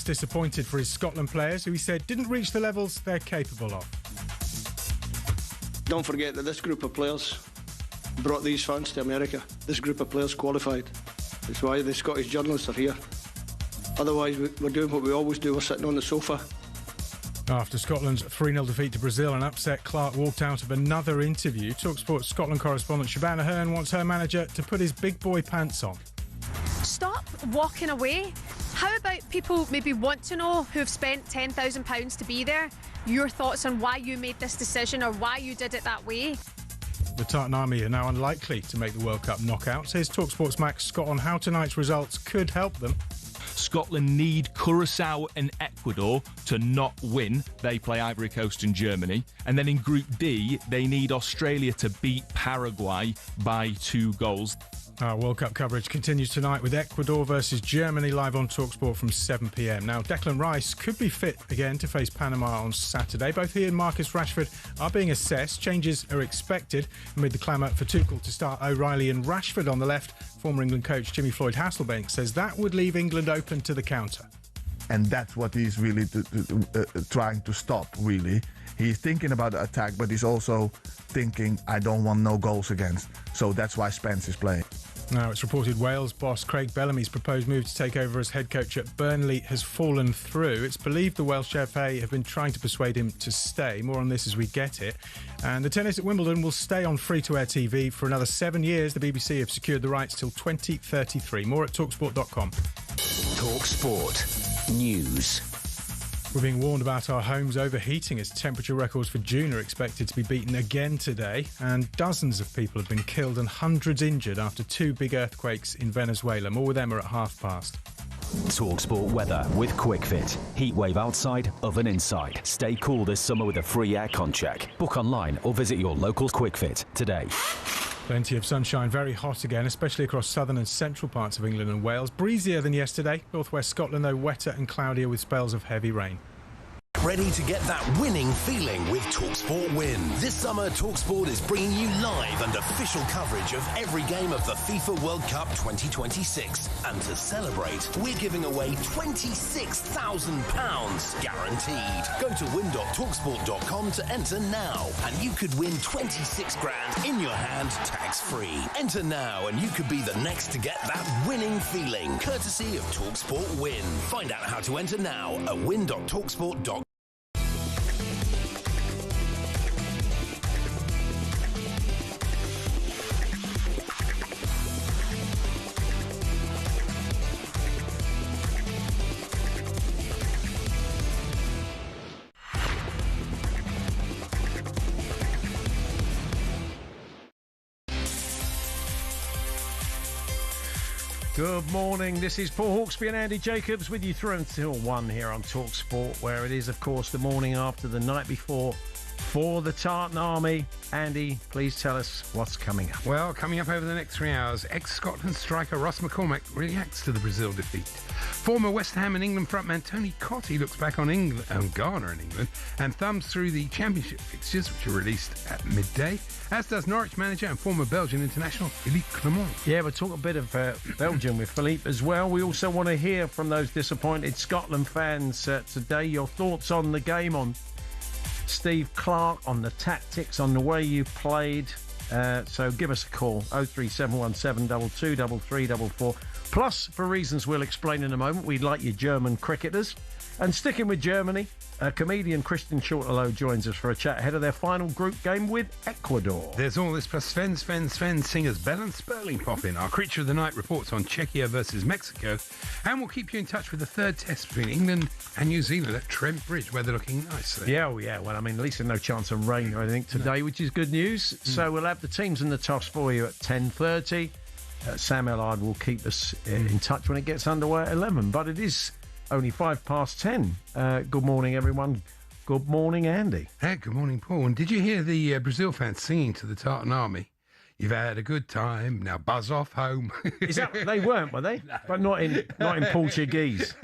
disappointed for his Scotland players, who he said didn't reach the levels they're capable of. Don't forget that this group of players brought these fans to America. This group of players qualified. That's why the Scottish journalists are here. Otherwise, we're doing what we always do. We're sitting on the sofa. After Scotland's 3-0 defeat to Brazil and upset, Clark walked out of another interview. talkSPORT Scotland correspondent Shabana Hearn wants her manager to put his big boy pants on. Stop walking away. How about people maybe want to know who have spent £10,000 to be there? Your thoughts on why you made this decision or why you did it that way? The Tartan Army are now unlikely to make the World Cup knockout, says talkSPORT's Max Scott on how tonight's results could help them. Scotland need Curaçao and Ecuador to not win. They play Ivory Coast and Germany. And then in Group D, they need Australia to beat Paraguay by 2 goals. Our World Cup coverage continues tonight with Ecuador versus Germany live on talkSPORT from 7 p.m. Now, Declan Rice could be fit again to face Panama on Saturday. Both he and Marcus Rashford are being assessed. Changes are expected amid the clamour for Tuchel to start O'Reilly and Rashford on the left. Former England coach Jimmy Floyd Hasselbaink says that would leave England open to the counter. And that's what he's really trying to stop, really. He's thinking about the attack, but he's also thinking, I don't want no goals against. So that's why Spence is playing. Now, it's reported Wales boss Craig Bellamy's proposed move to take over as head coach at Burnley has fallen through. It's believed the Welsh FA have been trying to persuade him to stay. More on this as we get it. And the tennis at Wimbledon will stay on free-to-air TV for another 7 years. The BBC have secured the rights till 2033. More at talksport.com. talkSPORT News. We're being warned about our homes overheating as temperature records for June are expected to be beaten again today, and dozens of people have been killed and hundreds injured after 2 big earthquakes in Venezuela. More with them are at past. talkSPORT weather with QuickFit. Heatwave outside, oven inside. Stay cool this summer with a free aircon check. Book online or visit your local QuickFit today. Plenty of sunshine, very hot again, especially across southern and central parts of England and Wales. Breezier than yesterday. Northwest Scotland, though, wetter and cloudier with spells of heavy rain. Ready to get that winning feeling with talkSPORT Win. This summer, talkSPORT is bringing you live and official coverage of every game of the FIFA World Cup 2026. And to celebrate, we're giving away £26,000 guaranteed. Go to win.talksport.com to enter now, and you could win 26 grand in your hand, tax-free. Enter now, and you could be the next to get that winning feeling, courtesy of talkSPORT Win. Find out how to enter now at win.talksport.com. Good morning, this is Paul Hawksbee and Andy Jacobs with you through until 1 here on talkSPORT, where it is, of course, the morning after the night before for the Tartan Army. Andy, please tell us what's coming up. Well, coming up over the next 3 hours, ex-Scotland striker Ross McCormack reacts to the Brazil defeat. Former West Ham and England frontman Tony Cottee looks back on Ghana and England and thumbs through the championship fixtures, which are released at midday, as does Norwich manager and former Belgian international Philippe Clement. Yeah, we'll talk a bit of Belgium with Philippe as well. We also want to hear from those disappointed Scotland fans today. Your thoughts on the game, on Steve Clarke, on the tactics, on the way you played. So give us a call, 03717 223344. Plus, for reasons we'll explain in a moment, we'd like your German cricketers. And sticking with Germany, comedian Christian Shortalow joins us for a chat ahead of their final group game with Ecuador. There's all this plus Sven singers Bell and Sperling pop in. Our Creature of the Night reports on Czechia versus Mexico. And we'll keep you in touch with the third test between England and New Zealand at Trent Bridge, weather looking nice there. Yeah, well, I mean, at least there's no chance of rain or anything today, which is good news. So we'll have the teams and the toss for you at 10:30. Sam Ellard will keep us in touch when it gets underway at 11. But it is only 10:05. Good morning, everyone. Good morning, Andy. Hey, good morning, Paul. And did you hear the Brazil fans singing to the Tartan Army? You've had a good time, now buzz off home. Is that they weren't, were they? No. But not in Portuguese.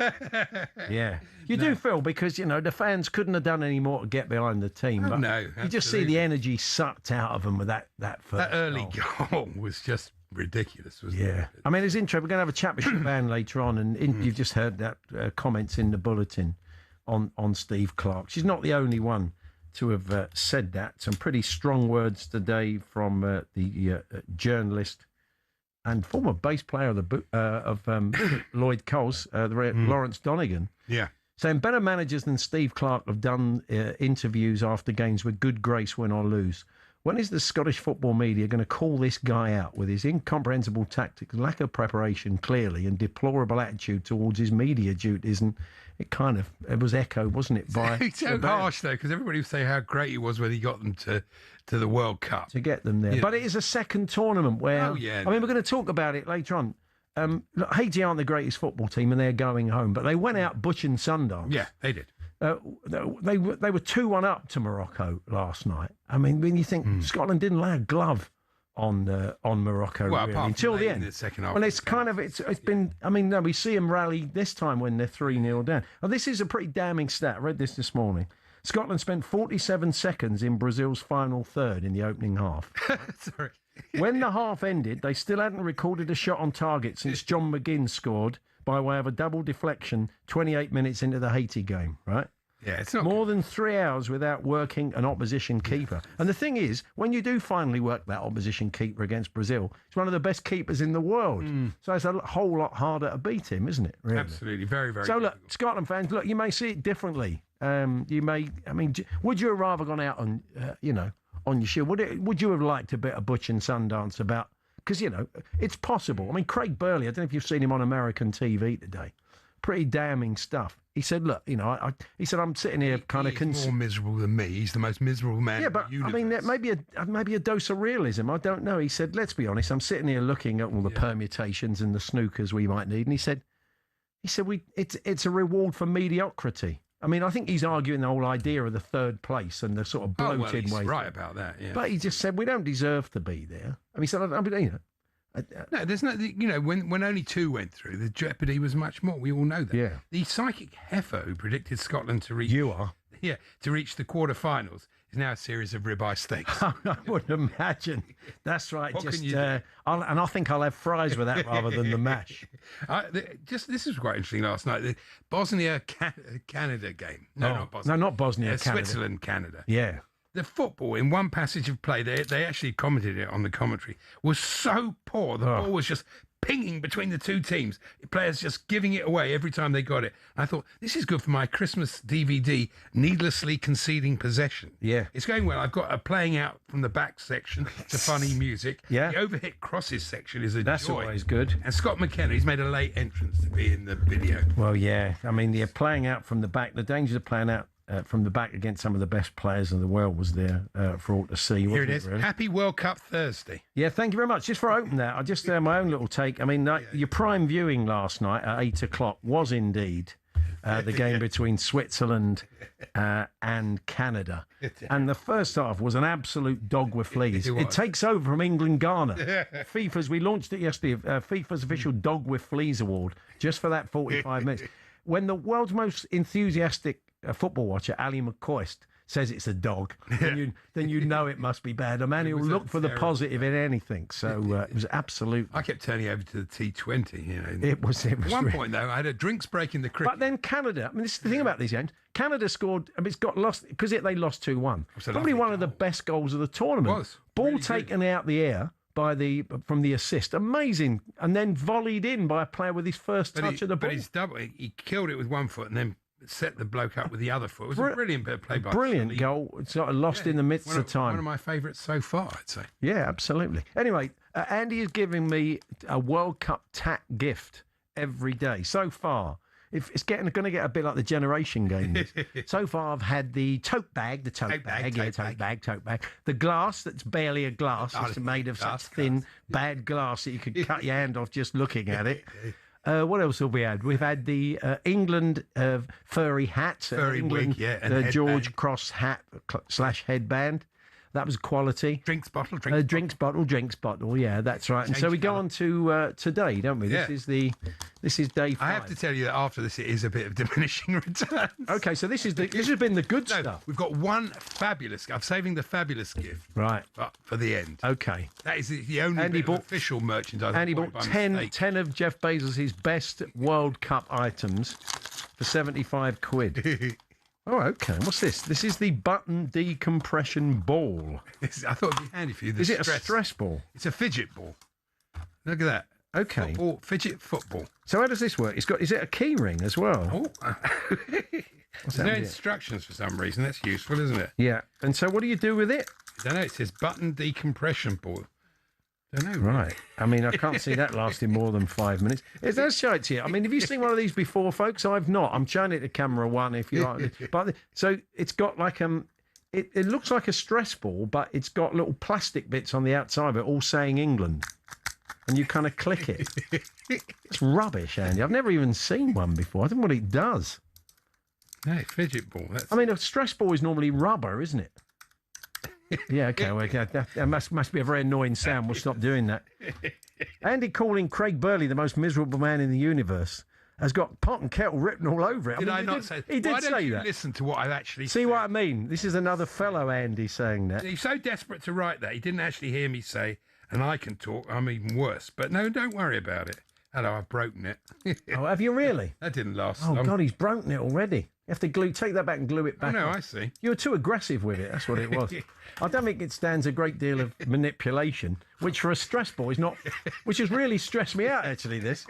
Yeah. You do feel, because, you know, the fans couldn't have done any more to get behind the team. But no, absolutely. You just see the energy sucked out of them with that first That early goal was just ridiculous, wasn't it? Yeah. I mean, it's interesting. We're going to have a chat with Shaban later on, and you've just heard that comments in the bulletin on Steve Clarke. She's not the only one to have said that. Some pretty strong words today from the journalist and former bass player of Lloyd Coles, Lawrence Donegan. Yeah. Saying better managers than Steve Clarke have done interviews after games with good grace, win or lose. When is the Scottish football media going to call this guy out with his incomprehensible tactics, lack of preparation, clearly, and deplorable attitude towards his media duties? And it was echoed, wasn't it? By it's so harsh, though, because everybody would say how great he was when he got them to the World Cup. To get them there. Yeah. But it is a second tournament where... I mean, we're going to talk about it later on. Look, Haiti aren't the greatest football team and they're going home, but they went out Butch and Sundance. Yeah, they did. They were 2-1 up to Morocco last night. I mean, when you think Scotland didn't lay a glove on Morocco really, until the end. The second half. Well, it's been. I mean, no, we see them rally this time when they're 3-0 down. Well, this is a pretty damning stat. I read this morning. Scotland spent 47 seconds in Brazil's final third in the opening half. Sorry. When the half ended, they still hadn't recorded a shot on target since John McGinn scored by way of a double deflection 28 minutes into the Haiti game, right? Yeah, it's not more than 3 hours without working an opposition keeper. And the thing is, when you do finally work that opposition keeper against Brazil, it's one of the best keepers in the world. So it's a whole lot harder to beat him, isn't it? Really? Absolutely, very, very. So look, Scotland fans, look, you may see it differently. You may, I mean, would you have rather gone out on, on your shield? Would you have liked a bit of Butch and Sundance about? Because it's possible. I mean, Craig Burley. I don't know if you've seen him on American TV today. Pretty damning stuff. He said, "Look, he said I'm sitting here kind of more miserable than me. He's the most miserable man. Yeah, but in the I mean, universe. maybe a dose of realism. I don't know." He said, "Let's be honest. I'm sitting here looking at all the permutations and the snookers we might need." And he said, it's a reward for mediocrity. I mean, I think he's arguing the whole idea of the third place and the sort of bloated he's way. Right about that, yeah. But he just said we don't deserve to be there. I mean, he said, no, there's no. When only 2 went through, the jeopardy was much more. We all know that. Yeah. The psychic heifer who predicted Scotland to reach to reach the quarterfinals is now a series of ribeye steaks. I would imagine. That's right. What just can you do? I think I'll have fries with that rather than the mash. This was quite interesting last night. The Bosnia Canada game. Not Bosnia. No, not Bosnia. Canada. Switzerland Canada. Yeah. The football in one passage of play, they actually commented it on the commentary, was so poor. The ball was just pinging between the two teams. Players just giving it away every time they got it. I thought, this is good for my Christmas DVD, needlessly conceding possession. Yeah. It's going well. I've got a playing out from the back section to funny music. Yeah. The overhit crosses section is a That's joy. always good. And Scott McKenna, he's made a late entrance to be in the video. Well, yeah. I mean, you're playing out from the back. The dangers of playing out from the back against some of the best players in the world was there for all to see. Here it is. Really? Happy World Cup Thursday. Yeah, thank you very much. Just for opening that, I just my own little take. I mean, your prime viewing last night at 8:00 was indeed the game between Switzerland and Canada. And the first half was an absolute dog with fleas. It takes over from England-Ghana. FIFA's, we launched it yesterday, FIFA's official Dog with Fleas award, just for that 45 minutes. When the world's most enthusiastic football watcher, Ali McCoist, says it's a dog, then you know it must be bad. A man who will look for the positive in anything. So it was absolute. I kept turning over to the T20. It was. At one point though, I had a drinks break in the cricket. But then Canada. I mean, this is the thing about these games. Canada scored. I mean, it's got lost because they lost 2-1. Probably one of the best goals of the tournament. It was. Ball really taken good. out the air from the assist, amazing, and then volleyed in by a player with his first touch of the ball. But he's double. He killed it with one foot and then set the bloke up with the other foot. It was a brilliant bit of play by brilliant goal. It's sort of lost in the midst of time. One of my favourites so far, I'd say. Yeah, absolutely. Anyway, Andy is giving me a World Cup tack gift every day so far. It's going to get a bit like the Generation Game. So far, I've had the tote bag. The glass that's barely a glass. It's made of such thin, bad glass that you could cut your hand off just looking at it. What else have we had? We've had the England furry hat. Furry England, wig, and George Cross hat / headband. That was quality. Drinks bottle. Drinks bottle. Yeah, that's right. And so we go on to today, don't we? Yeah. This is day 5. I have to tell you that after this, it is a bit of diminishing returns. Okay, so this has been the good stuff. We've got one fabulous. I'm saving the fabulous gift. Right. For the end. Okay. That is the only bit of official merchandise. Andy bought 10 of Jeff Bezos' best World Cup items for 75 quid. Oh, okay. What's this? This is the button decompression ball. I thought it'd be handy for you. Is it a stress ball? It's a fidget ball. Look at that. Okay. Fidget football. So how does this work? Is it a key ring as well? Oh. There's no instructions for some reason. That's useful, isn't it? Yeah. And so what do you do with it? I don't know. It says button decompression ball. Don't know. Right. I mean, I can't see that lasting more than 5 minutes. It does show it to you. I mean, have you seen one of these before, folks? I've not. I'm showing it to camera 1 if you like. But so it's got like it looks like a stress ball, but it's got little plastic bits on the outside of it, all saying England, and you kind of click it. It's rubbish, Andy. I've never even seen one before. I don't know what it does. No, fidget ball. I mean, a stress ball is normally rubber, isn't it? Yeah, okay. Well, that must be a very annoying sound. We'll stop doing that. Andy calling Craig Burley the most miserable man in the universe has got pot and kettle written all over it. Did I not say? He did Why say don't you that. Listen to what I've actually See said. what I mean? This is another fellow Andy saying that. He's so desperate to write that he didn't actually hear me say, and I can talk. I'm even worse. But no, don't worry about it. Hello, I've broken it. Oh, have you really? That didn't last Oh, long. God, he's broken it already. You have to take that back and glue it back. Oh, no, on. I see. You were too aggressive with it. That's what it was. I don't think it stands a great deal of manipulation, which for a stress ball is not, which has really stressed me out, actually, this.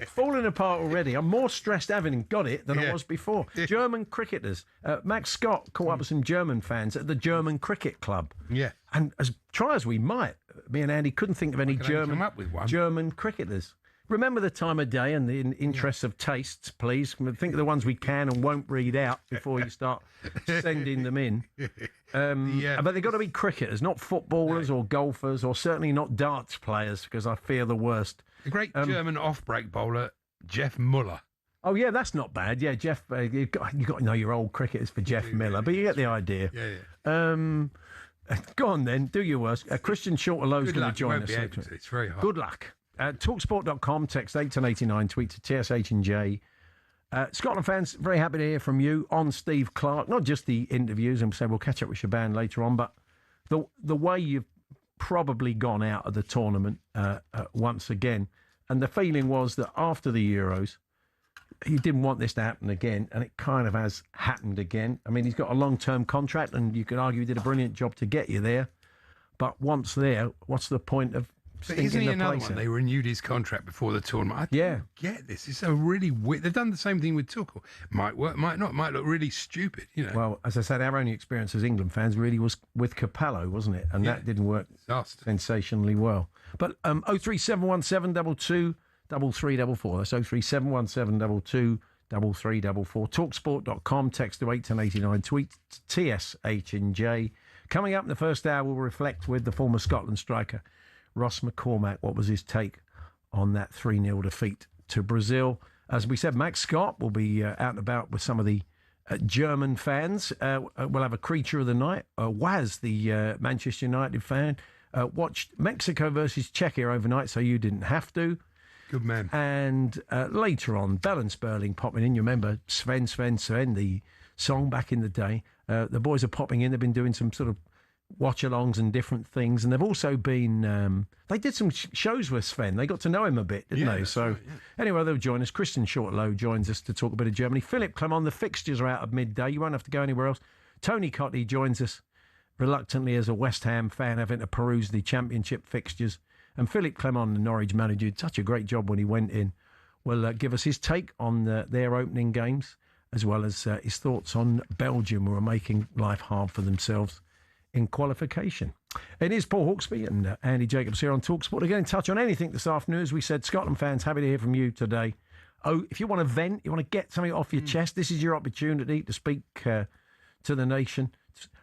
Falling apart already. I'm more stressed having got it than I was before. German cricketers. Max Scott caught up with some German fans at the German Cricket Club. Yeah. And try as we might, me and Andy couldn't think of any German cricketers. Remember the time of day and the interests of tastes, please. Think of the ones we can and won't read out before you start sending them in. But they've got to be cricketers, not footballers or golfers, or certainly not darts players, because I fear the worst. The great German off-break bowler, Jeff Muller. Oh, yeah, that's not bad. Yeah, Jeff, you've got to know your old cricketers for Jeff Miller, but you get the idea. Yeah. Go on then, do your worst. Christian Shorter-Low's going to join us. It's very hard. Good luck. Talksport.com, text 81089, tweet to TSH and J. Scotland fans, very happy to hear from you on Steve Clarke. Not just the interviews, and say we'll catch up with Shaban later on, but the way you've probably gone out of the tournament once again. And the feeling was that after the Euros, you didn't want this to happen again, and it kind of has happened again. I mean, he's got a long-term contract, and you could argue he did a brilliant job to get you there. But once there, what's the point of... But isn't he another one? They renewed his contract before the tournament. I don't get this. It's so really weird. They've done the same thing with Tuchel. Might work, might not. Might look really stupid, you know. Well, as I said, our only experience as England fans really was with Capello, wasn't it? And that didn't work sensationally well. But 03717 22 3344. That's 03717 22 3344. Talksport.com. Text to 81089. Tweet to TSH and J. Coming up in the first hour, we'll reflect with the former Scotland striker Ross McCormack. What was his take on that 3-0 defeat to Brazil? As we said, Max Scott will be out and about with some of the German fans. We'll have a creature of the night. Waz, the Manchester United fan, watched Mexico versus Czechia overnight, so you didn't have to. Good man. And later on, Bell and Sperling popping in. You remember Sven, the song back in the day. The boys are popping in. They've been doing some sort of watch-alongs and different things, and they've also been they did some shows with Sven. They got to know him a bit, didn't they? So anyway, they'll join us. Christian Shortlow joins us to talk a bit of Germany. Philip Clement, the fixtures are out at midday. You won't have to go anywhere else. Tony Cotty joins us reluctantly as a West Ham fan, having to peruse the championship fixtures. And Philip Clement, the Norwich manager, did such a great job when he went in, will give us his take on their opening games, as well as his thoughts on Belgium, who are making life hard for themselves in qualification. It is Paul Hawksbee and Andy Jacobs here on TalkSport. To get in touch on anything this afternoon, as we said, Scotland fans, happy to hear from you today. Oh, if you want to vent, you want to get something off your chest, this is your opportunity to speak to the nation.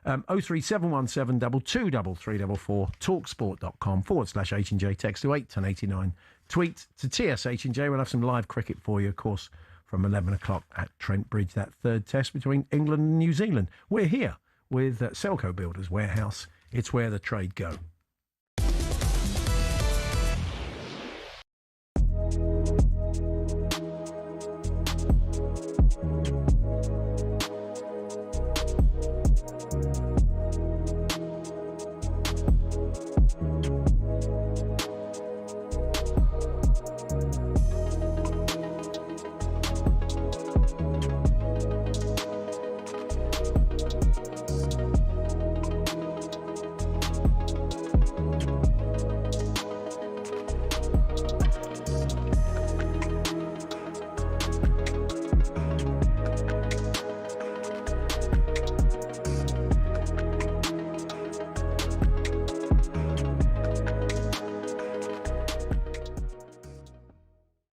03717 223344, talksport.com/H&J, text to 81089, tweet to TSH&J. We'll have some live cricket for you, of course, from 11 o'clock at Trent Bridge, that third test between England and New Zealand. We're here with Selco Builders Warehouse It's where the trade go.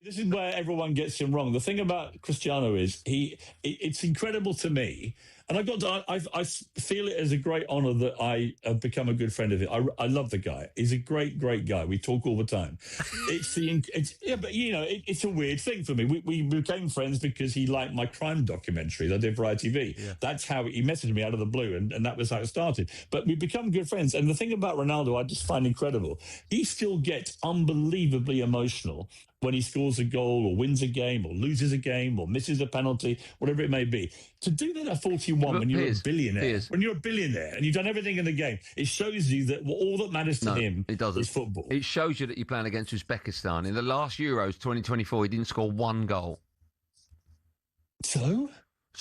This is where everyone gets him wrong. The thing about Cristiano is it's incredible to me, and I feel it as a great honour that I have become a good friend of his. I love the guy. He's a great guy. We talk all the time. But you know, it's a weird thing for me. We became friends because he liked my crime documentaries I did for ITV. Yeah. That's how he messaged me out of the blue, and that was how it started. But we become good friends. And the thing about Ronaldo, I just find incredible. He still gets unbelievably emotional when he scores a goal or wins a game or loses a game or misses a penalty, whatever it may be. To do that at 41 when you're a billionaire, and you've done everything in the game, it shows you that all that matters to him is football. It shows you that you're playing against Uzbekistan. In the last Euros 2024, he didn't score one goal. So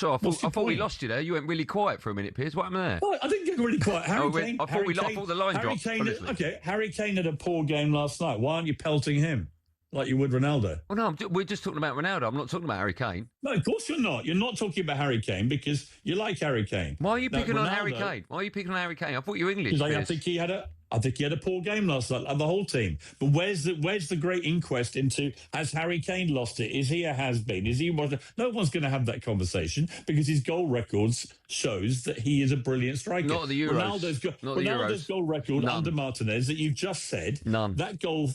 I thought we lost you there. You went really quiet for a minute, Piers. What happened there? Well, I didn't get really quiet. I thought the line dropped. Okay, Harry Kane had a poor game last night. Why aren't you pelting him like you would Ronaldo? Well, no, we're just talking about Ronaldo. I'm not talking about Harry Kane. No, of course you're not. You're not talking about Harry Kane because you like Harry Kane. Why are you picking on Harry Kane? I thought you were English. Because I think he had a poor game last night, the whole team. But where's the great inquest into, has Harry Kane lost it? Is he a has-been? Is he? No one's going to have that conversation because his goal records shows that he is a brilliant striker. Not the Euros. Ronaldo's goal record under Martinez that you've just said. None. That goal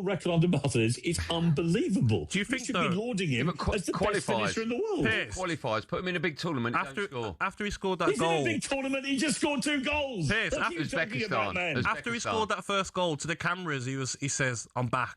record under Martinez is unbelievable. Do you think you should be lauding him as the best finisher in the world? Piers. Qualifies. Put him in a big tournament. After he scored that goal, in a big tournament. He just scored 2 goals. Piers, what are you talking about, man? After he scored that first goal to the cameras, he says, "I'm back.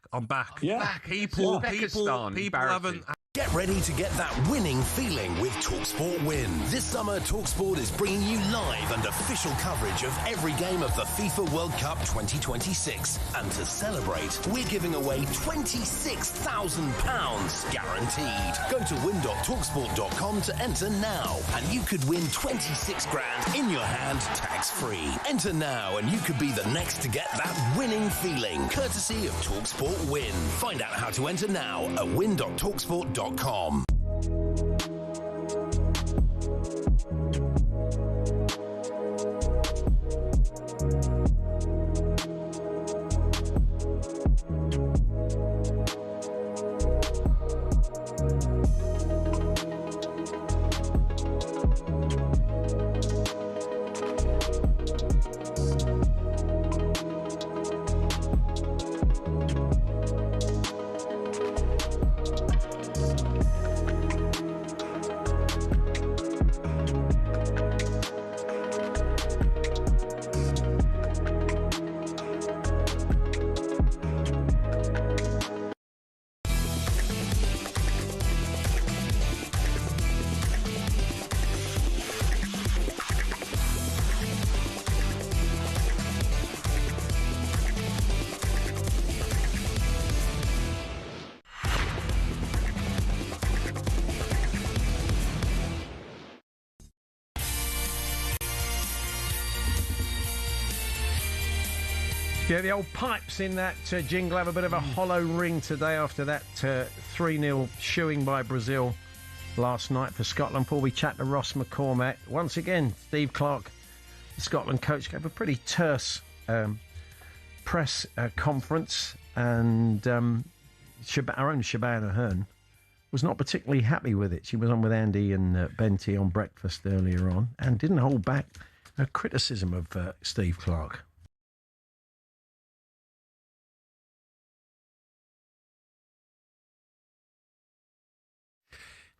Yeah. People haven't." Get ready to get that winning feeling with talkSPORT Win. This summer, talkSPORT is bringing you live and official coverage of every game of the FIFA World Cup 2026. And to celebrate, we're giving away £26,000 guaranteed. Go to win.talksport.com to enter now, and you could win 26 grand in your hand, tax-free. Enter now, and you could be the next to get that winning feeling, courtesy of talkSPORT Win. Find out how to enter now at win.talksport.com. Yeah, the old pipes in that jingle have a bit of a hollow ring today after that 3-0 shoeing by Brazil last night for Scotland. Before we chat to Ross McCormack, once again, Steve Clarke, the Scotland coach, gave a pretty terse press conference, and our own Shabana Hearn was not particularly happy with it. She was on with Andy and Benty on breakfast earlier on and didn't hold back her criticism of Steve Clarke.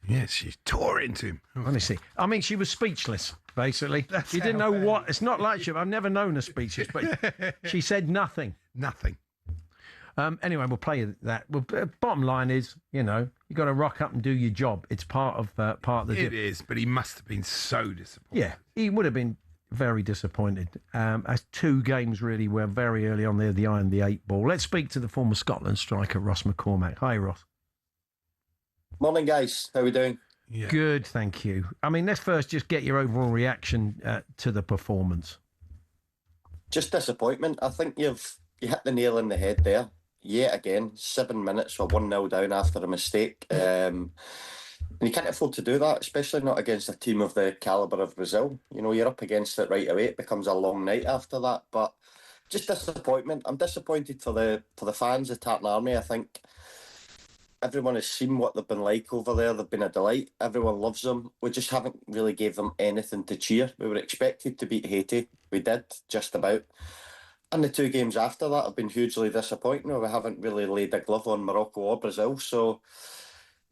Yes, she tore into him. Honestly, I mean, she was speechless. basically. You didn't know what. It's not like I've never known her speeches, but she said nothing. Nothing. Anyway, we'll play that. Well, bottom line is, you got to rock up and do your job. It's part of the. It is, but he must have been so disappointed. Yeah, he would have been very disappointed. As 2 games really were very early on there, the eye and the 8 ball. Let's speak to the former Scotland striker, Ross McCormack. Hi, Ross. Morning, guys. How are we doing? Yeah. Good, thank you. I mean, let's first just get your overall reaction to the performance. Just disappointment. I think you hit the nail on the head there. Yet again, 7 minutes, we're 1-0 down after a mistake. And you can't afford to do that, especially not against a team of the calibre of Brazil. You're up against it right away. It becomes a long night after that. But just disappointment. I'm disappointed for the fans of Tartan Army. I think everyone has seen what they've been like over there. They've been a delight. Everyone loves them. We just haven't really gave them anything to cheer. We were expected to beat Haiti. We did, just about. And the 2 games after that have been hugely disappointing. We haven't really laid a glove on Morocco or Brazil. So,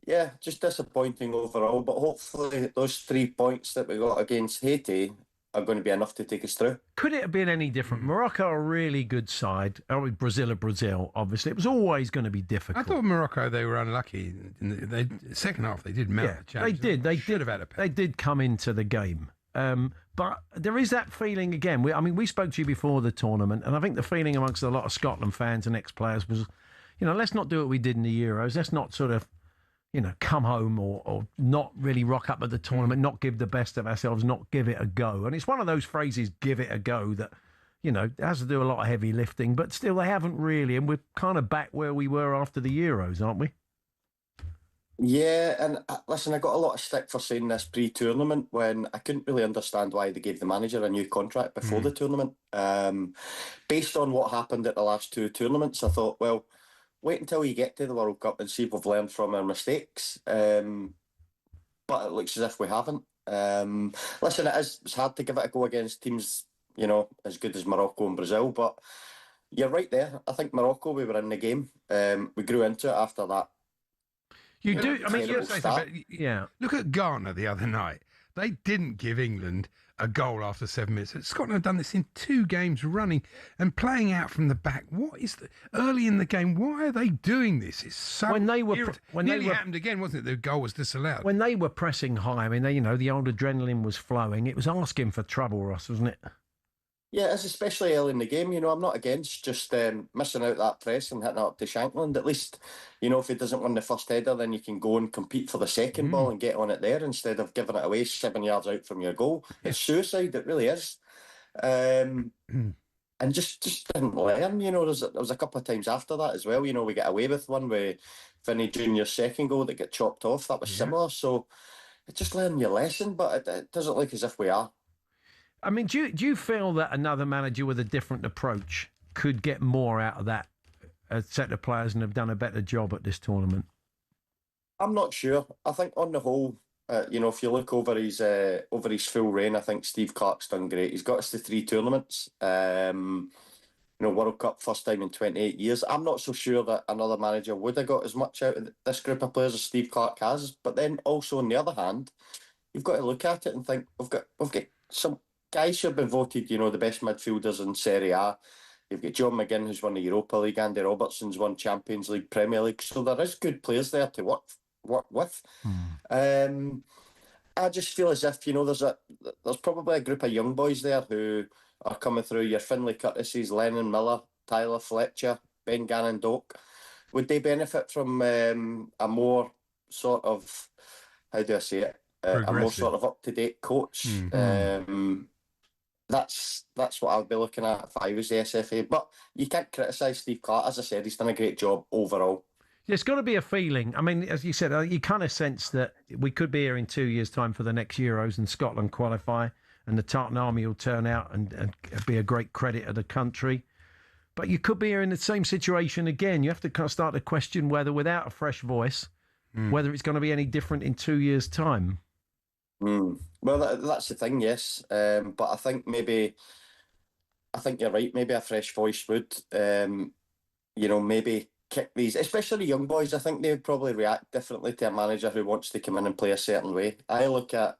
yeah, just disappointing overall. But hopefully those 3 points that we got against Haiti are going to be enough to take us through. Could it have been any different? Morocco are a really good side. Brazil, obviously. It was always going to be difficult. I thought Morocco, they were unlucky. In the second half, they did melt the challenge. They did. They should have had a They did come into the game. But there is that feeling again. We spoke to you before the tournament, and I think the feeling amongst a lot of Scotland fans and ex-players was, let's not do what we did in the Euros. Let's not sort of, come home or not really rock up at the tournament, not give the best of ourselves, not give it a go. And it's one of those phrases, give it a go, that, has to do a lot of heavy lifting, but still they haven't really. And we're kind of back where we were after the Euros, aren't we? Yeah, and listen, I got a lot of stick for saying this pre-tournament when I couldn't really understand why they gave the manager a new contract before the tournament. Based on what happened at the last 2 tournaments, I thought, well, wait until you get to the World Cup and see if we've learned from our mistakes. But it looks as if we haven't. Listen, it's hard to give it a go against teams, as good as Morocco and Brazil, but you're right there. I think Morocco, we were in the game. We grew into it after that. You do. I mean, yeah. Look at Ghana the other night. They didn't give England a goal after 7 minutes. Scotland have done this in 2 games running and playing out from the back. What is early in the game? Why are they doing this? It's so nearly happened again, wasn't it? The goal was disallowed. When they were pressing high, I mean, the old adrenaline was flowing. It was asking for trouble, Ross, wasn't it? Yeah, it's especially early in the game. I'm not against just missing out that press and hitting it up to Shankland. At least, if he doesn't win the first header, then you can go and compete for the second ball and get on it there instead of giving it away 7 yards out from your goal. It's suicide, it really is. And just didn't learn. There was a couple of times after that as well. We get away with one with Vinnie Junior's second goal that got chopped off. That was similar. So just learn your lesson, but it doesn't look as if we are. I mean, do you feel that another manager with a different approach could get more out of that set of players and have done a better job at this tournament? I'm not sure. I think on the whole, if you look over his full reign, I think Steve Clarke's done great. He's got us to 3 tournaments. World Cup first time in 28 years. I'm not so sure that another manager would have got as much out of this group of players as Steve Clarke has. But then also on the other hand, you've got to look at it and think we've got some guys who have been voted, the best midfielders in Serie A. You've got John McGinn, who's won the Europa League. Andy Robertson's won Champions League, Premier League. So there is good players there to work with. I just feel as if, there's probably a group of young boys there who are coming through. Your Finlay Curtises, Lennon Miller, Tyler Fletcher, Ben Gannon-Doak. Would they benefit from a more sort of, how do I say it? A more sort of up-to-date coach? That's what I would be looking at if I was the SFA. But you can't criticise Steve Clarke. As I said, he's done a great job overall. There's got to be a feeling. I mean, as you said, you kind of sense that we could be here in 2 years' time for the next Euros and Scotland qualify and the Tartan Army will turn out and be a great credit of the country. But you could be here in the same situation again. You have to kind of start to question whether, without a fresh voice, whether it's going to be any different in 2 years' time. Well, that's the thing, yes. But I think you're right. Maybe a fresh voice would, maybe kick these, especially young boys. I think they would probably react differently to a manager who wants to come in and play a certain way. I look at,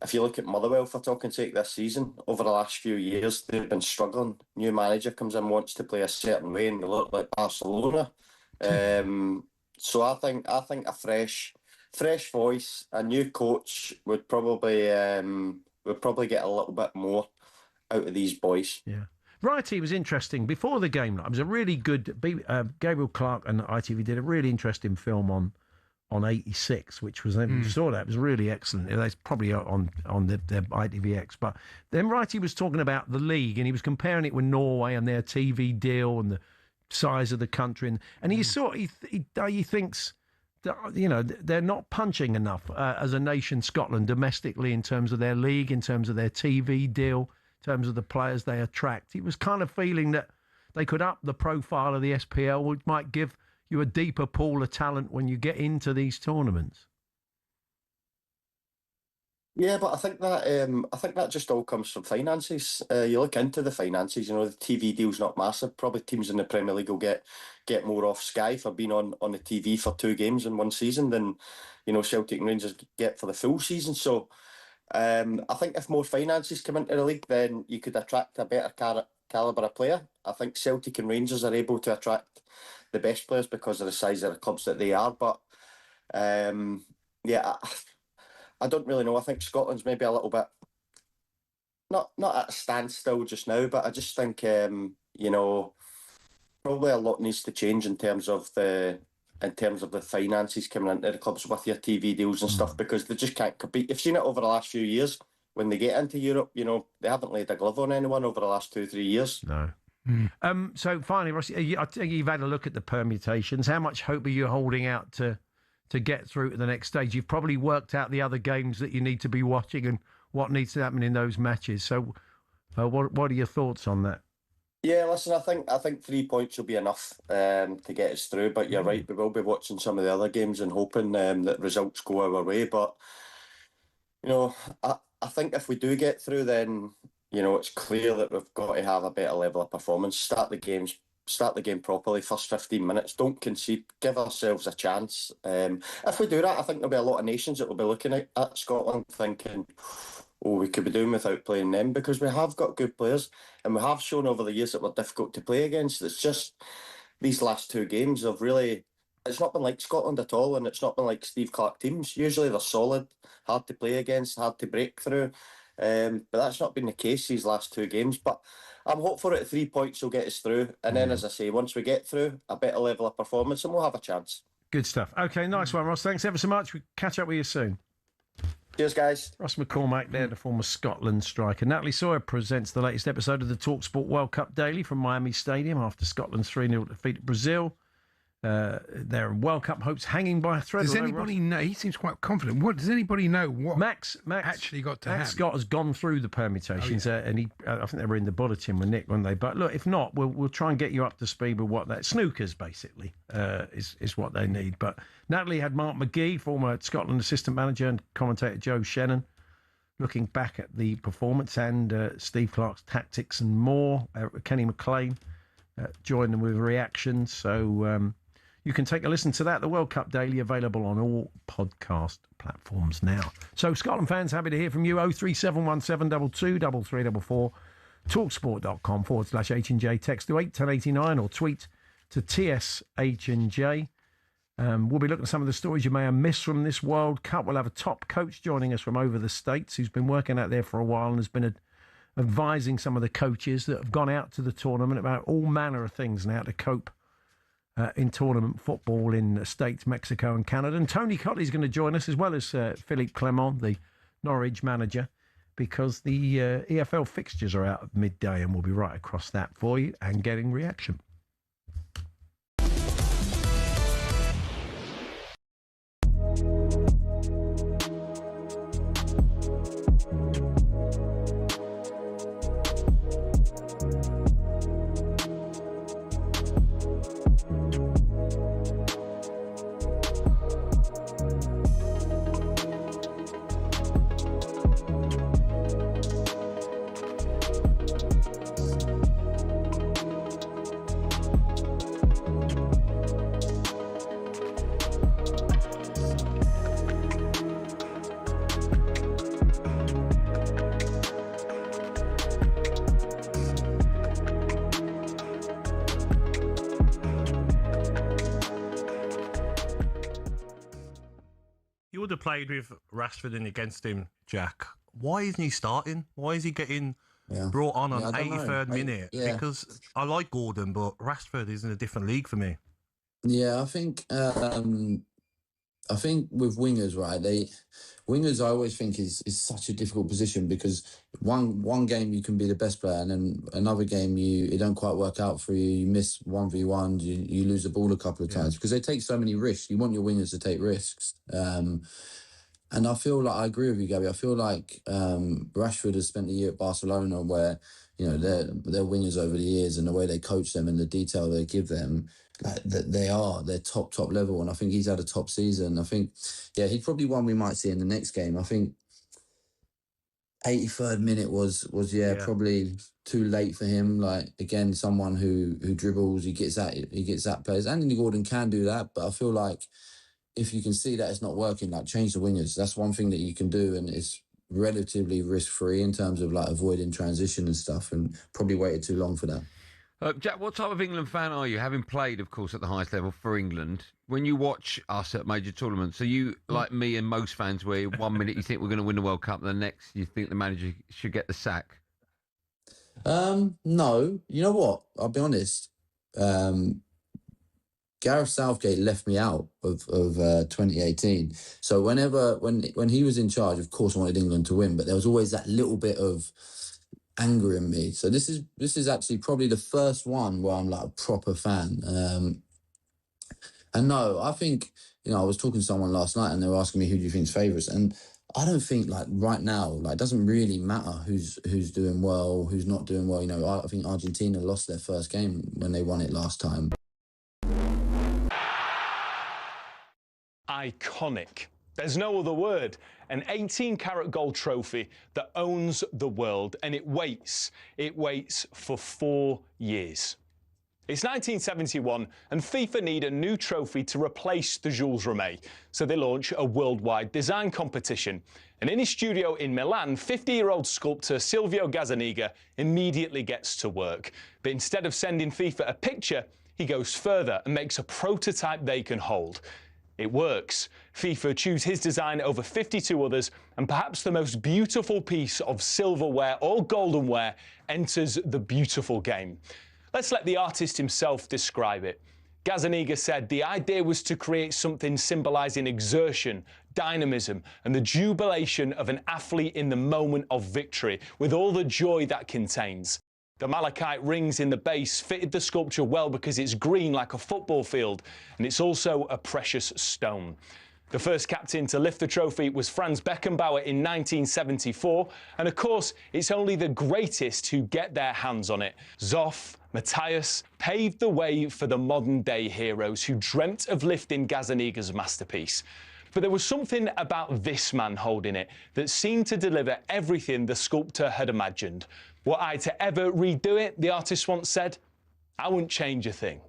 if you look at Motherwell, for talking sake, this season, over the last few years, they've been struggling. New manager comes in, wants to play a certain way, and they look like Barcelona. So I think a fresh voice, a new coach would probably get a little bit more out of these boys. Yeah. Righty was interesting before the game. It was a really good. Gabriel Clark and ITV did a really interesting film on 86, which was you saw that, it was really excellent. It's probably on the ITVX. But then Righty was talking about the league, and he was comparing it with Norway and their TV deal and the size of the country, and he thinks that, they're not punching enough as a nation, Scotland, domestically, in terms of their league, in terms of their TV deal, in terms of the players they attract. He was kind of feeling that they could up the profile of the SPL, which might give you a deeper pool of talent when you get into these tournaments. Yeah, but I think that just all comes from finances. You look into the finances. The TV deal's not massive. Probably teams in the Premier League will get more off Sky for being on the TV for 2 games in one season than Celtic and Rangers get for the full season. So I think if more finances come into the league, then you could attract a better calibre of player. I think Celtic and Rangers are able to attract the best players because of the size of the clubs that they are. But I don't really know. I think Scotland's maybe a little bit not at a standstill just now, but I just think probably a lot needs to change in terms of the finances coming into the clubs with your TV deals and stuff, because they just can't compete. You've seen it over the last few years when they get into Europe. They haven't laid a glove on anyone over the last 2-3 years. No. So finally, Rossi, I think you've had a look at the permutations. How much hope are you holding out to get through to the next stage? You've probably worked out the other games that you need to be watching and what needs to happen in those matches. So what are your thoughts on that? Yeah, listen, I think 3 points will be enough to get us through. But you're right, we will be watching some of the other games and hoping that results go our way. But I think if we do get through, then it's clear that we've got to have a better level of performance. Start the game properly, first 15 minutes. Don't concede. Give ourselves a chance. If we do that, I think there'll be a lot of nations that will be looking at Scotland thinking, we could be doing without playing them, because we have got good players and we have shown over the years that we're difficult to play against. It's just these last 2 games have really... It's not been like Scotland at all, and it's not been like Steve Clark teams. Usually they're solid, hard to play against, hard to break through. But that's not been the case these last 2 games. But I'm hopeful that 3 points will get us through. And then, as I say, once we get through, a better level of performance and we'll have a chance. Good stuff. Okay, nice one, Ross. Thanks ever so much. We'll catch up with you soon. Cheers, guys. Ross McCormack there, the former Scotland striker. Natalie Sawyer presents the latest episode of the talkSPORT World Cup Daily from Miami Stadium after Scotland's 3-0 defeat at Brazil. Their World Cup hopes hanging by a thread. Does anybody know? He seems quite confident. Does anybody know what Max actually got to happen? Max Scott has gone through the permutations, and I think they were in the bulletin with Nick, weren't they? But look, if not, we'll try and get you up to speed with what that snookers basically is what they need. But Natalie had Mark McGee, former Scotland assistant manager, and commentator Joe Shannon, looking back at the performance and Steve Clark's tactics and more. Kenny McLean joined them with reactions. So. You can take a listen to that. The World Cup Daily available on all podcast platforms now. So, Scotland fans, happy to hear from you. 0371722 3344. talksport.com/H&J. Text to 81089 or tweet to TSH&J. We'll be looking at some of the stories you may have missed from this World Cup. We'll have a top coach joining us from over the States who's been working out there for a while and has been advising some of the coaches that have gone out to the tournament about all manner of things now to cope in tournament football in the States, Mexico and Canada. And Tony Cottey's going to join us, as well as Philippe Clement, the Norwich manager, because the EFL fixtures are out at midday, and we'll be right across that for you and getting reaction. would have played with Rashford in against him, Jack. Why isn't he starting? Why is he getting brought on 83rd minute? Because I like Gordon, but Rashford is in a different league for me. Yeah, I think with wingers, right? Wingers, I always think is such a difficult position because one game you can be the best player, and then another game it don't quite work out for you. You miss 1v1, you lose the ball a couple of times because they take so many risks. You want your wingers to take risks. And I feel like I agree with you, Gabby. I feel like Rashford has spent a year at Barcelona where, you know, their wingers over the years and the way they coach them and the detail they give them, like they're top level. And I think he's had a top season. I think, he's probably one we might see in the next game. I think 83rd minute was probably too late for him. Like, again, someone who dribbles, he gets at players. Anthony Gordon can do that, but I feel like if you can see that it's not working, like, change the wingers. That's one thing that you can do, and it's relatively risk-free in terms of, like, avoiding transition and stuff, and probably waited too long for that. Jack, what type of England fan are you? Having played, of course, at the highest level for England, when you watch us at major tournaments, are you like me and most fans where 1 minute you think we're going to win the World Cup and the next you think the manager should get the sack? No. You know what? I'll be honest. Gareth Southgate left me out of 2018. So when he was in charge, of course I wanted England to win, but there was always that little bit of anger in me. So this is actually probably the first one where I'm like a proper fan. And no, I think, you know, I was talking to someone last night and they were asking me who do you think's favourites, and I don't think, like, right now, like, it doesn't really matter who's doing well, who's not doing well. You know, I think Argentina lost their first game when they won it last time. Iconic. There's no other word. An 18-carat gold trophy that owns the world, and it waits. It waits for 4 years. It's 1971, and FIFA need a new trophy to replace the Jules Rimet, so they launch a worldwide design competition. And in his studio in Milan, 50-year-old sculptor Silvio Gazzaniga immediately gets to work. But instead of sending FIFA a picture, he goes further and makes a prototype they can hold. It works. FIFA choose his design over 52 others, and perhaps the most beautiful piece of silverware or goldenware enters the beautiful game. Let's let the artist himself describe it. Gazzaniga said the idea was to create something symbolising exertion, dynamism, and the jubilation of an athlete in the moment of victory, with all the joy that contains. The malachite rings in the base fitted the sculpture well because it's green like a football field, and it's also a precious stone. The first captain to lift the trophy was Franz Beckenbauer in 1974, and of course, it's only the greatest who get their hands on it. Zoff, Matthias paved the way for the modern-day heroes who dreamt of lifting Gazzaniga's masterpiece. But there was something about this man holding it that seemed to deliver everything the sculptor had imagined. Were I to ever redo it, the artist once said, I wouldn't change a thing.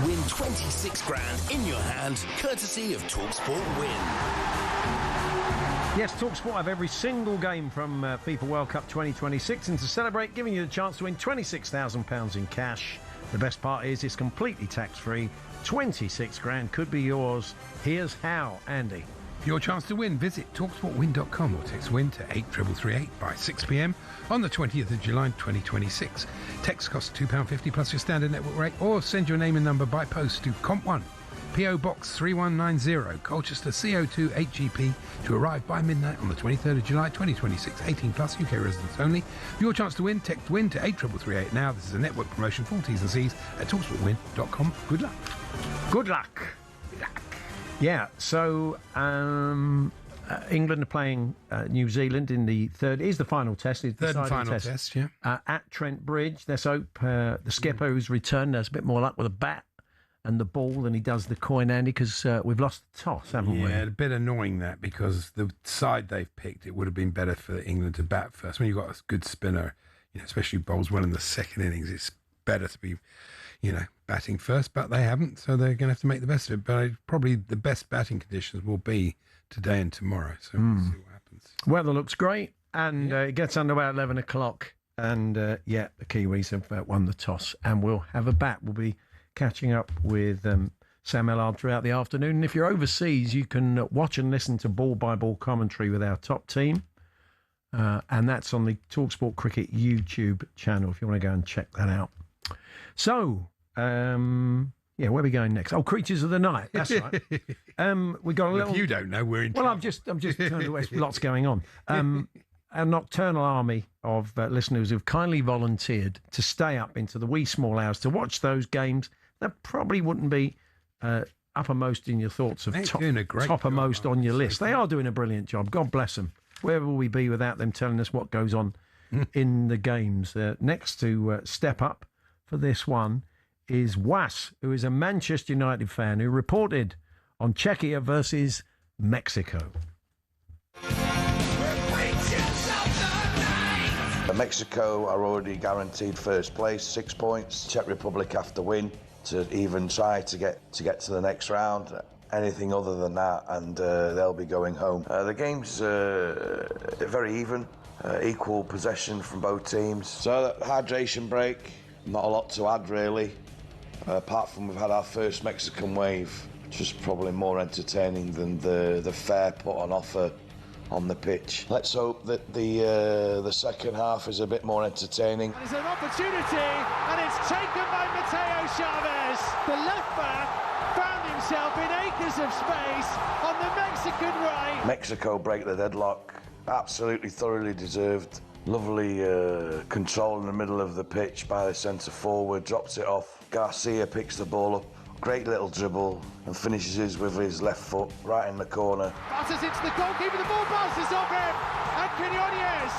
Win 26 grand in your hand, courtesy of talkSPORT Win. Yes, talkSPORT have every single game from FIFA World Cup 2026, and to celebrate, giving you the chance to win £26,000 in cash The best part is it's completely tax-free. 26 grand could be yours. Here's how, Andy. For your chance to win, visit talksportwin.com or text WIN to 83338 by 6 p.m. on the 20th of July 2026. Text costs £2.50 plus your standard network rate, or send your name and number by post to Comp1, PO Box 3190, Colchester CO2 8GP, to arrive by midnight on the 23rd of July 2026. 18 plus, UK residents only. For your chance to win, text WIN to 83338 now. This is a network promotion. Full T's and C's at talksportwin.com. Good luck. Good luck. Yeah, so England are playing New Zealand in the third. Is the final test? Third and final test, yeah. At Trent Bridge. Let's hope the skipper who's returned has a bit more luck with a bat and the ball than he does the coin, Andy, because we've lost the toss, haven't we? Yeah, a bit annoying that, because the side they've picked, it would have been better for England to bat first. When you've got a good spinner, especially bowls well in the second innings, it's better to be, batting first, but they haven't, so they're going to have to make the best of it. But probably the best batting conditions will be today and tomorrow, so we'll see what happens. Weather looks great, and it gets under about 11 o'clock, and the Kiwis have won the toss, and we'll have a bat. We'll be catching up with Sam Ellard throughout the afternoon, and if you're overseas, you can watch and listen to ball-by-ball commentary with our top team, and that's on the talkSPORT Cricket YouTube channel, if you want to go and check that out. So, where are we going next? Oh, Creatures of the Night. That's right. We got a little. If you don't know, we're in. Well, I'm just there's lots going on. A nocturnal army of listeners who've kindly volunteered to stay up into the wee small hours to watch those games that probably wouldn't be uppermost in your thoughts of toppermost on your list. They are doing a brilliant job. God bless them. Where will we be without them telling us what goes on in the games? Next to step up for this one is Was, who is a Manchester United fan who reported on Czechia versus Mexico. Mexico are already guaranteed first place, 6 points. Czech Republic have to win to even try to get to the next round. Anything other than that, and they'll be going home. The game's very even, equal possession from both teams. So hydration break, not a lot to add really, apart from we've had our first Mexican wave, which was probably more entertaining than the fare put on offer on the pitch. Let's hope that the second half is a bit more entertaining. There's an opportunity, and it's taken by Mateo Chavez. The left back found himself in acres of space on the Mexican right. Mexico break the deadlock, absolutely thoroughly deserved. Lovely control in the middle of the pitch by the centre forward, drops it off. Garcia picks the ball up, great little dribble, and finishes with his left foot right in the corner. Passes into the goalkeeper, the ball bounces off him, and Quinones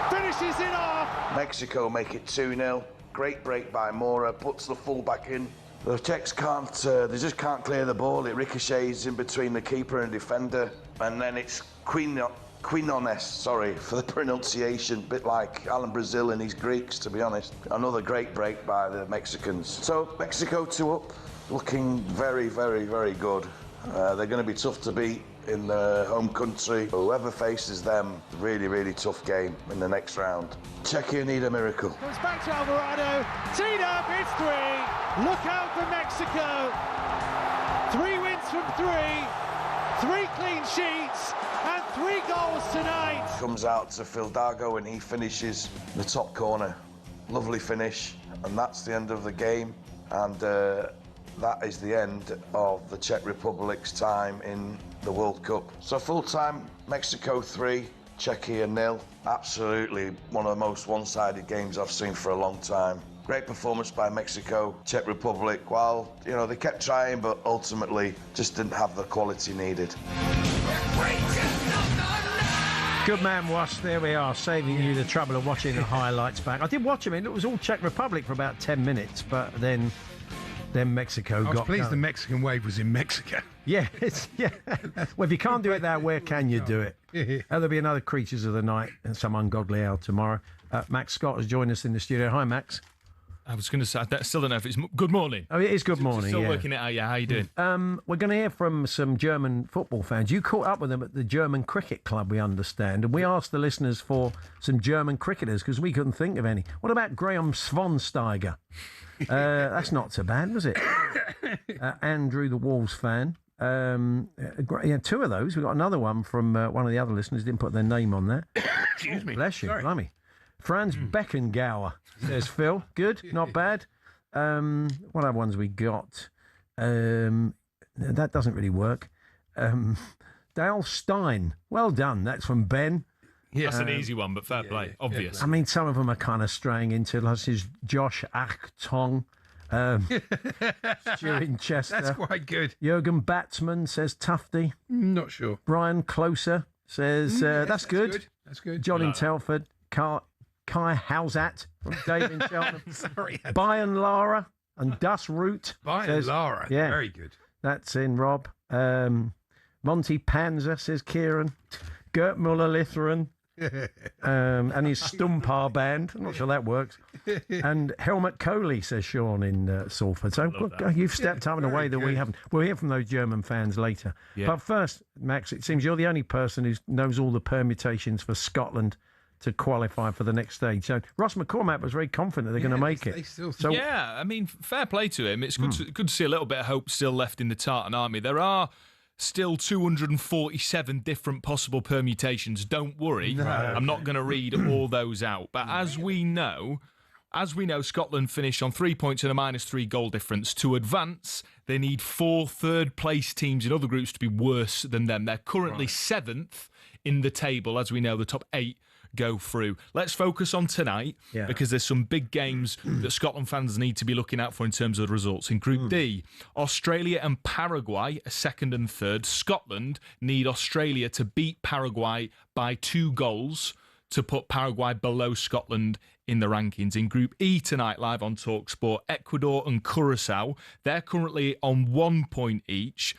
finishes it off. Mexico make it 2-0. Great break by Mora, puts the full-back in. The Czechs can't, they just can't clear the ball. It ricochets in between the keeper and defender, and then it's Quinones, sorry for the pronunciation, bit like Alan Brazil and his Greeks, to be honest. Another great break by the Mexicans. So Mexico 2 up, looking very, very, very good. They're going to be tough to beat in the home country. Whoever faces them, really, really tough game in the next round. Czechia need a miracle. Comes back to Alvarado, teed up, it's 3. Look out for Mexico. 3 wins from 3, 3 clean sheets, and 3 goals tonight. Comes out to Fildago and he finishes the top corner. Lovely finish, and that's the end of the game. And that is the end of the Czech Republic's time in the World Cup. So full-time, Mexico 3, Czechia 0. Absolutely one of the most one-sided games I've seen for a long time. Great performance by Mexico. Czech Republic, well, they kept trying, but ultimately just didn't have the quality needed. Good man, Was. There we are, saving you the trouble of watching the highlights back. I did watch him, it was all Czech Republic for about 10 minutes, but then Mexico got... I was pleased the Mexican wave was in Mexico. Yeah, well, if you can't do it there, where can you do it? There'll be another Creatures of the Night and some ungodly hour tomorrow. Max Scott has joined us in the studio. Hi, Max. I was going to say, I still don't know if it's good morning. Oh, it is good morning. Still yeah. working it out. Yeah, how you doing? We're going to hear from some German football fans. You caught up with them at the German Cricket Club, we understand, and we asked the listeners for some German cricketers because we couldn't think of any. What about Graham Schweinsteiger? That's not so bad, was it? Andrew, the Wolves fan. Two of those. We got another one from one of the other listeners. Didn't put their name on there. Excuse me. Bless you, Sorry. blimey. Franz Beckenbauer, says Phil. Good, not bad. What other ones we got? That doesn't really work. Dale Stein. Well done. That's from Ben. Yeah, that's an easy one, but fair play. Obvious. I mean, some of them are kind of straying into, like, this is Josh Achtong. Stu Winchester. That's quite good. Jürgen Batsman says Tufty. Not sure. Brian Closer says that's good. That's good. John in Telford. Kai Hausat from Dave in Cheltenham. Sorry. Bayern Lara and Dus Root. Bayern Lara. Yeah. Very good. That's in Rob. Monty Panzer, says Kieran. Gert Muller-Litheren. And his Stumpar band. I'm not sure that works. And Helmut Coley, says Sean in Salford. So you've stepped up in a way that we haven't. We'll hear from those German fans later. Yeah. But first, Max, it seems you're the only person who knows all the permutations for Scotland to qualify for the next stage. So Ross McCormack was very confident they're going to make it. So yeah, I mean, fair play to him. It's good to see a little bit of hope still left in the Tartan Army. There are still 247 different possible permutations. Don't worry. No. I'm not going to read all those out. But as we know, Scotland finished on 3 points and a -3 goal difference. To advance, they need 4 third-place teams in other groups to be worse than them. They're currently 7th in the table. As we know, the top 8 go through. Let's focus on tonight because there's some big games that Scotland fans need to be looking out for in terms of the results. In Group D, Australia and Paraguay are 2nd and 3rd. Scotland need Australia to beat Paraguay by 2 goals to put Paraguay below Scotland in the rankings. In Group E tonight, live on talkSPORT, Ecuador and Curacao, they're currently on 1 point each.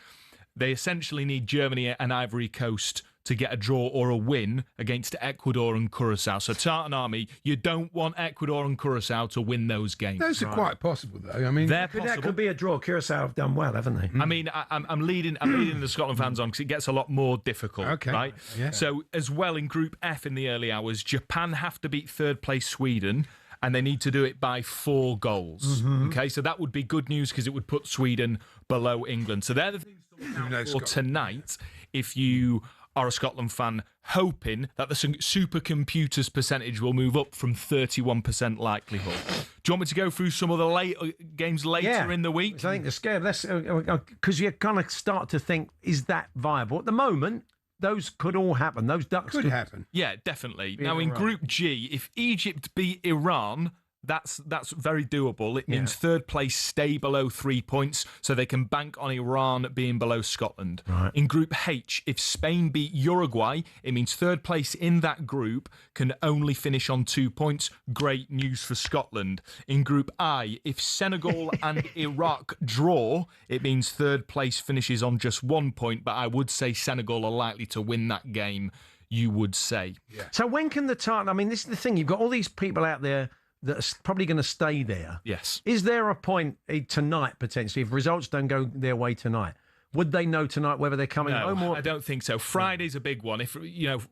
They essentially need Germany and Ivory Coast to get a draw or a win against Ecuador and Curacao. So Tartan Army, you don't want Ecuador and Curacao to win those games. Those are quite possible, though. I mean, that could be a draw. Curacao have done well, haven't they? I mean, I'm leading the Scotland fans on because it gets a lot more difficult, right? Yeah. So as well in Group F in the early hours, Japan have to beat 3rd place Sweden, and they need to do it by 4 goals. Okay, so that would be good news because it would put Sweden below England. So they're the things to look out for tonight if you are a Scotland fan, hoping that the supercomputers percentage will move up from 31% likelihood. Do you want me to go through some of the games later in the week? So I think the scare, because you kind of start to think, is that viable? At the moment, those could all happen. Those ducks could happen. Yeah, definitely. Now, in Group G, if Egypt beat Iran, that's very doable. It means 3rd place stay below 3 points, so they can bank on Iran being below Scotland. Right. In Group H, if Spain beat Uruguay, it means 3rd place in that group can only finish on 2 points. Great news for Scotland. In Group I, if Senegal and Iraq draw, it means 3rd place finishes on just 1 point, but I would say Senegal are likely to win that game, you would say. Yeah. So when can the Tartan... I mean, this is the thing. You've got all these people out there that are probably going to stay there. Yes. Is there a point tonight, potentially, if results don't go their way tonight, would they know tonight whether they're coming home or... I don't think so. Friday's a big one. If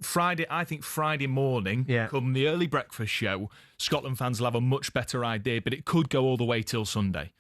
Friday, I think Friday morning, come the early breakfast show, Scotland fans will have a much better idea, but it could go all the way till Sunday.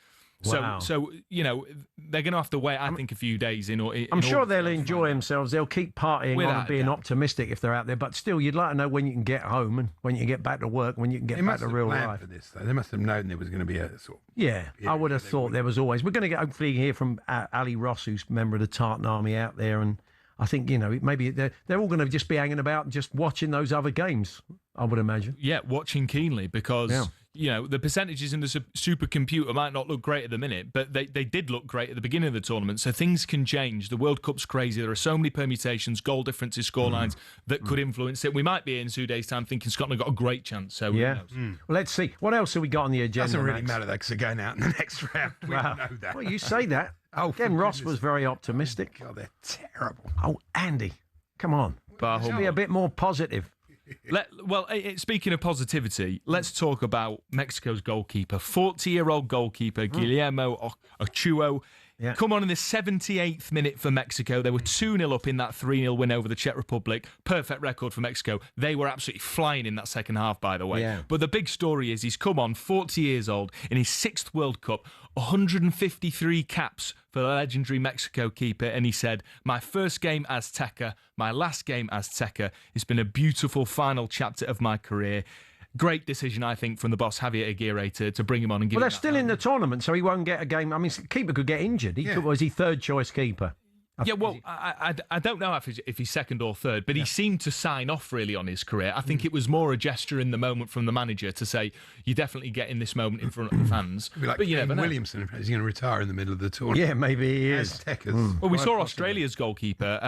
Wow. So they're going to have to wait, I think, a few days. I'm sure they'll enjoy themselves. They'll keep partying on and being optimistic if they're out there. But still, you'd like to know when you can get home and when you can get back to work, when you can get back to real life. For this, though. They must have known there was going to be a sort of... Yeah, I would have thought there was always. We're going to hopefully hear from Ali Ross, who's a member of the Tartan Army out there, and I think maybe they're all going to just be hanging about and just watching those other games, I would imagine. Yeah, watching keenly because the percentages in the supercomputer might not look great at the minute, but they did look great at the beginning of the tournament. So things can change. The World Cup's crazy. There are so many permutations, goal differences, scorelines that could influence it. We might be in 2 days' time thinking Scotland got a great chance. So who knows? Well, let's see. What else have we got on the agenda? Doesn't really matter though, because they're going out in the next round. We know that. Well, you say that. Again, Ross was very optimistic. God, they're terrible. Oh, Andy, come on. Be a bit more positive. Speaking of positivity, let's talk about Mexico's goalkeeper, 40-year-old goalkeeper Guillermo Ochoa. Yeah. Come on in the 78th minute for Mexico. They were 2-0 up in that 3-0 win over the Czech Republic. Perfect record for Mexico. They were absolutely flying in that second half, by the way. Yeah. But the big story is he's come on, 40 years old, in his 6th World Cup, 153 caps for the legendary Mexico keeper. And he said, my first game as Teca, my last game as Teca. It's been a beautiful final chapter of my career. Great decision, I think, from the boss, Javier Aguirre, to bring him on and give him Well, they're that still in the tournament, so he won't get a game. I mean, keeper could get injured. Was he third choice keeper? I don't know if he's second or third, but he seemed to sign off really on his career. I think it was more a gesture in the moment from the manager to say, you definitely get in this moment in front of the fans. Be like but you never know. Williamson, he's going to retire in the middle of the tournament. Yeah, maybe he is. Well, we saw Australia's goalkeeper,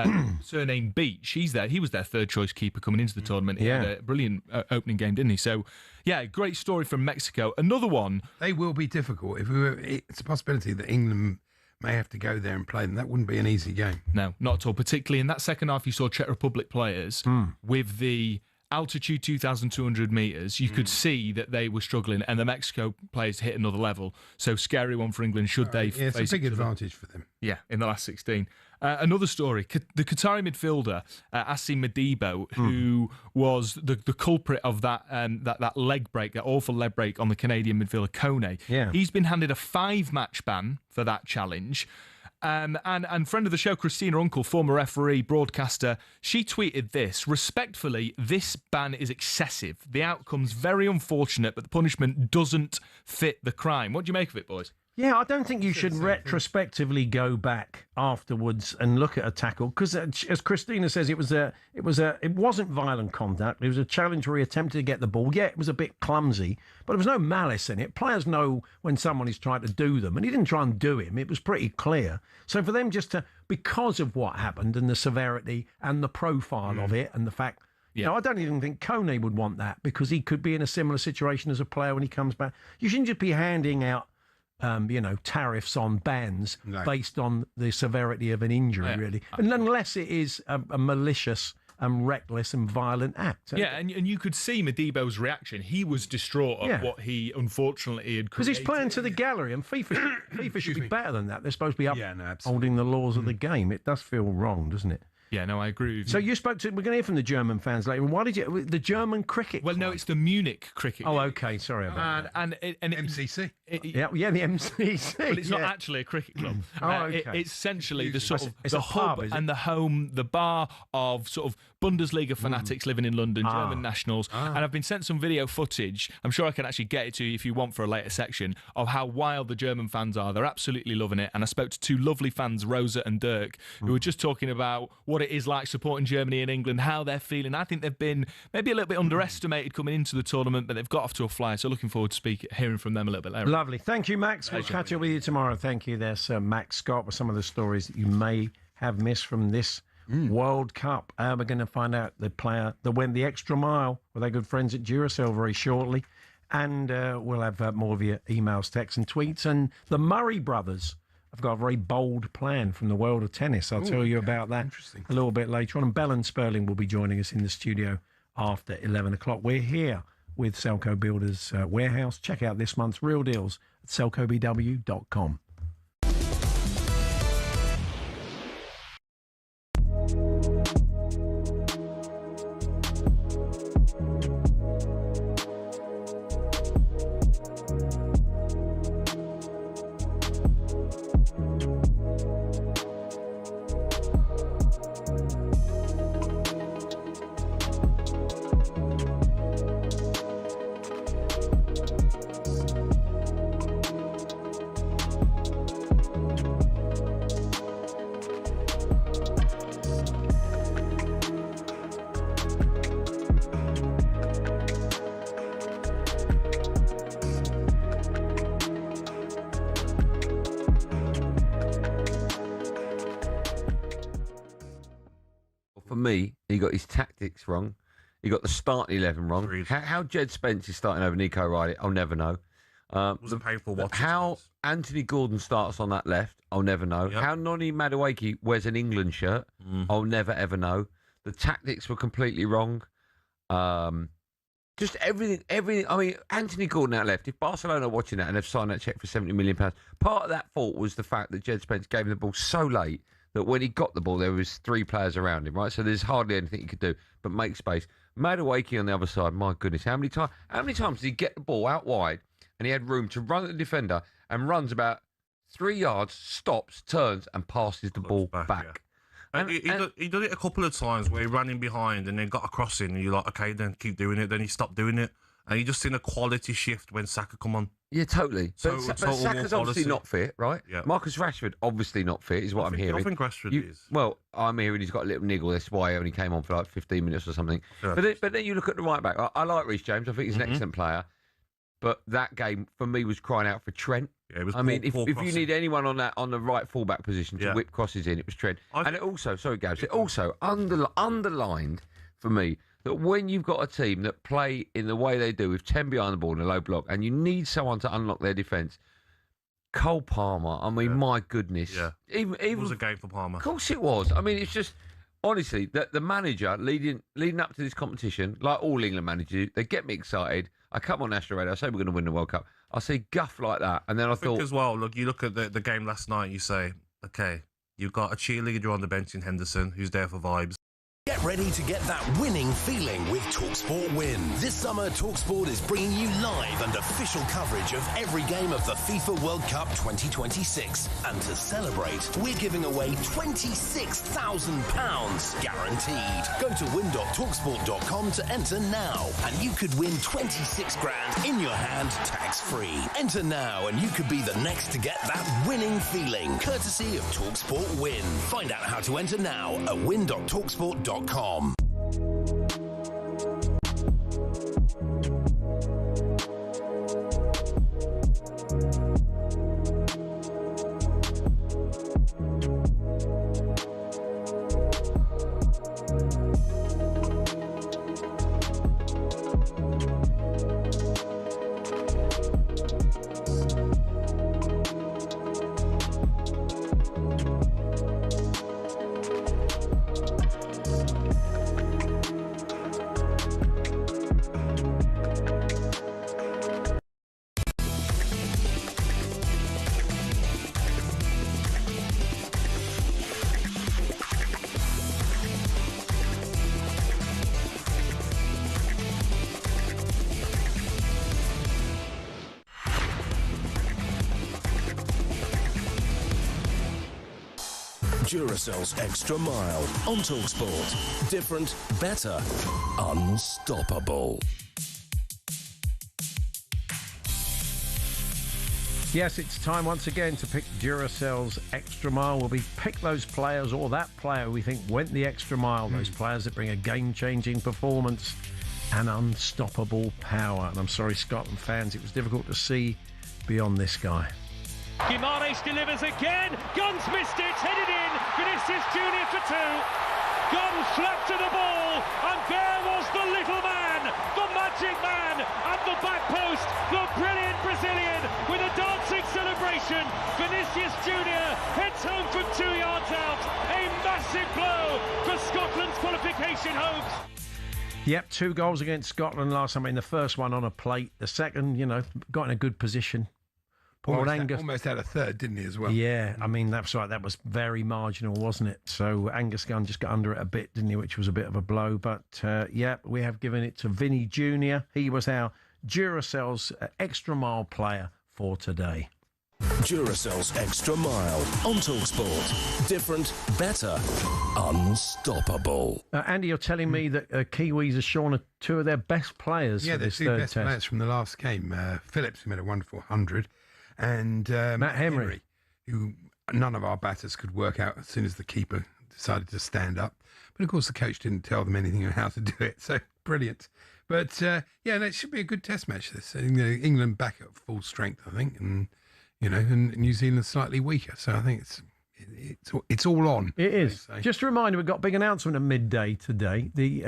surnamed Beach. He was their third choice keeper coming into the tournament. He had a brilliant opening game, didn't he? So, yeah, great story from Mexico. Another one. They will be difficult. It's a possibility that England may have to go there and play them. That wouldn't be an easy game. No, not at all. Particularly in that second half, you saw Czech Republic players with the altitude 2,200 metres. You could see that they were struggling, and the Mexico players hit another level. So scary one for England should they face it's a big advantage for them. Yeah, in the last 16. Another story, the Qatari midfielder, Asim Madibo, who was the culprit of that leg break, that awful leg break on the Canadian midfielder Kone. Yeah. He's been handed a 5-match ban for that challenge. And friend of the show, Christina Uncle, former referee, broadcaster, she tweeted this: respectfully, this ban is excessive. The outcome's very unfortunate, but the punishment doesn't fit the crime. What do you make of it, boys? Yeah, I don't think you should retrospectively go back afterwards and look at a tackle because, as Christina says, it wasn't violent contact. It was a challenge where he attempted to get the ball. Yeah, it was a bit clumsy, but there was no malice in it. Players know when someone is trying to do them, and he didn't try and do him. It was pretty clear. So for them just to, because of what happened and the severity and the profile of it and the fact. Yeah. No, I don't even think Kone would want that because he could be in a similar situation as a player when he comes back. You shouldn't just be handing out tariffs on bans based on the severity of an injury, really. And unless it is a malicious and reckless and violent act. Yeah, and you could see Madibo's reaction. He was distraught at what he unfortunately had created. Because he's playing to the gallery, and FIFA should be better than that. They're supposed to be upholding the laws of the game. It does feel wrong, doesn't it? Yeah, no, I agree with you. So you spoke to, we're going to hear from the German fans later. Why did you, the German cricket club? No, it's the Munich cricket club. Oh, okay, sorry about that. And MCC. The MCC. But it's not actually a cricket club. Okay. It's essentially the sort of it's the a hub pub, and the home, the bar of sort of Bundesliga fanatics living in London, German nationals. And I've been sent some video footage. I'm sure I can actually get it to you if you want for a later section of how wild the German fans are. They're absolutely loving it. And I spoke to two lovely fans, Rosa and Dirk, who were just talking about what it is like supporting Germany and England, how they're feeling. I think they've been maybe a little bit underestimated coming into the tournament, but they've got off to a flyer. So looking forward to hearing from them a little bit later. Lovely. Thank you, Max. We'll catch up with you tomorrow. Thank you. There's Max Scott with some of the stories that you may have missed from this World Cup. We're going to find out the player that went the extra mile with our good friends at Duracell very shortly. And we'll have more of your emails, texts and tweets. And the Murray brothers have got a very bold plan from the world of tennis. I'll tell you about that a little bit later on. And Bell and Sperling will be joining us in the studio after 11 o'clock. We're here with Selco Builders Warehouse. Check out this month's real deals at selcobw.com. For me, he got his tactics wrong. He got the starting 11 wrong. How Jed Spence is starting over Nico Riley, I'll never know. Was a painful watch. How Anthony Gordon starts on that left, I'll never know. Yep. How Noni Madueke wears an England shirt, I'll never ever know. The tactics were completely wrong. Just everything. I mean, Anthony Gordon out left. If Barcelona are watching that and they've signed that cheque for £70 million, part of that fault was the fact that Jed Spence gave him the ball so late that when he got the ball, there was 3 players around him, right? So there's hardly anything he could do but make space. Madueke on the other side, my goodness, how many times did he get the ball out wide and he had room to run at the defender and runs about 3 yards, stops, turns and passes the ball back. Yeah. And he did it a couple of times where he ran in behind and then got a crossing and you're like, okay, then keep doing it. Then he stopped doing it. And you just seen a quality shift when Saka come on. Yeah, totally. But Saka's obviously not fit, right? Yeah. Marcus Rashford, obviously not fit, is what I'm hearing. I think Rashford is. Well, I'm hearing he's got a little niggle. That's why he only came on for like 15 minutes or something. Yeah. But then you look at the right back. I like Reece James. I think he's an excellent player. But that game, for me, was crying out for Trent. Yeah, it was if you need anyone on the right fullback position to whip crosses in, it was Trent. And it also, sorry, Gabs, it also underlined for me that when you've got a team that play in the way they do with 10 behind the ball in a low block and you need someone to unlock their defence, Cole Palmer, I mean, my goodness. Yeah. Even, it was a game for Palmer. Of course it was. I mean, it's just, honestly, the manager leading up to this competition, like all England managers, they get me excited. I come on national radio, I say we're going to win the World Cup. I see guff like that, and then I thought... as well, look, you look at the game last night, you say, okay, you've got a cheerleader on the bench in Henderson who's there for vibes. Get ready to get that winning feeling with talkSPORT Win. This summer, talkSPORT is bringing you live and official coverage of every game of the FIFA World Cup 2026. And to celebrate, we're giving away £26,000 guaranteed. Go to win.talksport.com to enter now, and you could win 26 grand in your hand, tax-free. Enter now, and you could be the next to get that winning feeling, courtesy of talkSPORT Win. Find out how to enter now at win.talksport.com. Duracell's Extra Mile on talkSPORT. Different, better, unstoppable. Yes, it's time once again to pick Duracell's Extra Mile. We pick those players or that player we think went the extra mile, those players that bring a game-changing performance and unstoppable power. And I'm sorry, Scotland fans, it was difficult to see beyond this guy. Guimaraes delivers again. Guns missed it, headed in. Vinicius Junior for 2. Guns flat to the ball, and there was the little man, the magic man, at the back post, the brilliant Brazilian with a dancing celebration. Vinicius Junior heads home from 2 yards out. A massive blow for Scotland's qualification hopes. Yep, 2 goals against Scotland last time. I mean, the first one on a plate, the second, got in a good position. Almost had a third, didn't he, as well? Yeah, I mean, that's right. That was very marginal, wasn't it? So Angus Gunn just got under it a bit, didn't he, which was a bit of a blow. But, we have given it to Vinny Jr. He was our Duracell's Extra Mile player for today. Duracell's Extra Mile on talkSPORT. Different, better, unstoppable. Andy, you're telling me that Kiwis are shorn of 2 of their best players for this third test. Yeah, the 2 best players from the last game. Phillips, who made a wonderful 100, and Matt Henry, who none of our batters could work out as soon as the keeper decided to stand up. But, of course, the coach didn't tell them anything on how to do it, so brilliant. But, it should be a good test match, this. England back at full strength, I think, and New Zealand slightly weaker. So I think it's all on. It is. Just a reminder, we've got a big announcement at midday today. The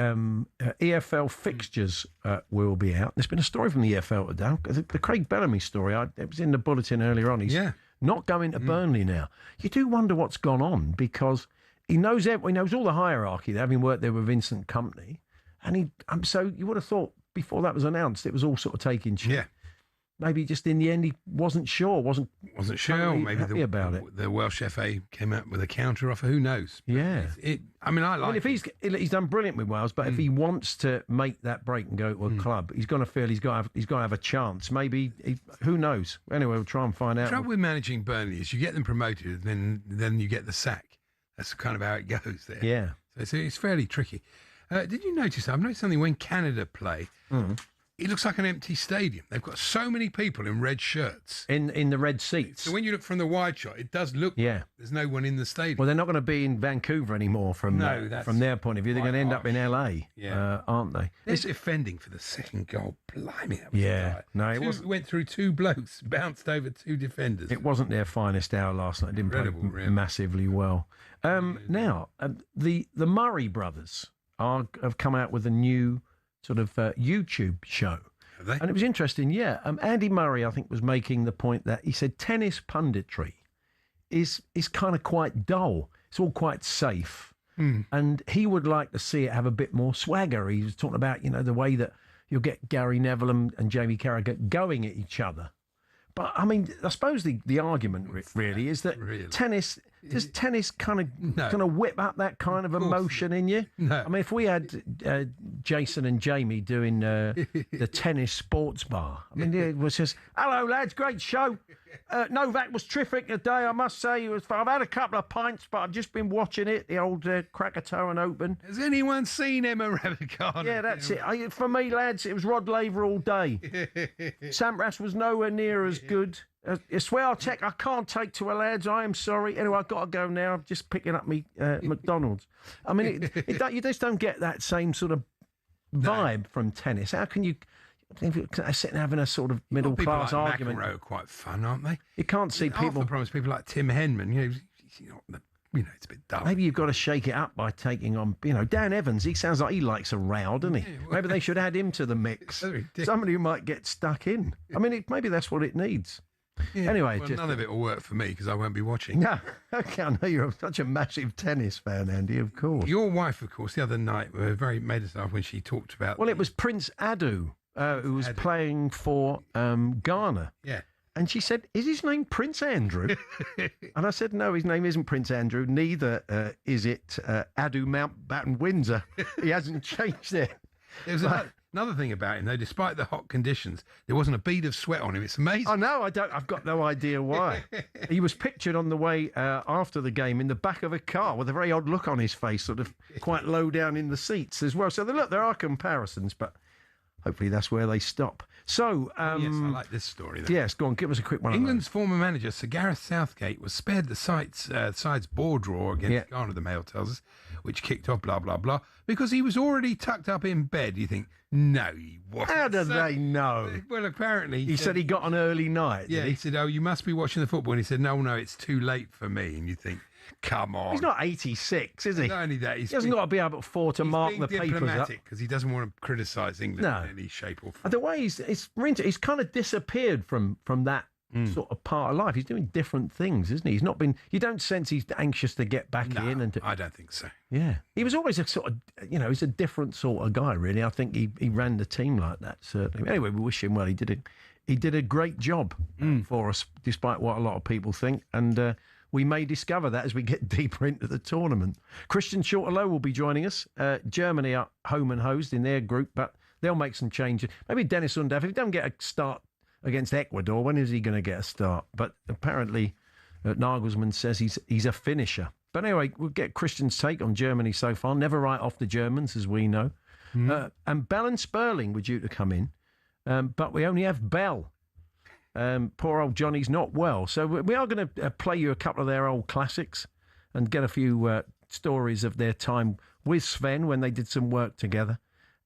EFL fixtures will be out. There's been a story from the EFL today. The Craig Bellamy story, it was in the bulletin earlier on. He's not going to Burnley now. You do wonder what's gone on because he knows all the hierarchy, having worked there with Vincent Kompany. And so you would have thought before that was announced, it was all sort of taking shape. Yeah. Maybe just in the end he wasn't sure, wasn't sure. Or maybe happy about it. The Welsh FA came out with a counter offer. Who knows? Yeah. If he's done brilliant with Wales, but if he wants to make that break and go to a club, he's going to feel he's got to have a chance. Maybe who knows? Anyway, we'll try and find out. The trouble with managing Burnley is you get them promoted, and then you get the sack. That's kind of how it goes there. Yeah. So it's fairly tricky. Did you notice? I've noticed something when Canada play. It looks like an empty stadium. They've got so many people in red shirts. In the red seats. So when you look from the wide shot, it does look like there's no one in the stadium. Well, they're not going to be in Vancouver anymore from their point of view. They're going to end up in LA, aren't they? This defending for the second goal, blimey, that was it went through two blokes, bounced over two defenders. It wasn't their finest hour last night. It didn't play massively well. Now, the Murray brothers have come out with a new sort of YouTube show. Have they? And it was interesting, Andy Murray, I think, was making the point that he said tennis punditry is kind of quite dull. It's all quite safe. And he would like to see it have a bit more swagger. He was talking about, the way that you'll get Gary Neville and Jamie Carragher going at each other. But, I mean, I suppose the argument really is that tennis... Does tennis kind of whip up that kind of emotion in you? No. I mean, if we had Jason and Jamie doing the tennis sports bar, I mean, it was just, hello, lads, great show. Novak was terrific today, I must say. I've had a couple of pints, but I've just been watching it, the old Krakatoa Open. Has anyone seen Emma Raducanu? Yeah, that's it. For me, lads, it was Rod Laver all day. Sampras was nowhere near as good. I swear I can't take to her, lads. I am sorry. Anyway, I've got to go now. I'm just picking up me McDonald's. I mean, you just don't get that same sort of vibe from tennis. How can you sit and having a sort of middle class like argument? McEnroe are quite fun, aren't they? You can't see people. The problem is people like Tim Henman. It's a bit dull. Maybe you've got to shake it up by taking on, Dan Evans. He sounds like he likes a row, doesn't he? Maybe they should add him to the mix. Somebody who might get stuck in. I mean, maybe that's what it needs. Yeah, anyway, none of it will work for me because I won't be watching. No, okay, I know you're such a massive tennis fan, Andy. Of course. Your wife, of course, the other night made us laugh when she talked about. Well, it was Prince Adu who was playing for Ghana. Yeah. And she said, "Is his name Prince Andrew?" And I said, "No, his name isn't Prince Andrew. Neither is it Adu Mountbatten Windsor. He hasn't changed it." There's another thing about him, though. Despite the hot conditions, there wasn't a bead of sweat on him. It's amazing. Oh no, I've got no idea why. He was pictured on the way after the game in the back of a car with a very odd look on his face, sort of quite low down in the seats as well. So there are comparisons, but hopefully that's where they stop. So, yes, I like this story. Then. Yes, go on, give us a quick one. England's former manager, Sir Gareth Southgate, was spared the side's ball draw against Ghana, the Mail tells us, which kicked off blah, blah, blah, because he was already tucked up in bed. You think, no, he wasn't. How did they know? Well, apparently... He said he got an early night, Yeah, he said, you must be watching the football. And he said, no, it's too late for me. And you think... Come on. He's not 86, is he? Not only that, he hasn't got to be up at 4 to mark the papers up. Because he doesn't want to criticise England in any shape or form. The way he's kind of disappeared from that sort of part of life. He's doing different things, isn't he? He's not been. You don't sense he's anxious to get back in. And I don't think so. Yeah, he was always a sort of, he's a different sort of guy. Really, I think he ran the team like that. Certainly. Anyway, we wish him well. He did a great job for us, despite what a lot of people think, and. We may discover that as we get deeper into the tournament. Christian Shorterlow will be joining us. Germany are home and hosed in their group, but they'll make some changes. Maybe Dennis Undav, if he doesn't get a start against Ecuador, when is he going to get a start? But apparently Nagelsmann says he's a finisher. But anyway, we'll get Christian's take on Germany so far. Never write off the Germans, as we know. And Bell and Sperling were due to come in, but we only have Bell. Poor old Johnny's not well. So we are going to play you a couple of their old classics and get a few stories of their time with Sven when they did some work together.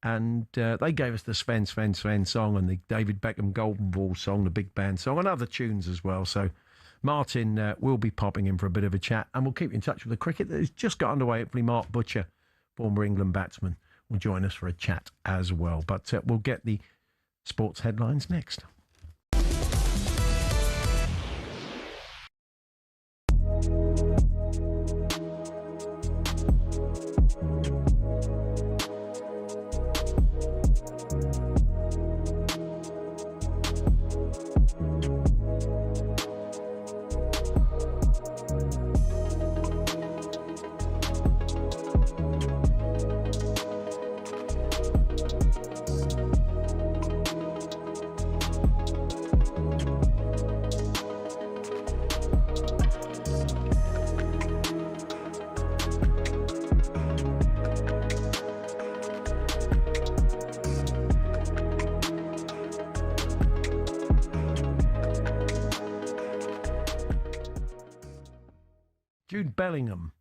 And they gave us the Sven song and the David Beckham Golden Ball song, the big band song, and other tunes as well. So Martin will be popping in for a bit of a chat, and we'll keep in touch with the cricket that has just got underway. Hopefully Mark Butcher, former England batsman, will join us for a chat as well. But we'll get the sports headlines next. Bellingham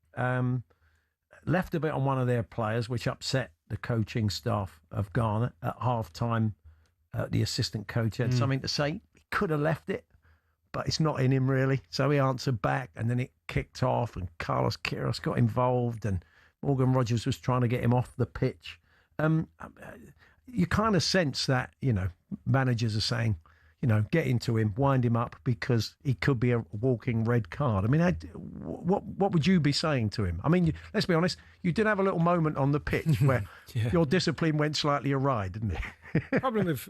left a bit on one of their players, which upset the coaching staff of Ghana at half-time. The assistant coach had something to say. He could have left it, but it's not in him, really. So he answered back, and then it kicked off, and Carlos Queiroz got involved, and Morgan Rogers was trying to get him off the pitch. You kind of sense that, managers are saying, get into him, wind him up, because he could be a walking red card. I mean, what would you be saying to him? I mean, let's be honest, you did have a little moment on the pitch where your discipline went slightly awry, didn't it? Problem with,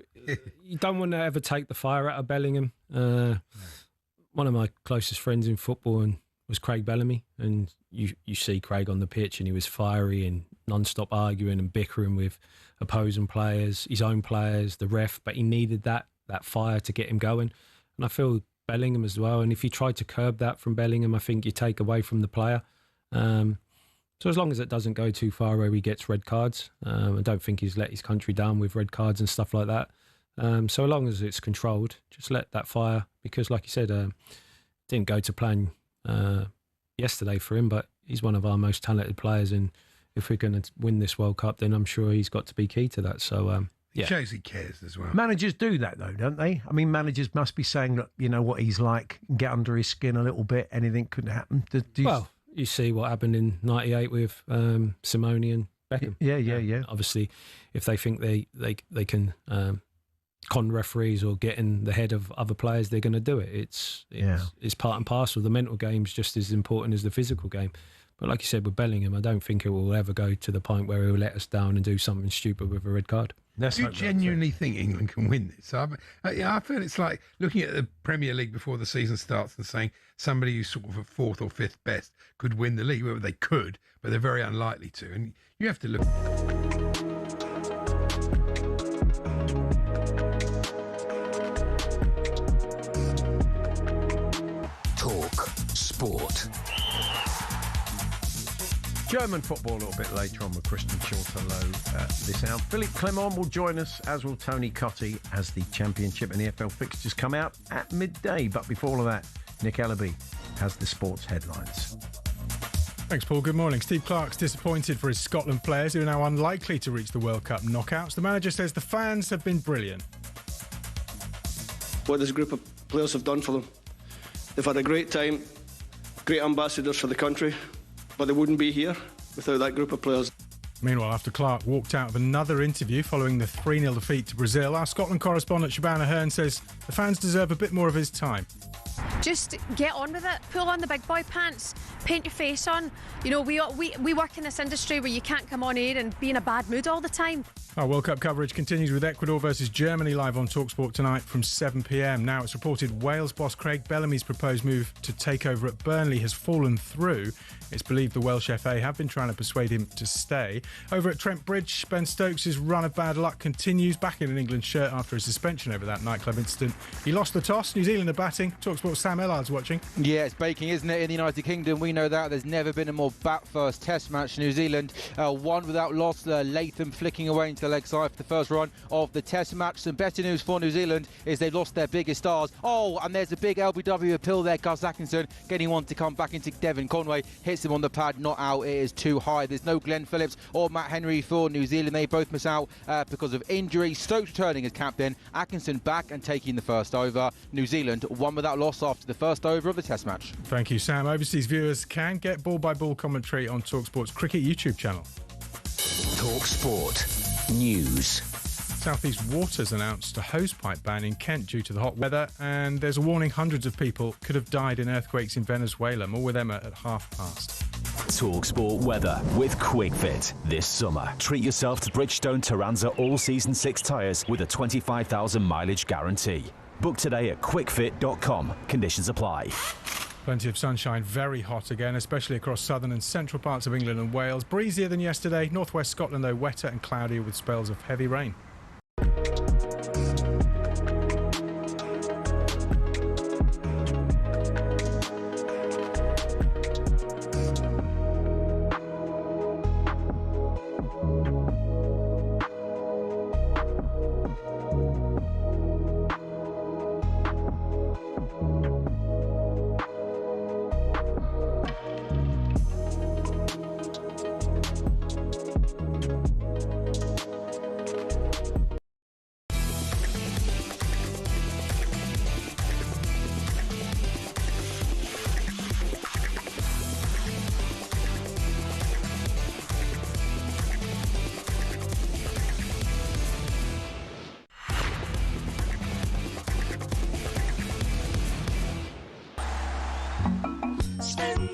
you don't want to ever take the fire out of Bellingham. One of my closest friends in football was Craig Bellamy, and you see Craig on the pitch, and he was fiery and non-stop arguing and bickering with opposing players, his own players, the ref, but he needed that fire to get him going. And I feel Bellingham as well. And if you try to curb that from Bellingham, I think you take away from the player. So as long as it doesn't go too far where he gets red cards, I don't think he's let his country down with red cards and stuff like that. So as long as it's controlled, just let that fire, because like you said, didn't go to plan yesterday for him, but he's one of our most talented players. And if we're going to win this World Cup, then I'm sure he's got to be key to that. So, It shows he cares as well. Managers do that, though, don't they? I mean, managers must be saying, look, you know what he's like, get under his skin a little bit, anything could happen. Well, you see what happened in '98 with Simone and Beckham. Yeah. Obviously, if they think they can con referees or get in the head of other players, they're going to do it. It's part and parcel. The mental game's just as important as the physical game. But like you said, with Bellingham, I don't think it will ever go to the point where he will let us down and do something stupid with a red card. Do you genuinely think England can win this? I feel it's like looking at the Premier League before the season starts and saying somebody who's sort of a fourth or fifth best could win the league. Well, they could, but they're very unlikely to. And you have to look. Talk Sport. German football a little bit later on with Christian Chortolo this hour. Philippe Clement will join us, as will Tony Cottee, as the Championship and EFL fixtures come out at midday. But before all of that, Nick Ellaby has the sports headlines. Thanks, Paul. Good morning. Steve Clarke's disappointed for his Scotland players who are now unlikely to reach the World Cup knockouts. The manager says the fans have been brilliant. What this group of players have done for them. They've had a great time, great ambassadors for the country, but they wouldn't be here without that group of players. Meanwhile, after Clarke walked out of another interview following the 3-0 defeat to Brazil, our Scotland correspondent Shabana Hearn says the fans deserve a bit more of his time. Just get on with it, pull on the big boy pants, paint your face on. You know, we work in this industry where you can't come on air and be in a bad mood all the time. Our World Cup coverage continues with Ecuador versus Germany live on talkSPORT tonight from 7 p.m. Now it's reported Wales boss Craig Bellamy's proposed move to take over at Burnley has fallen through. It's believed the Welsh FA have been trying to persuade him to stay. Over at Trent Bridge, Ben Stokes' run of bad luck continues, back in an England shirt after a suspension over that nightclub incident. He lost the toss. New Zealand are batting. talkSPORT's Sam Ellard's watching. Yeah, it's baking, isn't it, in the United Kingdom? We know that. There's never been a more bat-first Test match. New Zealand won without loss. Latham flicking away into the leg side for the first run of the Test match. Some better news for New Zealand is they've lost their biggest stars. Oh, and there's a big LBW appeal there. Gus Atkinson getting one to come back into Devon Conway. Hits him on the pad, not out. It is too high. There's no Glenn Phillips or Matt Henry for New Zealand. They both miss out because of injury. Stokes returning as captain. Atkinson back and taking the first over. New Zealand won without loss after the first over of the Test match. Thank you, Sam. Overseas viewers can get ball-by-ball commentary on talkSPORT's cricket YouTube channel. talkSPORT News. South East Water's announced a hosepipe ban in Kent due to the hot weather, and there's a warning hundreds of people could have died in earthquakes in Venezuela. More with Emma at past. talkSPORT weather with QuickFit. This summer, treat yourself to Bridgestone Turanza All-Season 6 tyres with a 25,000 mileage guarantee. Book today at quickfit.com. Conditions apply. Plenty of sunshine, very hot again, especially across southern and central parts of England and Wales. Breezier than yesterday. Northwest Scotland, though, wetter and cloudier with spells of heavy rain.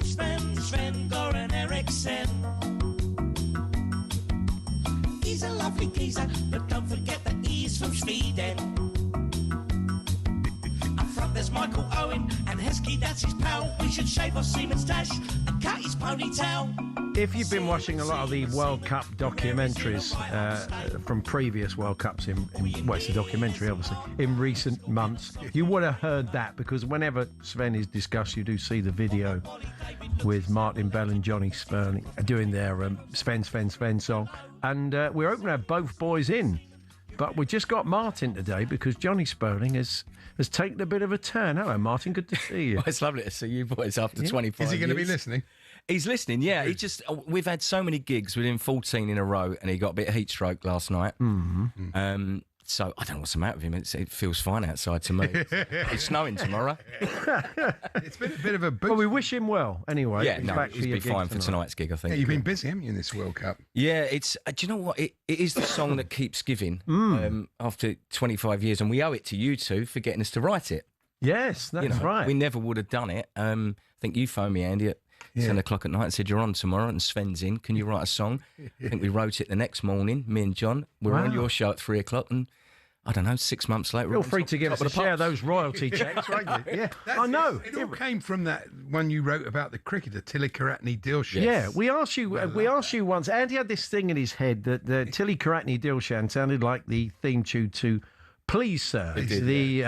Sven Goran Eriksson. He's a lovely geezer, but don't forget that he's from Sweden. Up front there's Michael Owen and Heskey, that's his pal. We should shave off Seaman's dash and cut his ponytail. If you've been watching a lot of the World Cup documentaries from previous World Cups, well, it's a documentary, obviously, in recent months, you would have heard that, because whenever Sven is discussed, you do see the video with Martin Bell and Johnny Sperling doing their Sven song. And we're hoping to have both boys in. But we just got Martin today because Johnny Sperling has taken a bit of a turn. Hello, Martin. Good to see you. Well, it's lovely to see you boys after 25 years. Is he going to be listening? He's listening, yeah. He just we've had so many gigs with him, 14 in a row, and he got a bit of heat stroke last night. Mm-hmm. So I don't know what's the matter with him. It feels fine outside to me. It's snowing tomorrow. It's been a bit of a boost. Well, we wish him well anyway. Yeah, no, he'll be fine for tonight's gig, I think. Yeah, you've been busy, haven't you, in this World Cup? Yeah, it's. Do you know what? It is the song that keeps giving after 25 years, and we owe it to you two for getting us to write it. Yes, that's right. We never would have done it. I think you phoned me, Andy, at 10 o'clock at night and said, you're on tomorrow and Sven's in. Can you write a song? I think we wrote it the next morning, me and John. We were on your show at 3 o'clock and, I don't know, 6 months later... Feel free to give us a share of those royalty checks, won't you? Yeah, I know. It all came from that one you wrote about the cricketer, Tilly Karatni-Dilshan. Yeah, we asked you once. Andy had this thing in his head that the Tilly Karatni-Dilshan sounded like the theme tune to Please Sir, the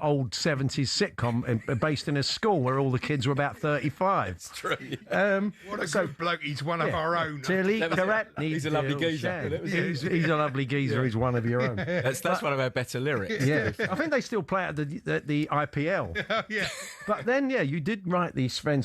old 70s sitcom based in a school where all the kids were about 35. It's true. What a good bloke. He's one of our own. Tilly Karatni. He's a lovely geezer. He's a lovely geezer. He's one of your own. That's one of our better lyrics. Yeah, I think they still play it at the IPL. Oh, yeah. But then, you did write the Sven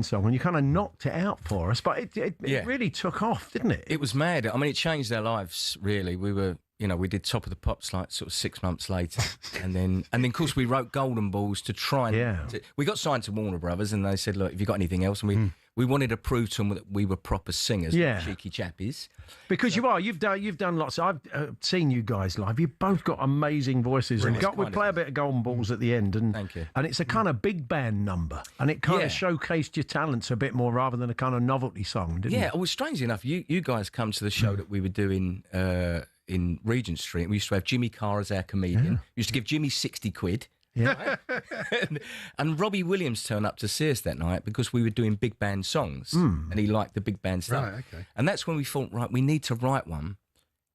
song and you kind of knocked it out for us. But it really took off, didn't it? It was mad. I mean, it changed our lives, really. We were... we did Top of the Pops like sort of 6 months later, and then of course we wrote Golden Balls to try and we got signed to Warner Brothers, and they said, look, have you got anything else? And we wanted to prove to them that we were proper singers, cheeky chappies. Because you've done lots. I've seen you guys live. You've both got amazing voices. And we play a bit of Golden Balls at the end, and thank you. And it's a kind of big band number, and it kind of showcased your talents a bit more rather than a kind of novelty song, didn't it? Yeah. Well, strangely enough, you guys come to the show that we were doing. In Regent Street, we used to have Jimmy Carr as our comedian. We used to give Jimmy 60 quid. Yeah. and Robbie Williams turned up to see us that night because we were doing big band songs and he liked the big band stuff. Right, okay. And that's when we thought, right, we need to write one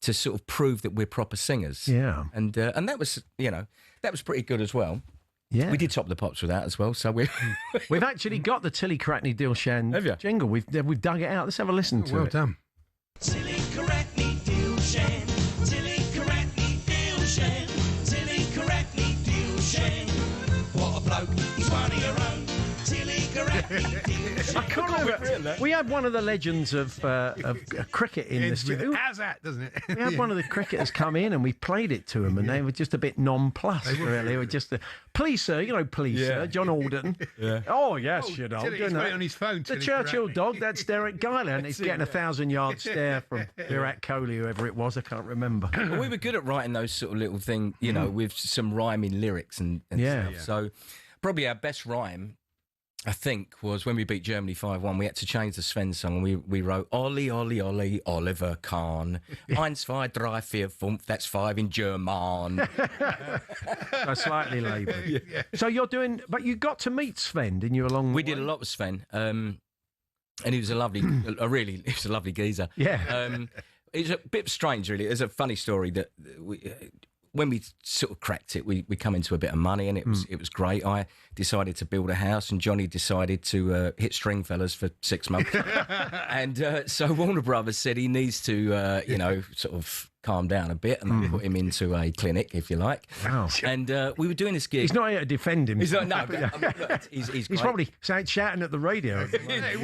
to sort of prove that we're proper singers. Yeah. And that was, that was pretty good as well. Yeah. We did Top of the Pops with that as well. So we've actually got the Tilly Karatni-Dilshan jingle. We've dug it out. Let's have a listen to it. Well done. Tilly Karatni-Dilshan. Tilly Karatni-Dilshan. Tilly Karatni-Dilshan. What a bloke, he's one of your own. Tilly Karatni-Dilshan. I can't remember. We had one of the legends of cricket in the studio. How's that, doesn't it? We had one of the cricketers come in and we played it to them, and they were just a bit nonplussed, really. They were just, please, sir, please, sir, John Alden. Yeah. Oh, yes, Tilly, he's got it on his phone. The Churchill dog, that's Derek Guyler, and he's getting a 1,000-yard stare from Virat Kohli, whoever it was, I can't remember. Well, we were good at writing those sort of little things, with some rhyming lyrics and stuff. Yeah. So probably our best rhyme, I think, was when we beat Germany 5-1. We had to change the Sven song, and we wrote Ollie, Ollie, Ollie, Oliver Kahn. 1, 2, 3, 4, 5. That's 5 in German. So slightly laboured. Yeah. So you're doing, but you got to meet Sven, didn't you? We did a lot with Sven, and he was a lovely, he was a lovely geezer. Yeah. It's a bit strange, really. There's a funny story that when we sort of cracked it, we come into a bit of money, and it was great. I decided to build a house, and Johnny decided to hit Stringfellas for 6 months. And so Warner Brothers said he needs to, sort of calm down a bit, and they put him into a clinic, if you like. Wow. And we were doing this gig. He's not here to defend him. He's not, no, but he's probably shouting at the radio.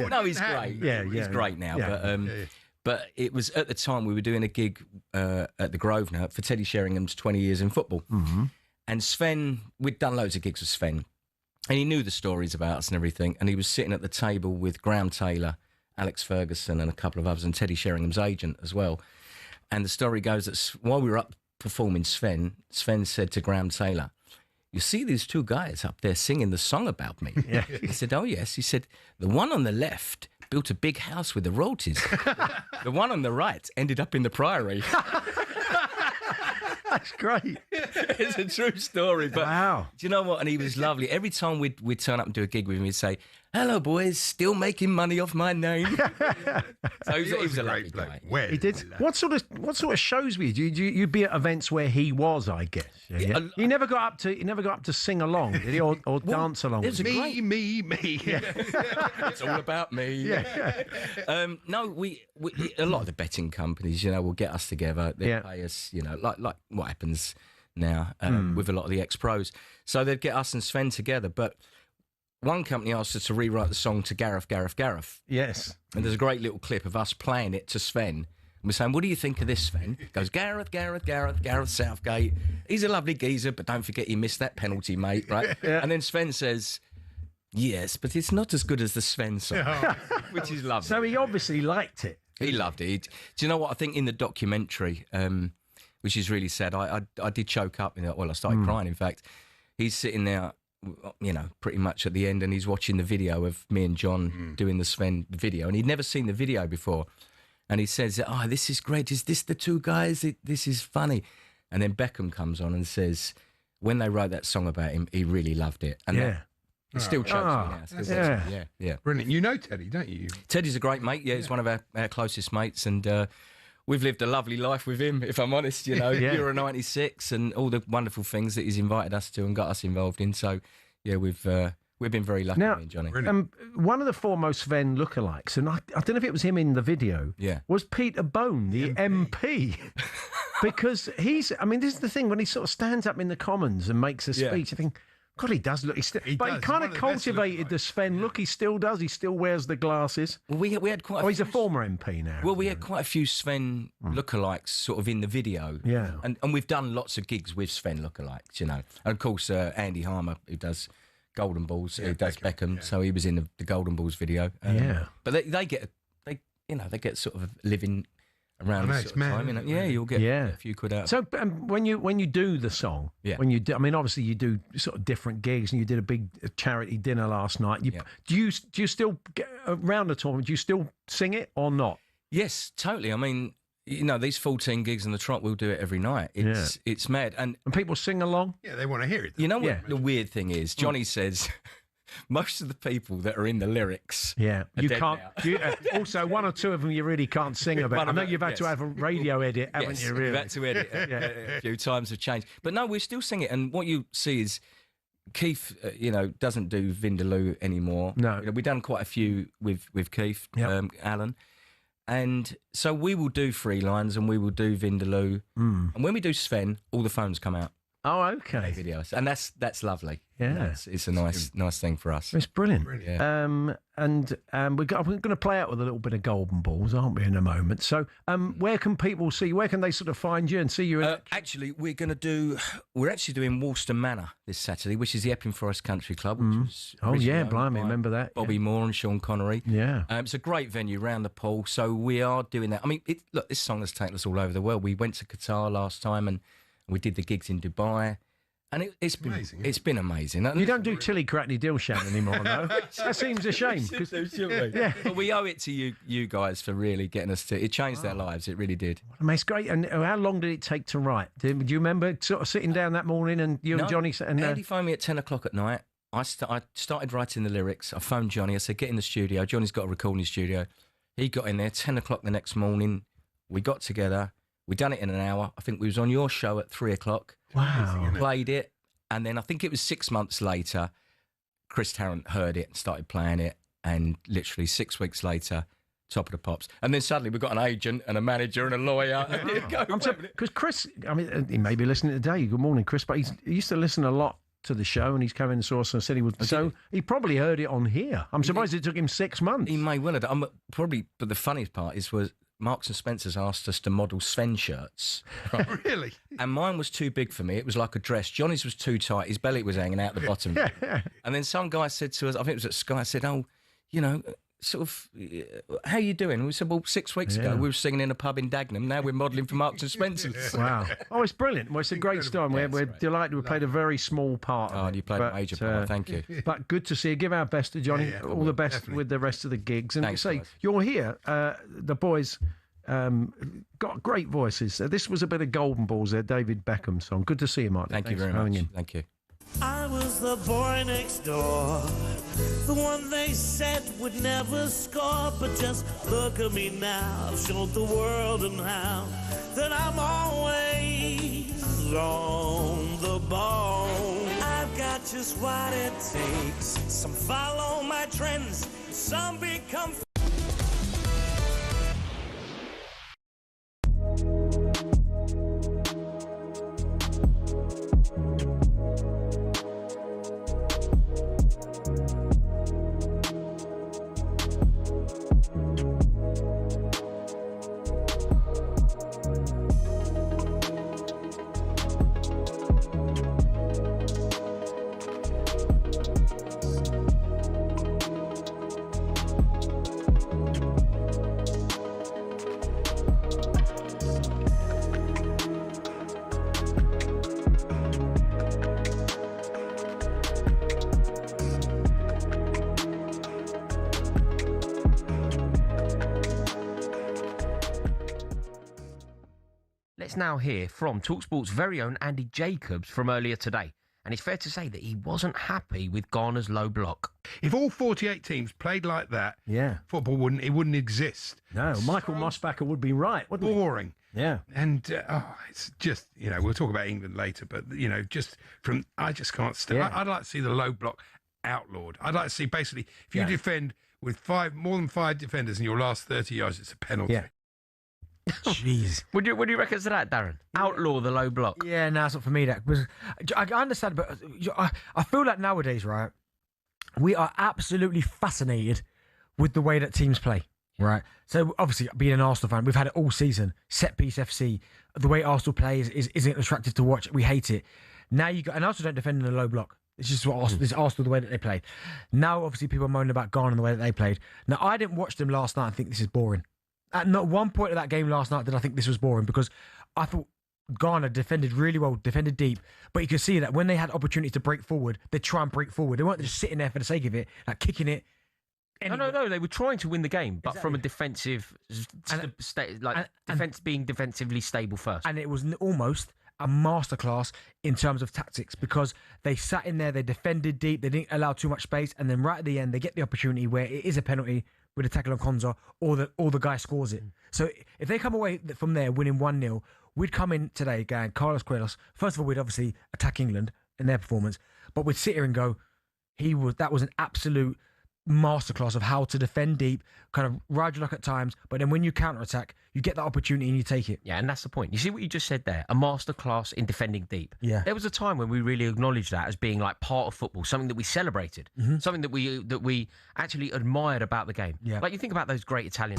No, he's great. Yeah, he's great now. Yeah. But it was at the time we were doing a gig at the Grosvenor for Teddy Sheringham's 20 years in football. Mm-hmm. And Sven, we'd done loads of gigs with Sven, and he knew the stories about us and everything. And he was sitting at the table with Graham Taylor, Alex Ferguson, and a couple of others, and Teddy Sheringham's agent as well. And the story goes that while we were up performing Sven said to Graham Taylor, you see these two guys up there singing the song about me? Yeah. I said, oh, yes. He said, the one on the left built a big house with the royalties. The one on the right ended up in the Priory. That's great. It's a true story. But wow. Do you know what? And he was lovely. Every time we'd turn up and do a gig with him, he'd say, hello, boys, still making money off my name. So he was a lovely guy. He did. What sort of shows were you? You'd be at events where he was, I guess. Yeah. He never got up to sing along, did he, or dance along? Me. It's all about me. Yeah. No, we a lot of the betting companies, will get us together. They pay us, like what happens now with a lot of the ex-pros. So they'd get us and Sven together, but one company asked us to rewrite the song to Gareth. Yes. And there's a great little clip of us playing it to Sven. And we're saying, what do you think of this, Sven? He goes, Gareth Southgate. He's a lovely geezer, but don't forget you missed that penalty, mate, right? Yeah. And then Sven says, yes, but it's not as good as the Sven song, which is lovely. So he obviously liked it. He loved it. Do you know what? I think in the documentary, which is really sad, I did choke up. I started crying, in fact. He's sitting there, pretty much at the end, and he's watching the video of me and John doing the Sven video, and he'd never seen the video before. And he says, oh, this is great. Is this the two guys? This is funny. And then Beckham comes on and says, when they wrote that song about him, he really loved it. And it still chokes me now. Yeah. Brilliant. You know Teddy, don't you? Teddy's a great mate. Yeah, he's one of our closest mates, and we've lived a lovely life with him, if I'm honest, Euro 96 and all the wonderful things that he's invited us to and got us involved in. So, yeah, we've been very lucky, now, me and Johnny. One of the foremost Sven lookalikes, and I don't know if it was him in the video, was Peter Bone, the MP. Because this is the thing, when he sort of stands up in the Commons and makes a speech, I think, God, he does look. He kind of cultivated the Sven look. He still does. He still wears the glasses. Well, we had quite. He's a former MP now. Well, we had quite a few Sven lookalikes sort of in the video. Yeah, and we've done lots of gigs with Sven lookalikes, And of course, Andy Harmer, who does Golden Balls, who does Beckham, so he was in the Golden Balls video. But they get sort of living around this sort of time, you'll get a few quid out. So when you do the song, when you do, obviously you do sort of different gigs, and you did a big charity dinner last night. Do you still get around the tournament? Do you still sing it or not? Yes, totally. I mean, these 14 gigs in the trot, we'll do it every night. It's mad, and people sing along. Yeah, they want to hear it. You know what the weird thing is? Johnny says. Most of the people that are in the lyrics, you can't. Also, one or two of them you really can't sing about. I know you've had to have a radio edit, haven't you? Really, you've had to edit a few times. Have changed, but no, we still sing it. And what you see is Keith, doesn't do Vindaloo anymore. No, we've done quite a few with Keith, Alan, and so we will do Free Lines and we will do Vindaloo. And when we do Sven, all the phones come out. Oh, okay. Videos, and that's lovely. Yeah, it's a nice thing for us. It's brilliant. Yeah. We're going to play out with a little bit of Golden Balls, aren't we, in a moment? So, where can people see you? Where can they sort of find you and see you? Actually, we're actually doing Woolston Manor this Saturday, which is the Epping Forest Country Club. Which was blimey, remember that? Bobby Moore and Sean Connery. Yeah, it's a great venue round the pool. So we are doing that. I mean, look, this song has taken us all over the world. We went to Qatar last time and we did the gigs in Dubai. And it's been amazing. It's been amazing. You don't do Tilly Crackney Dilshan anymore, though. That seems a shame. But we owe it to you guys for really getting us to. It changed our lives. It really did. I mean, it's great. And how long did it take to write? Do you remember sort of sitting down that morning and you and Johnny? Andy phoned me at 10 o'clock at night. I started writing the lyrics. I phoned Johnny. I said, "Get in the studio." Johnny's got a recording studio. He got in there 10 o'clock the next morning. We got together. We done it in an hour. I think we was on your show at 3 o'clock. Wow. Played it. And then I think it was 6 months later, Chris Tarrant heard it and started playing it. And literally 6 weeks later, Top of the Pops. And then suddenly we've got an agent and a manager and a lawyer. Because Chris, I mean, he may be listening today. Good morning, Chris. But he used to listen a lot to the show, and he's come in the source and said he would. So he probably heard it on here. I'm surprised it took him 6 months. He may well have. But the funniest part was Marks and Spencer's asked us to model Sven shirts. Right? Really? And mine was too big for me. It was like a dress. Johnny's was too tight. His belly was hanging out the bottom. And then some guy said to us, I think it was at Sky, said, "Oh, sort of, how you doing? We said, well, 6 weeks ago we were singing in a pub in Dagenham. Now we're modelling for Marks and Spencer's. Wow. Oh, it's brilliant. Well, it's a great story. We're delighted we played a very small part of it. You played a major part. Thank you. But good to see you. Give our best to Johnny. All the best with the rest of the gigs. And Thanks, say, guys. you're here. The boys got great voices. This was a bit of Golden Balls there, David Beckham song. Good to see you, Martin. Thank you very Thanks for much. having him. Thank you. I was the boy next door, the one they said would never score. But just look at me now, I've showed the world and how that I'm always on the ball. I've got just what it takes. Some follow my trends, some become Let's now hear from talkSPORT's very own Andy Jacobs from earlier today. And it's fair to say that he wasn't happy with Ghana's low block. If all 48 teams played like that, football wouldn't exist. No, Michael Mosbacher would be right, wouldn't he? Boring. Yeah. And it's just, we'll talk about England later, but, I just can't stand. Yeah. I'd like to see the low block outlawed. I'd like to see, basically, if you defend with more than 5 defenders in your last 30 yards, it's a penalty. Yeah. Jeez. What do you reckon to that, Darren? Outlaw the low block. Yeah, no, it's not for me. That because I understand, but I feel like nowadays, right, we are absolutely fascinated with the way that teams play, right? So obviously, being an Arsenal fan, we've had it all season. Set piece FC, the way Arsenal plays isn't attractive to watch. We hate it. Now and Arsenal don't defend in the low block. It's just what Arsenal, this is Arsenal the way that they play. Now, obviously, people are moaning about Ghana and the way that they played. Now, I didn't watch them last night and think this is boring. At not one point of that game last night did I think this was boring, because I thought Ghana defended really well, defended deep, but you could see that when they had opportunities to break forward, they'd try and break forward. They weren't just sitting there for the sake of it, like kicking it. No, they were trying to win the game, but from a defensive, being defensively stable first. And it was almost a masterclass in terms of tactics, because they sat in there, they defended deep, they didn't allow too much space, and then right at the end, they get the opportunity where it is a penalty with a tackle on Konza, or the guy scores it. So if they come away from there winning 1-0, we'd come in today going, Carlos Queiroz, first of all, we'd obviously attack England in their performance, but we'd sit here and go, that was an absolute masterclass of how to defend deep, kind of ride your luck at times, but then when you counter-attack, you get that opportunity and you take it. Yeah, and that's the point. You see what you just said there? A masterclass in defending deep. Yeah. There was a time when we really acknowledged that as being like part of football, something that we celebrated, something that we actually admired about the game. Yeah. Like you think about those great Italian.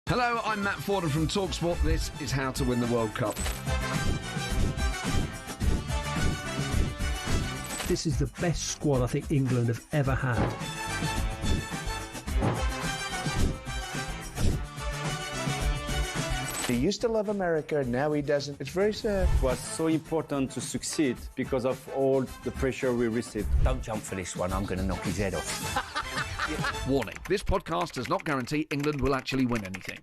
Hello, I'm Matt Forden from talkSPORT. This is How to Win the World Cup. This is the best squad I think England have ever had. He used to love America, now he doesn't. It's very sad. It was so important to succeed because of all the pressure we received. Don't jump for this one, I'm going to knock his head off. Warning, this podcast does not guarantee England will actually win anything.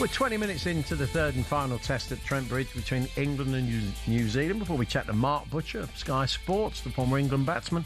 We're 20 minutes into the third and final test at Trent Bridge between England and New Zealand. Before we chat to Mark Butcher of Sky Sports, the former England batsman,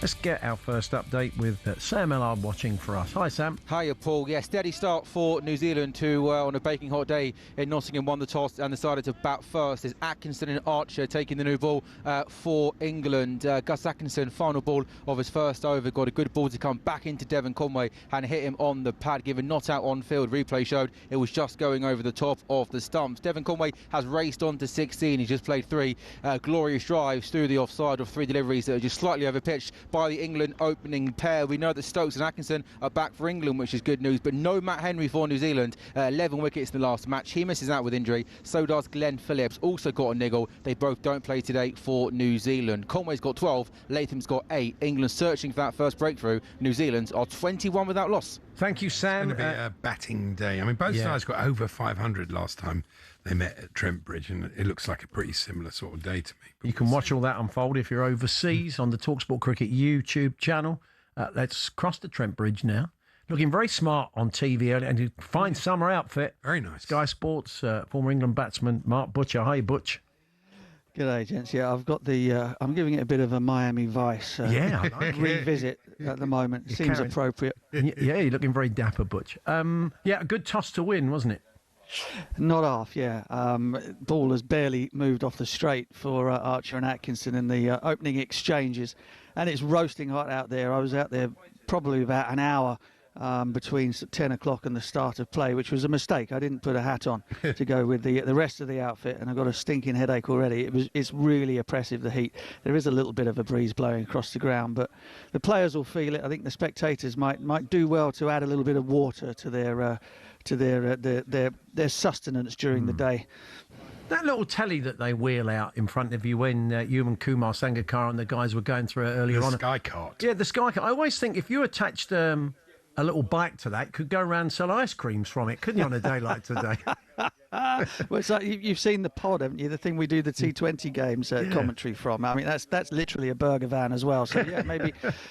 let's get our first update with Sam Ellard watching for us. Hi, Sam. Hiya, Paul. Yeah, steady start for New Zealand who, on a baking hot day in Nottingham, won the toss and decided to bat first. There's Atkinson and Archer taking the new ball for England. Gus Atkinson, final ball of his first over, got a good ball to come back into Devon Conway and hit him on the pad, given not out on field. Replay showed it was just going over the top of the stumps. Devon Conway has raced on to 16. He's just played 3 glorious drives through the offside of 3 deliveries that are just slightly overpitched by the England opening pair. We know that Stokes and Atkinson are back for England, which is good news, but no Matt Henry for New Zealand. 11 wickets in the last match. He misses out with injury. So does Glenn Phillips. Also got a niggle. They both don't play today for New Zealand. Conway's got 12. Latham's got 8. England searching for that first breakthrough. New Zealand are 21 without loss. Thank you, Sam. It's going to be a batting day. I mean, both sides got over 500 last time they met at Trent Bridge, and it looks like a pretty similar sort of day to me. You can watch all that unfold if you're overseas on the talkSPORT Cricket YouTube channel. Let's cross the Trent Bridge now. Looking very smart on TV and a fine summer outfit. Very nice. Sky Sports, former England batsman Mark Butcher. Hi, Butch. G'day, gents. Yeah, I've got the. I'm giving it a bit of a Miami Vice revisit at the moment. Seems appropriate. Yeah, you're looking very dapper, Butch. Yeah, a good toss to win, wasn't it? Not half, yeah. Ball has barely moved off the straight for Archer and Atkinson in the opening exchanges, and it's roasting hot out there. I was out there probably about an hour between 10 o'clock and the start of play, which was a mistake. I didn't put a hat on to go with the rest of the outfit, and I've got a stinking headache already. It's really oppressive, the heat. There is a little bit of a breeze blowing across the ground, but the players will feel it. I think the spectators might do well to add a little bit of water to their sustenance during the day. That little telly that they wheel out in front of you when you and Kumar Sangakkara and the guys were going through it earlier on. The Sky Cart. Yeah, the Sky Cart. I always think if you attached a little bike to that, could go around and sell ice creams from it, couldn't you, on a day like today? Well, it's like you've seen the pod, haven't you? The thing we do the T20 games commentary from. I mean, that's literally a burger van as well. So yeah,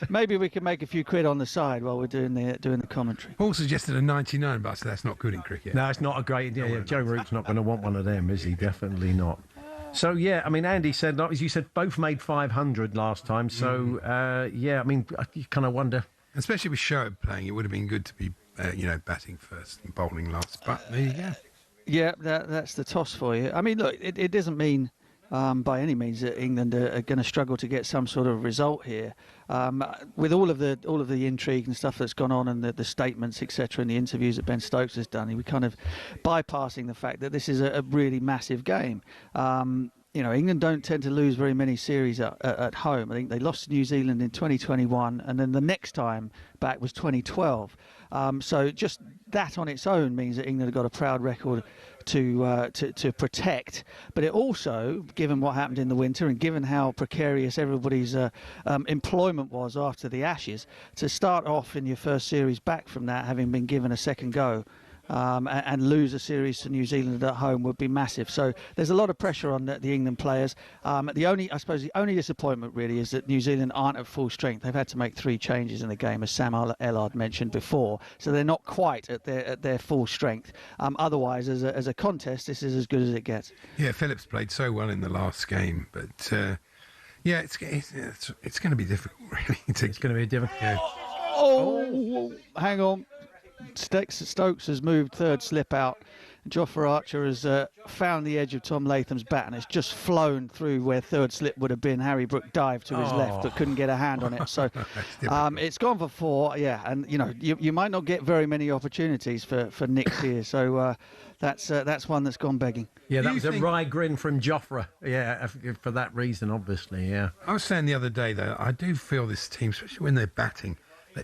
maybe we can make a few quid on the side while we're doing the commentary. Paul suggested a 99, but that's not good in cricket. No, it's not a great idea. Joe Root's not going to want one of them, is he? Definitely not. So yeah, I mean, Andy said, as you said, both made 500 last time. So yeah, I mean, you kind of wonder. Especially with Shoaib playing, it would have been good to be, batting first and bowling last. But there you go. Yeah, that's the toss for you. I mean, look, it doesn't mean by any means that England are going to struggle to get some sort of result here. With all of the intrigue and stuff that's gone on, and the statements, etc., and the interviews that Ben Stokes has done, we're kind of bypassing the fact that this is a really massive game. England don't tend to lose very many series at home. I think they lost to New Zealand in 2021, and then the next time back was 2012. So just that on its own means that England have got a proud record to protect. But it also, given what happened in the winter and given how precarious everybody's employment was after the Ashes, to start off in your first series back from that, having been given a second go, and lose a series to New Zealand at home would be massive. So there's a lot of pressure on the England players. The only disappointment really is that New Zealand aren't at full strength. They've had to make 3 changes in the game, as Sam Ellard mentioned before. So they're not quite at their full strength. Otherwise, as a contest, this is as good as it gets. Yeah, Phillips played so well in the last game, but it's going to be difficult, really. It's going to be difficult. Yeah. Oh, hang on. Stokes has moved third slip out. Jofra Archer has found the edge of Tom Latham's bat, and it's just flown through where third slip would have been. Harry Brook dived to his left but couldn't get a hand on it. So it's gone for 4, yeah. And you might not get very many opportunities for Nick here. So that's one that's gone begging. Yeah, that was a wry grin from Jofra. Yeah, for that reason, obviously. Yeah. I was saying the other day though, I do feel this team, especially when they're batting,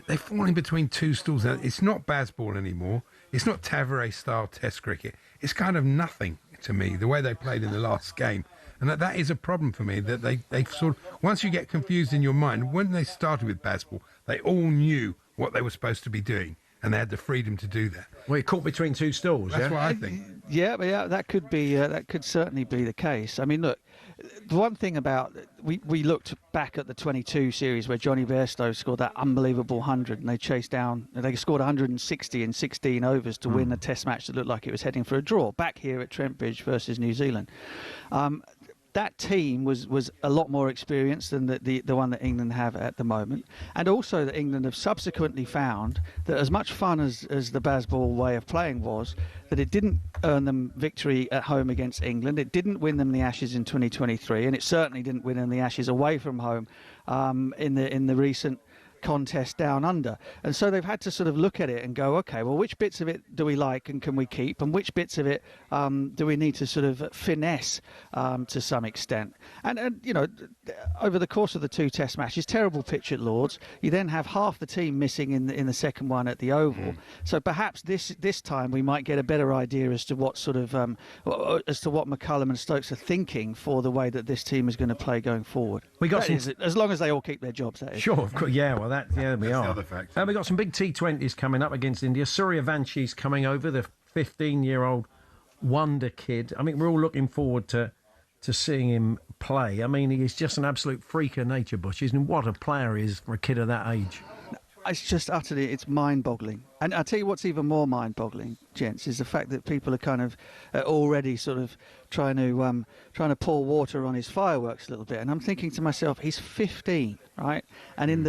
they fall in between 2 stools. It's not Bazball anymore. It's not Tavares-style Test cricket. It's kind of nothing to me, the way they played in the last game. And that is a problem for me, that they sort of, once you get confused in your mind, when they started with Bazball, they all knew what they were supposed to be doing, and they had the freedom to do that. Well, you're caught between 2 stools, That's what I think. Yeah, that could certainly be the case. I mean, look, the one thing about we looked back at the 22 series where Johnny Bairstow scored that unbelievable 100, and they scored 160 in 16 overs to win a Test match that looked like it was heading for a draw back here at Trent Bridge versus New Zealand. That team was a lot more experienced than the one that England have at the moment, and also that England have subsequently found that as much fun as the Bazball way of playing was, that it didn't earn them victory at home against England, it didn't win them the Ashes in 2023, and it certainly didn't win them the Ashes away from home in the recent contest down under. And so they've had to sort of look at it and go, okay, well, which bits of it do we like and can we keep, and which bits of it do we need to sort of finesse to some extent. And you know, over the course of the 2 Test matches, terrible pitch at Lords, you then have half the team missing in the second one at the Oval. So perhaps this time we might get a better idea as to what sort of as to what McCullum and Stokes are thinking for the way that this team is going to play going forward. We got as long as they all keep their jobs, that is. Sure, of course. Yeah, well, we are. the other fact. We've got some big T20s coming up against India. Suryavanchi's coming over, the 15-year-old wonder kid. I mean, we're all looking forward to seeing him play. I mean, he's just an absolute freak of nature, Butch, isn't he? What a player he is for a kid of that age. It's just it's mind-boggling. And I'll tell you what's even more mind-boggling, gents, is the fact that people are kind of already sort of trying to pour water on his fireworks a little bit. And I'm thinking to myself, he's 15, right? And in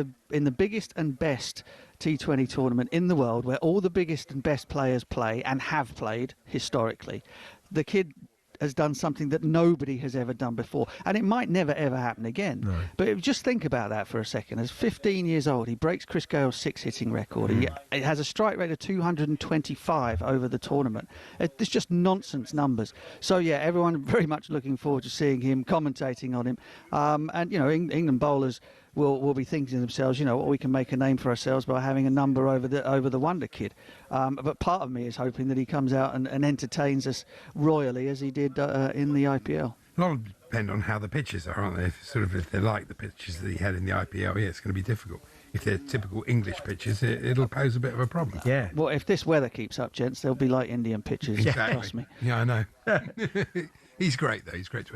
the biggest and best T20 tournament in the world, where all the biggest and best players play and have played historically, the kid has done something that nobody has ever done before, and it might never ever happen again. No. But just think about that for a second. As 15 years old, he breaks Chris Gale's 6-hitting record. He has a strike rate of 225 over the tournament. It's just nonsense numbers. So yeah, everyone very much looking forward to seeing him, commentating on him, and you know, England bowlers will be thinking to themselves, you know, we can make a name for ourselves by having a number over the wonder kid. But part of me is hoping that he comes out and entertains us royally as he did in the IPL. A lot will depend on how the pitches are, aren't they? If they're like the pitches that he had in the IPL, yeah, it's going to be difficult. If they're typical English pitches, it'll pose a bit of a problem. Yeah. Well, if this weather keeps up, gents, they'll be like Indian pitches. Exactly. Trust me. Yeah, I know. He's great, though. He's great.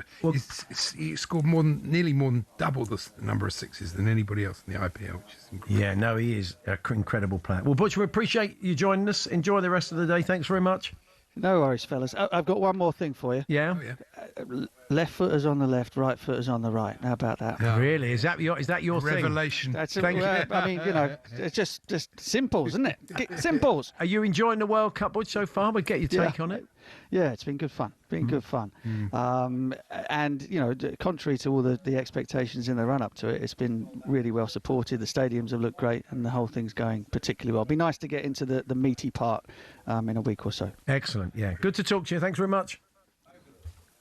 He scored nearly more than double the number of sixes than anybody else in the IPL, which is incredible. Yeah, no, he is an incredible player. Well, Butch, we appreciate you joining us. Enjoy the rest of the day. Thanks very much. No worries, fellas. I've got one more thing for you. Yeah? Left footers on the left, right footers on the right. How about that? Yeah. Really? Is that your revelation? Thing? That's I mean, you know, it's just simples, isn't it? Simples. Are you enjoying the World Cup, Butch, so far? We'll get your take on it. Yeah, it's been good fun. Good fun. And, you know, contrary to all the expectations in the run-up to it, it's been really well supported. The stadiums have looked great and the whole thing's going particularly well. It'd be nice to get into the meaty part in a week or so. Excellent, yeah. Good to talk to you. Thanks very much.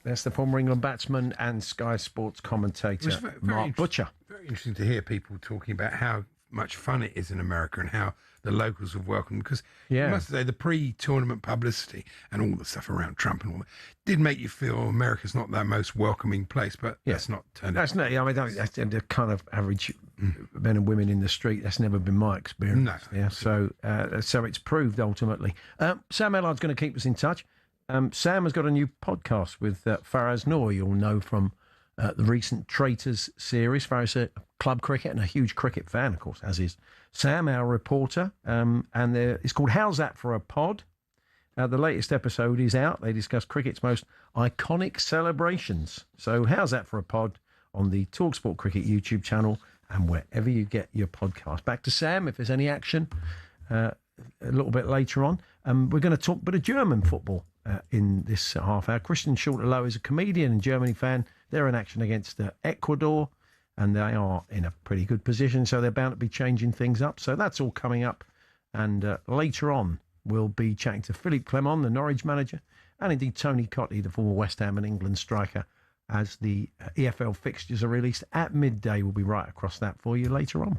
That's the former England batsman and Sky Sports commentator, Mark Butcher. Very interesting to hear people talking about how much fun it is in America and how the locals have welcomed, because I must say the pre-tournament publicity and all the stuff around Trump and all that did make you feel America's not that most welcoming place, but that's not turned out. That's not. I mean, that's the kind of average men and women in the street. That's never been my experience. No. Yeah. So it's proved ultimately. Sam Ellard's going to keep us in touch. Sam has got a new podcast with Faraz Noor, you'll know from the recent Traitors series. Faraz is a club cricket and a huge cricket fan, of course, as is Sam, our reporter. And it's called How's That for a Pod? The latest episode is out. They discuss cricket's most iconic celebrations. So how's that for a pod on the talkSPORT Cricket YouTube channel and wherever you get your podcast. Back to Sam, if there's any action a little bit later on. We're going to talk a bit of German football in this half hour. Christian Schulterloh is a comedian and Germany fan. They're in action against Ecuador, and they are in a pretty good position, so they're bound to be changing things up. So that's all coming up. And later on, we'll be chatting to Philippe Clement, the Norwich manager, and indeed Tony Cottee, the former West Ham and England striker, as the EFL fixtures are released at midday. We'll be right across that for you later on.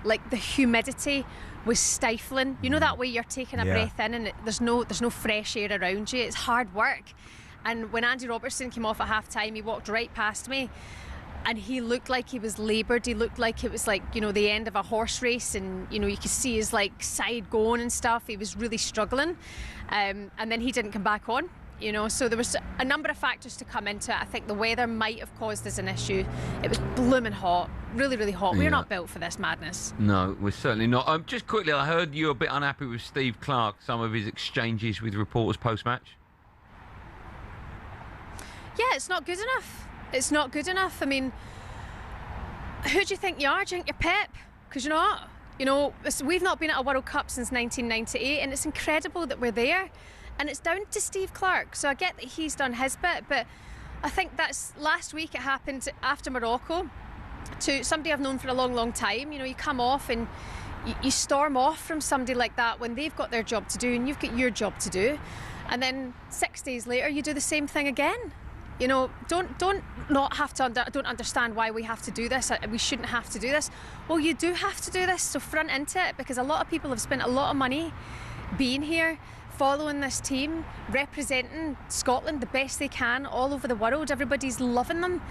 Like the humidity was stifling. You know that way you're taking a breath in and there's no fresh air around you. It's hard work. And when Andy Robertson came off at half-time, he walked right past me and he looked like he was laboured. He looked like it was like, you know, the end of a horse race, and, you know, you could see his like side going and stuff. He was really struggling. And then he didn't come back on. You know, so there was a number of factors to come into it. I think the weather might have caused us an issue. It was blooming hot, really, really hot. We're not built for this madness. No, we're certainly not. Just quickly, I heard you were a bit unhappy with Steve Clarke, some of his exchanges with reporters post-match. Yeah, it's not good enough. It's not good enough. I mean, who do you think you are? Do you think you're Pep? Because you're not. You know, we've not been at a World Cup since 1998, and it's incredible that we're there. And it's down to Steve Clarke. So I get that he's done his bit, but I think that's last week it happened after Morocco to somebody I've known for a long, long time. You know, you come off and you storm off from somebody like that when they've got their job to do and you've got your job to do. And then 6 days later, you do the same thing again. You know, don't not have to don't understand why we have to do this. We shouldn't have to do this. Well, you do have to do this, so front into it, because a lot of people have spent a lot of money being here, following this team, representing Scotland the best they can all over the world. Everybody's loving them.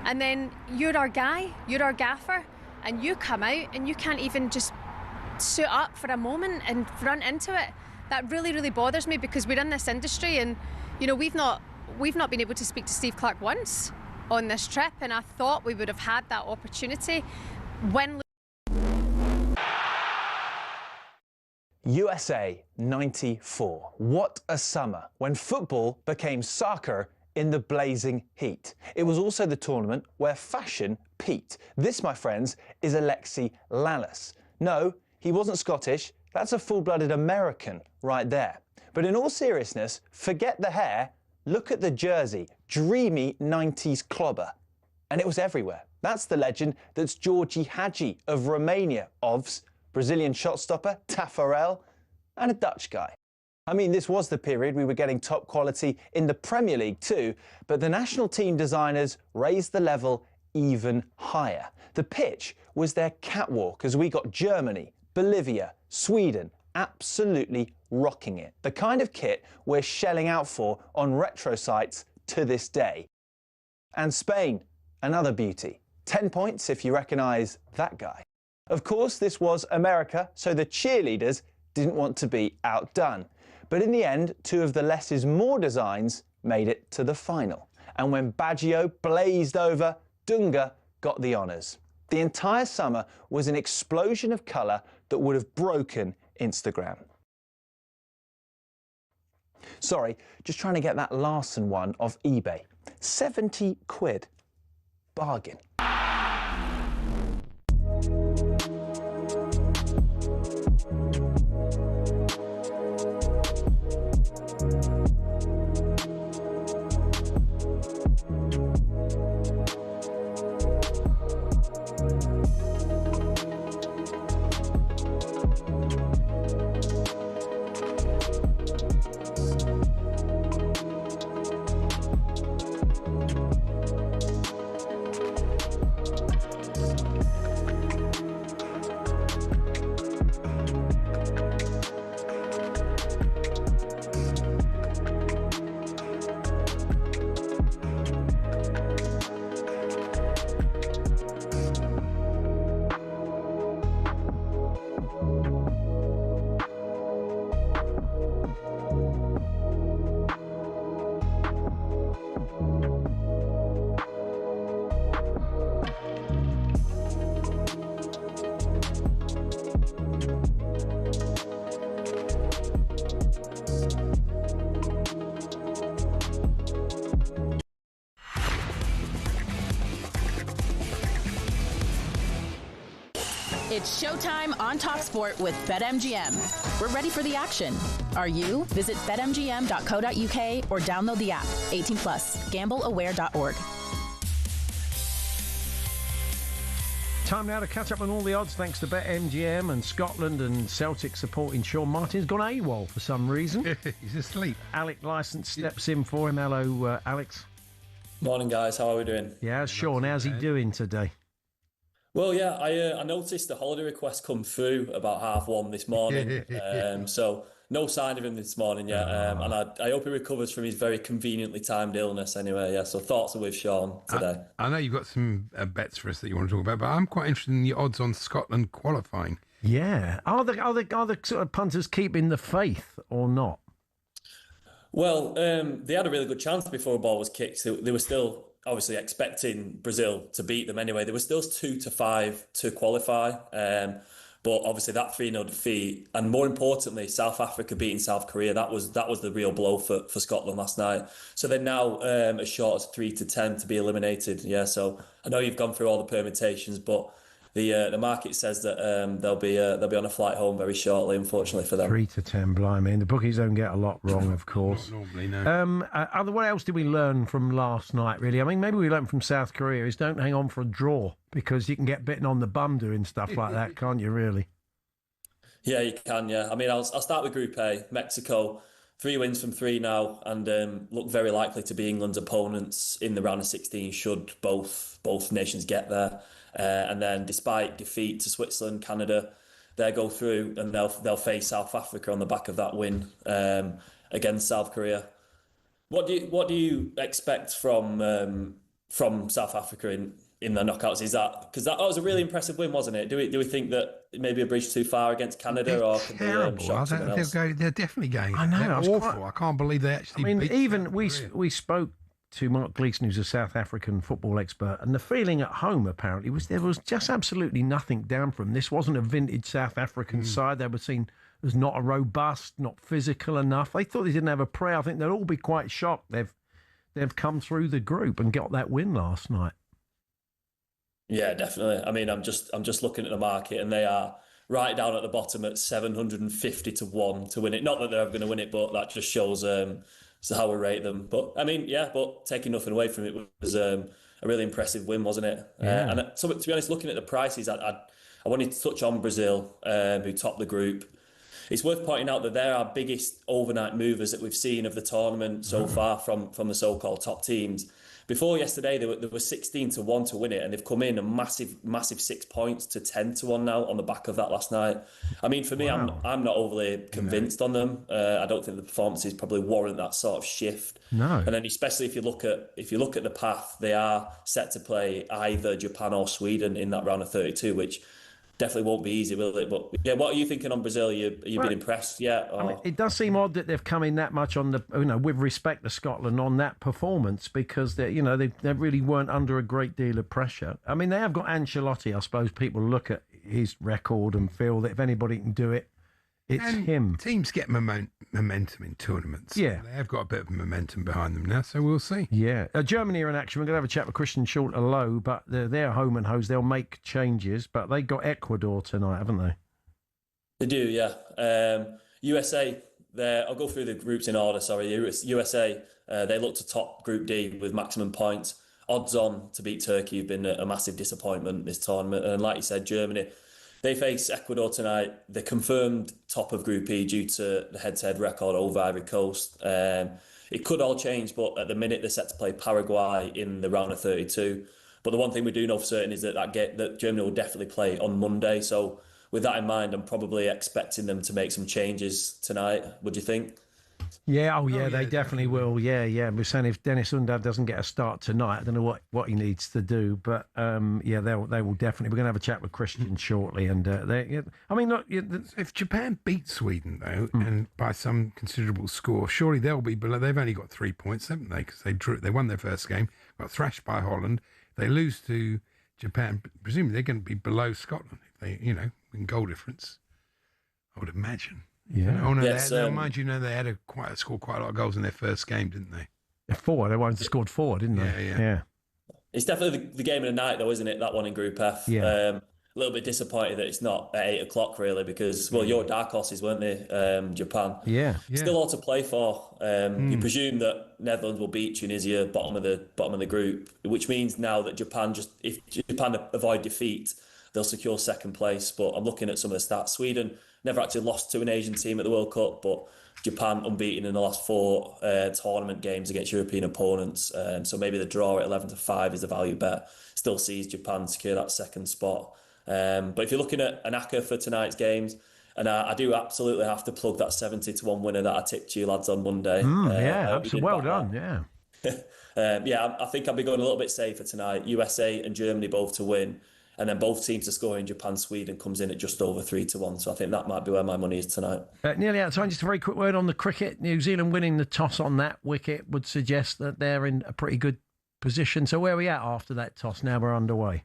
And then you're our guy, you're our gaffer, and you come out and you can't even just suit up for a moment and front into it. That really, really bothers me, because we're in this industry and, you know, we've not been able to speak to Steve Clarke once on this trip, and I thought we would have had that opportunity when... USA 94. What a summer when football became soccer in the blazing heat. It was also the tournament where fashion peaked. This, my friends, is Alexi Lalas. No, he wasn't Scottish. That's a full-blooded American right there. But in all seriousness, forget the hair. Look at the jersey. Dreamy 90s clobber. And it was everywhere. That's the legend that's Georgie Hagi of Romania, OVS, Brazilian shot stopper, Taffarel, and a Dutch guy. I mean, this was the period we were getting top quality in the Premier League too, but the national team designers raised the level even higher. The pitch was their catwalk as we got Germany, Bolivia, Sweden absolutely rocking it. The kind of kit we're shelling out for on retro sites to this day. And Spain, another beauty. 10 points if you recognise that guy. Of course, this was America, so the cheerleaders didn't want to be outdone. But in the end, two of the less is more designs made it to the final. And when Baggio blazed over, Dunga got the honours. The entire summer was an explosion of colour that would have broken Instagram. Sorry, just trying to get that Larson one off eBay. 70 quid. Bargain. It's showtime on talkSPORT with BetMGM. We're ready for the action. Are you? Visit betmgm.co.uk or download the app. 18+. GambleAware.org. Time now to catch up on all the odds thanks to BetMGM, and Scotland and Celtic supporting Sean Martin's gone AWOL for some reason. He's asleep. Alec Licence steps in for him. Hello, Alex. Morning, guys. How are we doing? Yeah, Sean, how's he doing today? Well, yeah, I noticed the holiday request come through about 1:30 this morning. So no sign of him this morning yet. And I hope he recovers from his very conveniently timed illness anyway. Yeah, so thoughts are with Sean today. I know you've got some bets for us that you want to talk about, but I'm quite interested in the odds on Scotland qualifying. Yeah. Are the sort of punters keeping the faith or not? Well, they had a really good chance before a ball was kicked. They were still obviously expecting Brazil to beat them anyway. They were still 2-5 to qualify. But obviously that 3-0 defeat, and more importantly, South Africa beating South Korea, that was the real blow for Scotland last night. So they're now as short as 3-10 to be eliminated. Yeah, so I know you've gone through all the permutations, but the market says that they'll be on a flight home very shortly, unfortunately for them. 3-10, blimey. And the bookies don't get a lot wrong, of course. Not normally, no. What else did we learn from last night, really? I mean, maybe we learned from South Korea is don't hang on for a draw, because you can get bitten on the bum doing stuff like that, can't you, really? Yeah, you can, yeah. I mean, I'll start with Group A. Mexico, 3 wins from 3 now, and look very likely to be England's opponents in the round of 16 should both nations get there. And then, despite defeat to Switzerland, Canada, they go through and they'll face South Africa on the back of that win against South Korea. What do you expect from South Africa in the knockouts? Is that because that was a really impressive win, wasn't it? Do we think that maybe a bridge too far against Canada, or could they shock someone else? They're definitely going. I know. They're awful. I can't believe they actually. I mean, beat even South we Korea. we spoke to Mark Gleeson, who's a South African football expert, and the feeling at home apparently was there was just absolutely nothing down from. This wasn't a vintage South African side. They were seen as not a robust, not physical enough. They thought they didn't have a prayer. I think they'll all be quite shocked. They've come through the group and got that win last night. Yeah, definitely. I mean, I'm just looking at the market, and they are right down at the bottom at 750 to 1 to win it. Not that they're ever going to win it, but that just shows how we rate them. But I mean, yeah, but taking nothing away from it was a really impressive win, wasn't it? Yeah. And so, to be honest, looking at the prices, I wanted to touch on Brazil, who topped the group. It's worth pointing out that they're our biggest overnight movers that we've seen of the tournament so far from the so-called top teams. Before yesterday, they were 16 to 1 to win it, and they've come in a massive 6 points to 10 to 1 now on the back of that last night. I mean, for me, I'm not overly convinced on them. I don't think the performances probably warrant that sort of shift. No. And then especially if you look at the path, they are set to play either Japan or Sweden in that round of 32, which definitely won't be easy, will it? But yeah, what are you thinking on Brazil? Are you been impressed yet? I mean, it does seem odd that they've come in that much on the, with respect to Scotland on that performance, because they really weren't under a great deal of pressure. I mean, they have got Ancelotti. I suppose people look at his record and feel that if anybody can do it, it's him. Teams get momentum in tournaments. Yeah. They have got a bit of momentum behind them now, so we'll see. Yeah. Germany are in action. We're going to have a chat with Christian Schulter-Low, but they're home and hose. They'll make changes, but they got Ecuador tonight, haven't they? They do, yeah. USA, I'll go through the groups in order, sorry. USA, they look to top Group D with maximum points. Odds on to beat Turkey have been a massive disappointment this tournament. And like you said, Germany, they face Ecuador tonight. They're confirmed top of Group E due to the head-to-head record over Ivory Coast. It could all change, but at the minute they're set to play Paraguay in the round of 32. But the one thing we do know for certain is that Germany will definitely play on Monday. So with that in mind, I'm probably expecting them to make some changes tonight. Would you think? Yeah, they definitely will. Yeah. We're saying if Dennis Undav doesn't get a start tonight, I don't know what he needs to do, but they will definitely. We're going to have a chat with Christian shortly, and look, if Japan beat Sweden though, and by some considerable score, surely they'll be below. They've only got 3 points, haven't they? Because they won their first game, got thrashed by Holland. They lose to Japan. Presumably they're going to be below Scotland if they, in goal difference. I would imagine. Yeah. Oh no! Yes, mind you, they had scored quite a lot of goals in their first game, didn't they? 4. They only scored 4, didn't they? Yeah. It's definitely the game of the night, though, isn't it? That one in Group F. Yeah. A little bit disappointed that it's not at 8 o'clock, really, because your dark horses, weren't they? Japan. Yeah. Still all to play for. You presume that Netherlands will beat Tunisia, bottom of the group, which means now that if Japan avoid defeat, they'll secure second place. But I'm looking at some of the stats. Sweden never actually lost to an Asian team at the World Cup, but Japan unbeaten in the last 4 tournament games against European opponents. So maybe the draw at 11-5 is the value bet. Still sees Japan secure that second spot. But if you're looking at an ACCA for tonight's games, and I do absolutely have to plug that 70-1 winner that I tipped you lads on Monday. Yeah, absolutely. Well done. Yeah. I think I'll be going a little bit safer tonight. USA and Germany both to win, and then both teams to score in Japan, Sweden comes in at just over 3-1. So I think that might be where my money is tonight. Nearly out of time. Just a very quick word on the cricket. New Zealand winning the toss on that wicket would suggest that they're in a pretty good position. So where are we at after that toss? Now we're underway.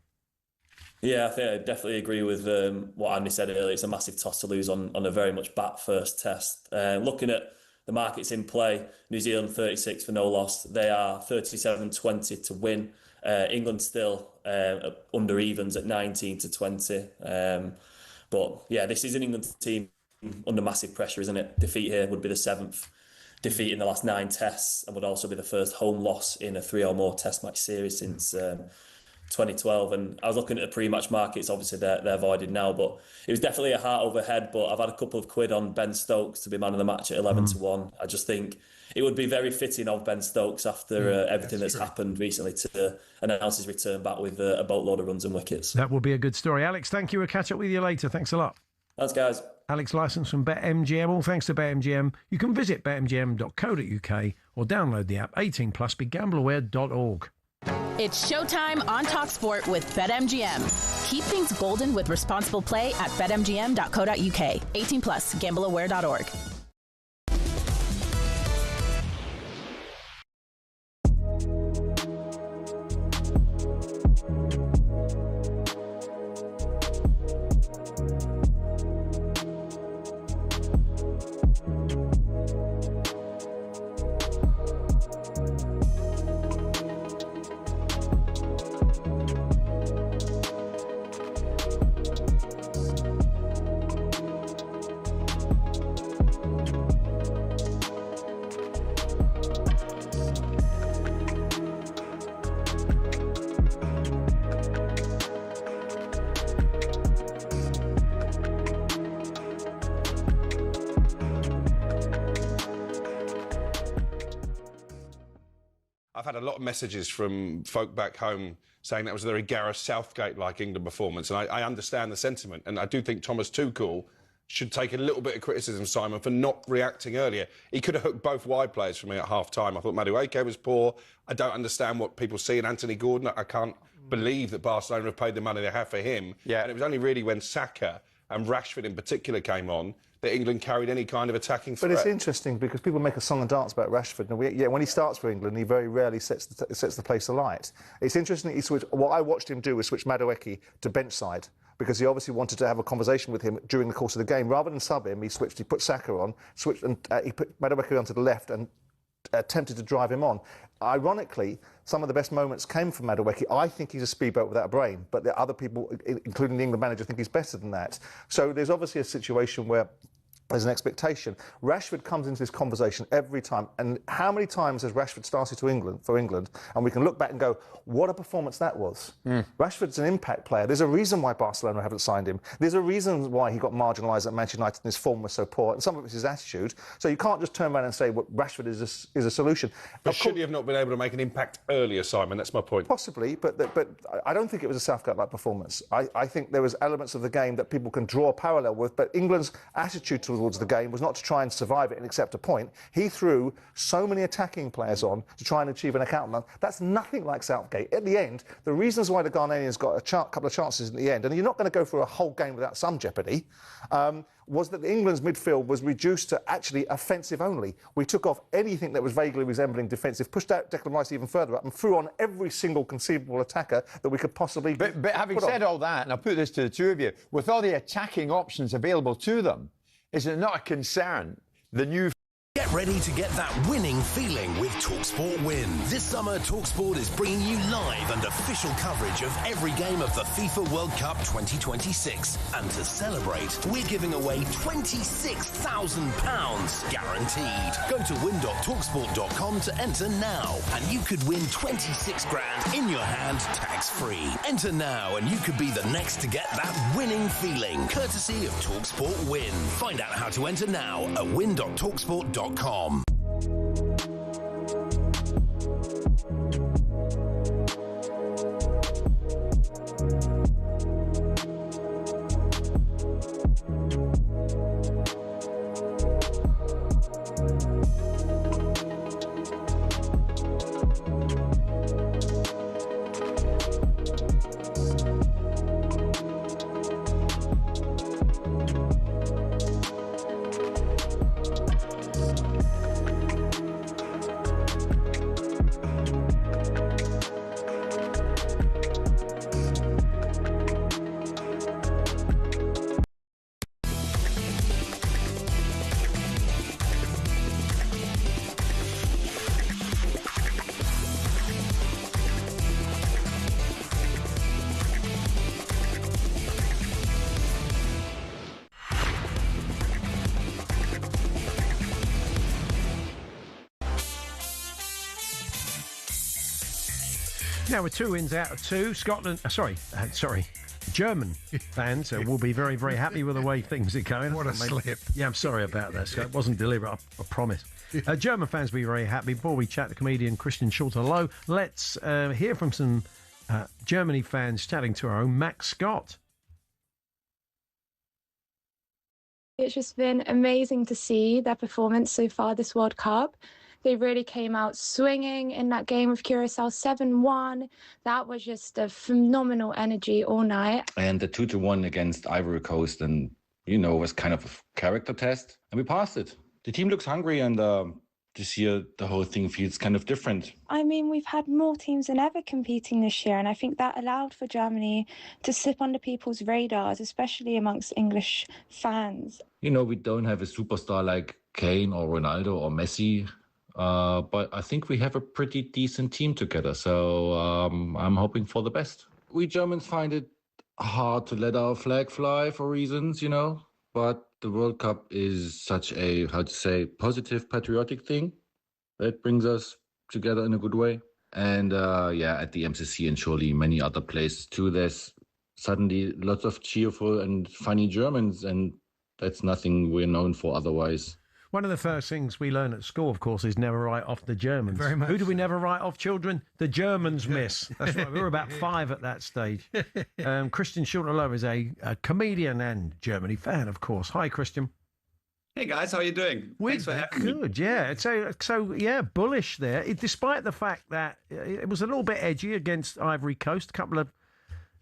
Yeah, I think I definitely agree with what Andy said earlier. It's a massive toss to lose on a very much bat first test. Looking at the markets in play, New Zealand 36 for no loss. They are 37-20 to win. England still under evens at 19-20. But yeah, this is an England team under massive pressure, isn't it? Defeat here would be the 7th defeat in the last 9 tests, and would also be the first home loss in a 3 or more test match series since 2012. And I was looking at the pre-match markets. Obviously they're voided now, but it was definitely a heart over head. But I've had a couple of quid on Ben Stokes to be man of the match at 11-1. I just think it would be very fitting of Ben Stokes after everything that's happened recently to announce his return back with a boatload of runs and wickets. That will be a good story. Alex, thank you. We'll catch up with you later. Thanks a lot. Thanks, guys. Alex Licence from BetMGM. All thanks to BetMGM. You can visit betmgm.co.uk or download the app. 18+, begambleaware.org. It's showtime on talkSPORT with BetMGM. Keep things golden with responsible play at betmgm.co.uk. 18+, gambleaware.org. I've had a lot of messages from folk back home saying that was a very Gareth Southgate-like England performance, and I understand the sentiment, and I do think Thomas Tuchel should take a little bit of criticism, Simon, for not reacting earlier. He could have hooked both wide players for me at half-time. I thought Madueke was poor. I don't understand what people see in Anthony Gordon. I can't believe that Barcelona have paid the money they have for him. Yeah. And it was only really when Saka and Rashford in particular came on that England carried any kind of attacking threat. But it's interesting because people make a song and dance about Rashford. And when he starts for England, he very rarely sets the place alight. It's interesting that he switched. What I watched him do was switch Madueke to bench side, because he obviously wanted to have a conversation with him during the course of the game. Rather than sub him, he put Saka on, and he put Madueke onto the left and attempted to drive him on. Ironically, some of the best moments came from Madueke. I think he's a speedboat without a brain, but the other people, including the England manager, think he's better than that. So there's obviously a situation where there's an expectation. Rashford comes into this conversation every time, and how many times has Rashford started for England, and we can look back and go, what a performance that was. Rashford's an impact player. There's a reason why Barcelona haven't signed him. There's a reason why he got marginalised at Manchester United and his form was so poor, and some of it's his attitude. So you can't just turn around and say, well, Rashford is a solution. But should he have not been able to make an impact earlier, Simon? That's my point. Possibly, but I don't think it was a Southgate-like performance. I think there was elements of the game that people can draw a parallel with, but England's attitude towards the game was not to try and survive it and accept a point. He threw so many attacking players on to try and achieve an account. That's nothing like Southgate. At the end, the reasons why the Ghanaians got a couple of chances in the end, and you're not going to go for a whole game without some jeopardy, was that England's midfield was reduced to actually offensive only. We took off anything that was vaguely resembling defensive, pushed out Declan Rice even further up, and threw on every single conceivable attacker that we could possibly But having said all that, and I'll put this to the two of you, with all the attacking options available to them, is it not a concern, the new Get ready to get that winning feeling with talkSPORT Win. This summer, talkSPORT is bringing you live and official coverage of every game of the FIFA World Cup 2026. And to celebrate, we're giving away £26,000 guaranteed. Go to win.talksport.com to enter now, and you could win 26 grand in your hand, tax-free. Enter now, and you could be the next to get that winning feeling, courtesy of talkSPORT Win. Find out how to enter now at win.talksport.com. Now, with 2 wins out of 2, German fans will be very, very happy with the way things are going. What a slip. Yeah, I'm sorry about that, Scott. It wasn't deliberate, I promise. German fans will be very happy. Before we chat to comedian Christian Schulter-Loh, let's hear from some Germany fans chatting to our own Max Scott. It's just been amazing to see their performance so far this World Cup. They really came out swinging in that game with Curacao 7-1. That was just a phenomenal energy all night. And the 2-1 against Ivory Coast, and was kind of a character test, and we passed it. The team looks hungry, and this year the whole thing feels kind of different. I mean, we've had more teams than ever competing this year, and I think that allowed for Germany to slip under people's radars, especially amongst English fans. We don't have a superstar like Kane or Ronaldo or Messi. But I think we have a pretty decent team together, so I'm hoping for the best. We Germans find it hard to let our flag fly for reasons, but the World Cup is such a, positive, patriotic thing that brings us together in a good way. And at the MCC and surely many other places too, there's suddenly lots of cheerful and funny Germans, and that's nothing we're known for otherwise. One of the first things we learn at school, of course, is never write off the Germans. Very much. Who do we never write off, children? The Germans, miss. That's right. We were about 5 at that stage. Christian Schulter-Loh is a comedian and Germany fan, of course. Hi, Christian. Hey, guys. How are you doing? Thanks for having me. Good, yeah. So, bullish there, despite the fact that it was a little bit edgy against Ivory Coast.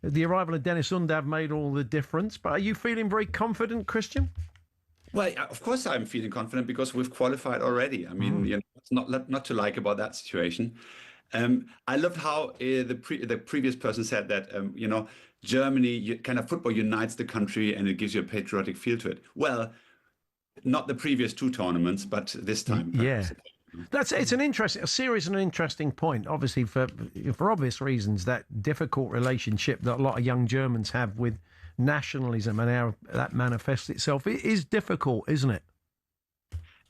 The arrival of Dennis Undav made all the difference. But are you feeling very confident, Christian? Well, of course I'm feeling confident because we've qualified already. I mean, it's not to like about that situation. I loved how the previous person said that, Germany, kind of football unites the country and it gives you a patriotic feel to it. Well, not the previous 2 tournaments, but this time. Yeah. It's a serious and interesting point. Obviously, for obvious reasons, that difficult relationship that a lot of young Germans have with nationalism and how that manifests itself. It is difficult, isn't it?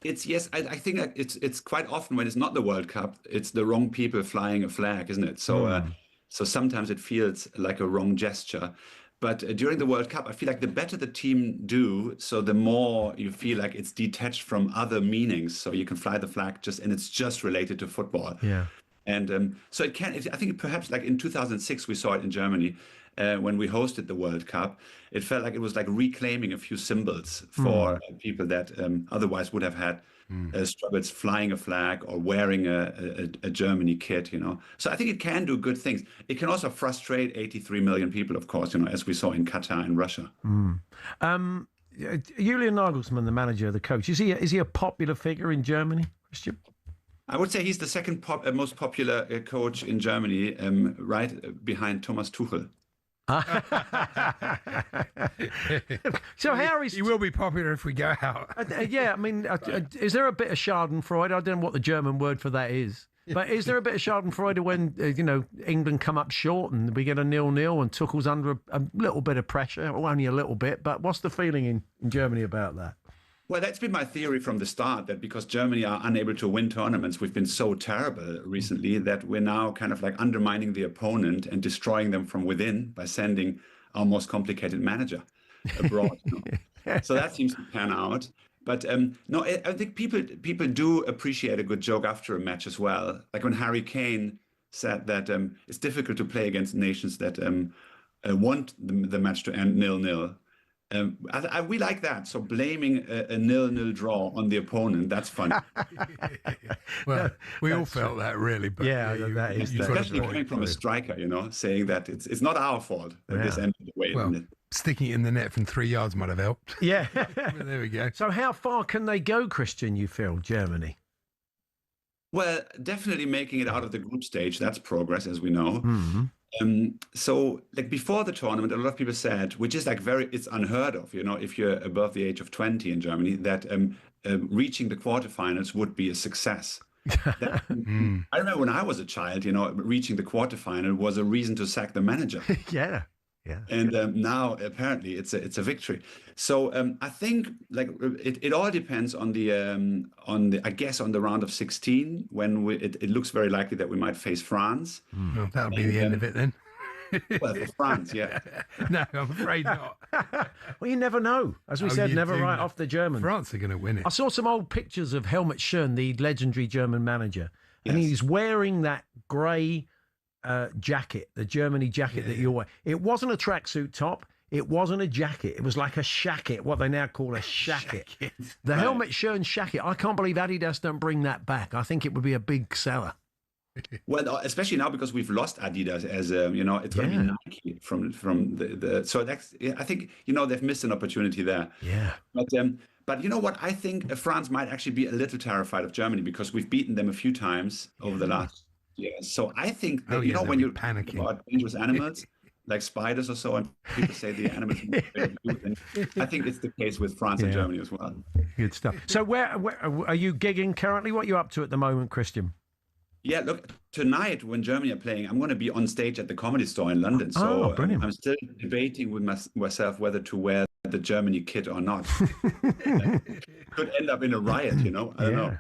Yes, I think that it's quite often when it's not the World Cup, it's the wrong people flying a flag, isn't it? So so sometimes it feels like a wrong gesture. But during the World Cup, I feel like the better the team do, so the more you feel like it's detached from other meanings. So you can fly the flag and it's just related to football. Yeah. And so I think perhaps like in 2006, we saw it in Germany. When we hosted the World Cup, it felt like it was like reclaiming a few symbols for people that otherwise would have had struggles flying a flag or wearing a Germany kit, So I think it can do good things. It can also frustrate 83 million people, of course, as we saw in Qatar and Russia. Julian Nagelsmann, the manager, the coach, is he a popular figure in Germany, Christian? I would say he's the second most popular coach in Germany, right behind Thomas Tuchel. So Harry's... He will be popular if we go out. Yeah, I mean, is there a bit of Schadenfreude? I don't know what the German word for that is. But is there a bit of Schadenfreude when, England come up short and we get a 0-0 and Tuchel's under a little bit of pressure, well, only a little bit, but what's the feeling in Germany about that? Well, that's been my theory from the start, that because Germany are unable to win tournaments, we've been so terrible recently that we're now kind of like undermining the opponent and destroying them from within by sending our most complicated manager abroad. So that seems to pan out. But no, I think people do appreciate a good joke after a match as well. Like when Harry Kane said that it's difficult to play against nations that want the match to end 0-0. We like that. So blaming a 0-0 draw on the opponent, that's fun. Well, we all felt that really. But yeah, that is. Especially coming from a striker, saying that it's not our fault that this ended the way it ended. Sticking it in the net from 3 yards might have helped. Yeah. There we go. So how far can they go, Christian, you feel, Germany? Well, definitely making it out of the group stage. That's progress, as we know. Mm-hmm. So like before the tournament, a lot of people said, which is like it's unheard of, if you're above the age of 20 in Germany, that reaching the quarterfinals would be a success. I remember when I was a child, reaching the quarterfinal was a reason to sack the manager. Yeah. And now apparently it's a victory. So I think like it all depends on the round of 16 when it looks very likely that we might face France. Well, that'll be the end of it then. Well, for France, yeah. No, I'm afraid not. Well, you never know. As we said, never write off the Germans. France are going to win it. I saw some old pictures of Helmut Schön, the legendary German manager, and he's wearing that grey jacket, the Germany jacket that you wear. It wasn't a tracksuit top. It wasn't a jacket. It was like a shacket, what they now call a shacket. The Helmut Schön shacket. I can't believe Adidas don't bring that back. I think it would be a big seller. Well, especially now because we've lost Adidas as it's going to be Nike from the. So that's, I think they've missed an opportunity there. Yeah. But you know what? I think France might actually be a little terrified of Germany because we've beaten them a few times over the last. Yeah, so I think that, when you're panicking about dangerous animals like spiders or so, and people say the animals, and I think it's the case with France and Germany as well. Good stuff. So where are you gigging currently? What are you up to at the moment, Christian? Yeah, look, tonight when Germany are playing, I'm going to be on stage at the Comedy Store in London. So brilliant. I'm still debating with myself whether to wear the Germany kit or not. Could end up in a riot, I don't know.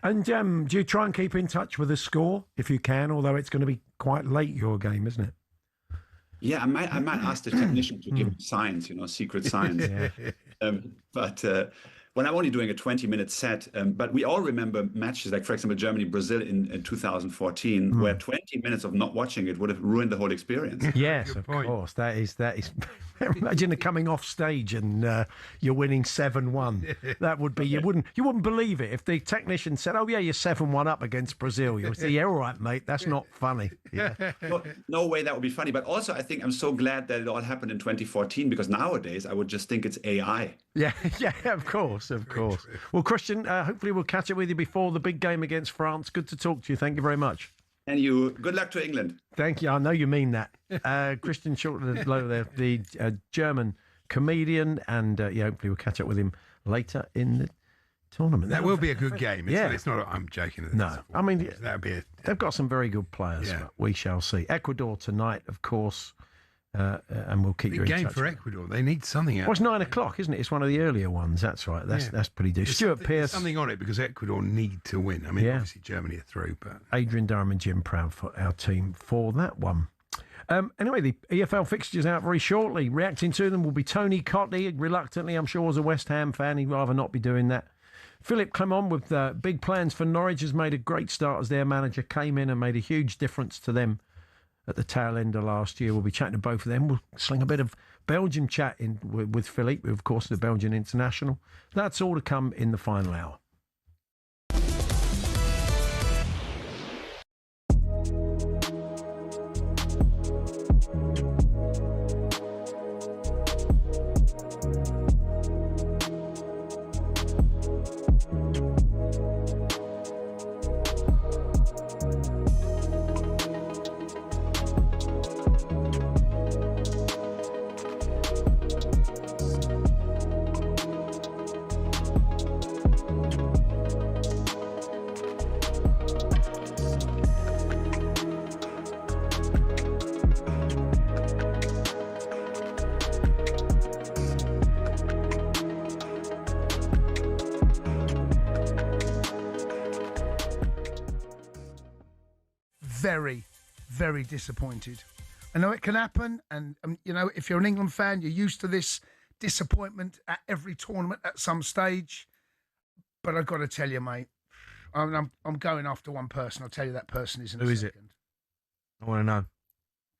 And do you try and keep in touch with the score if you can? Although it's going to be quite late, your game, isn't it? Yeah, I might ask the technician to give me signs, secret signs. But when I'm only doing a 20-minute set, but we all remember matches like, for example, Germany-Brazil in 2014, where 20 minutes of not watching it would have ruined the whole experience. Yes, of course. That is. Imagine coming off stage and you're winning 7-1. That would be you wouldn't believe it if the technician said, "Oh yeah, you're 7-1 up against Brazil." You'll say, "Yeah, all right, mate. That's not funny." Yeah. No way that would be funny. But also, I think I'm so glad that it all happened in 2014 because nowadays I would just think it's AI. Yeah, of course. Well, Christian, hopefully we'll catch up with you before the big game against France. Good to talk to you. Thank you very much. And you, good luck to England. Thank you. I know you mean that. Christian Schulter, the German comedian, and hopefully we'll catch up with him later in the tournament. That will be a good game. It's not. I'm joking. No, I mean they've got some very good players. Yeah. We shall see. Ecuador tonight, of course. And we'll keep you in touch. Big game for Ecuador. They need something out. Well, it's 9 o'clock, isn't it? It's one of the earlier ones. That's right. That's pretty decent. Stuart Pearce. Something on it because Ecuador need to win. I mean, obviously Germany are through, but Adrian Durham and Jim Proud for our team for that one. Anyway, the EFL fixtures out very shortly. Reacting to them will be Tony Cottee, reluctantly, I'm sure, as a West Ham fan. He'd rather not be doing that. Philip Clement, with big plans for Norwich, has made a great start as their manager, came in and made a huge difference to them at the tail end of last year. We'll be chatting to both of them. We'll sling a bit of Belgium chat in with Philippe, of course, the Belgian international. That's all to come in the final hour. very, very disappointed. I know it can happen, and you know, if you're an England fan, you're used to this disappointment at every tournament at some stage. But I've got to tell you, mate, I'm going after one person. I'll tell you that person is in a second. Who is it? I want to know.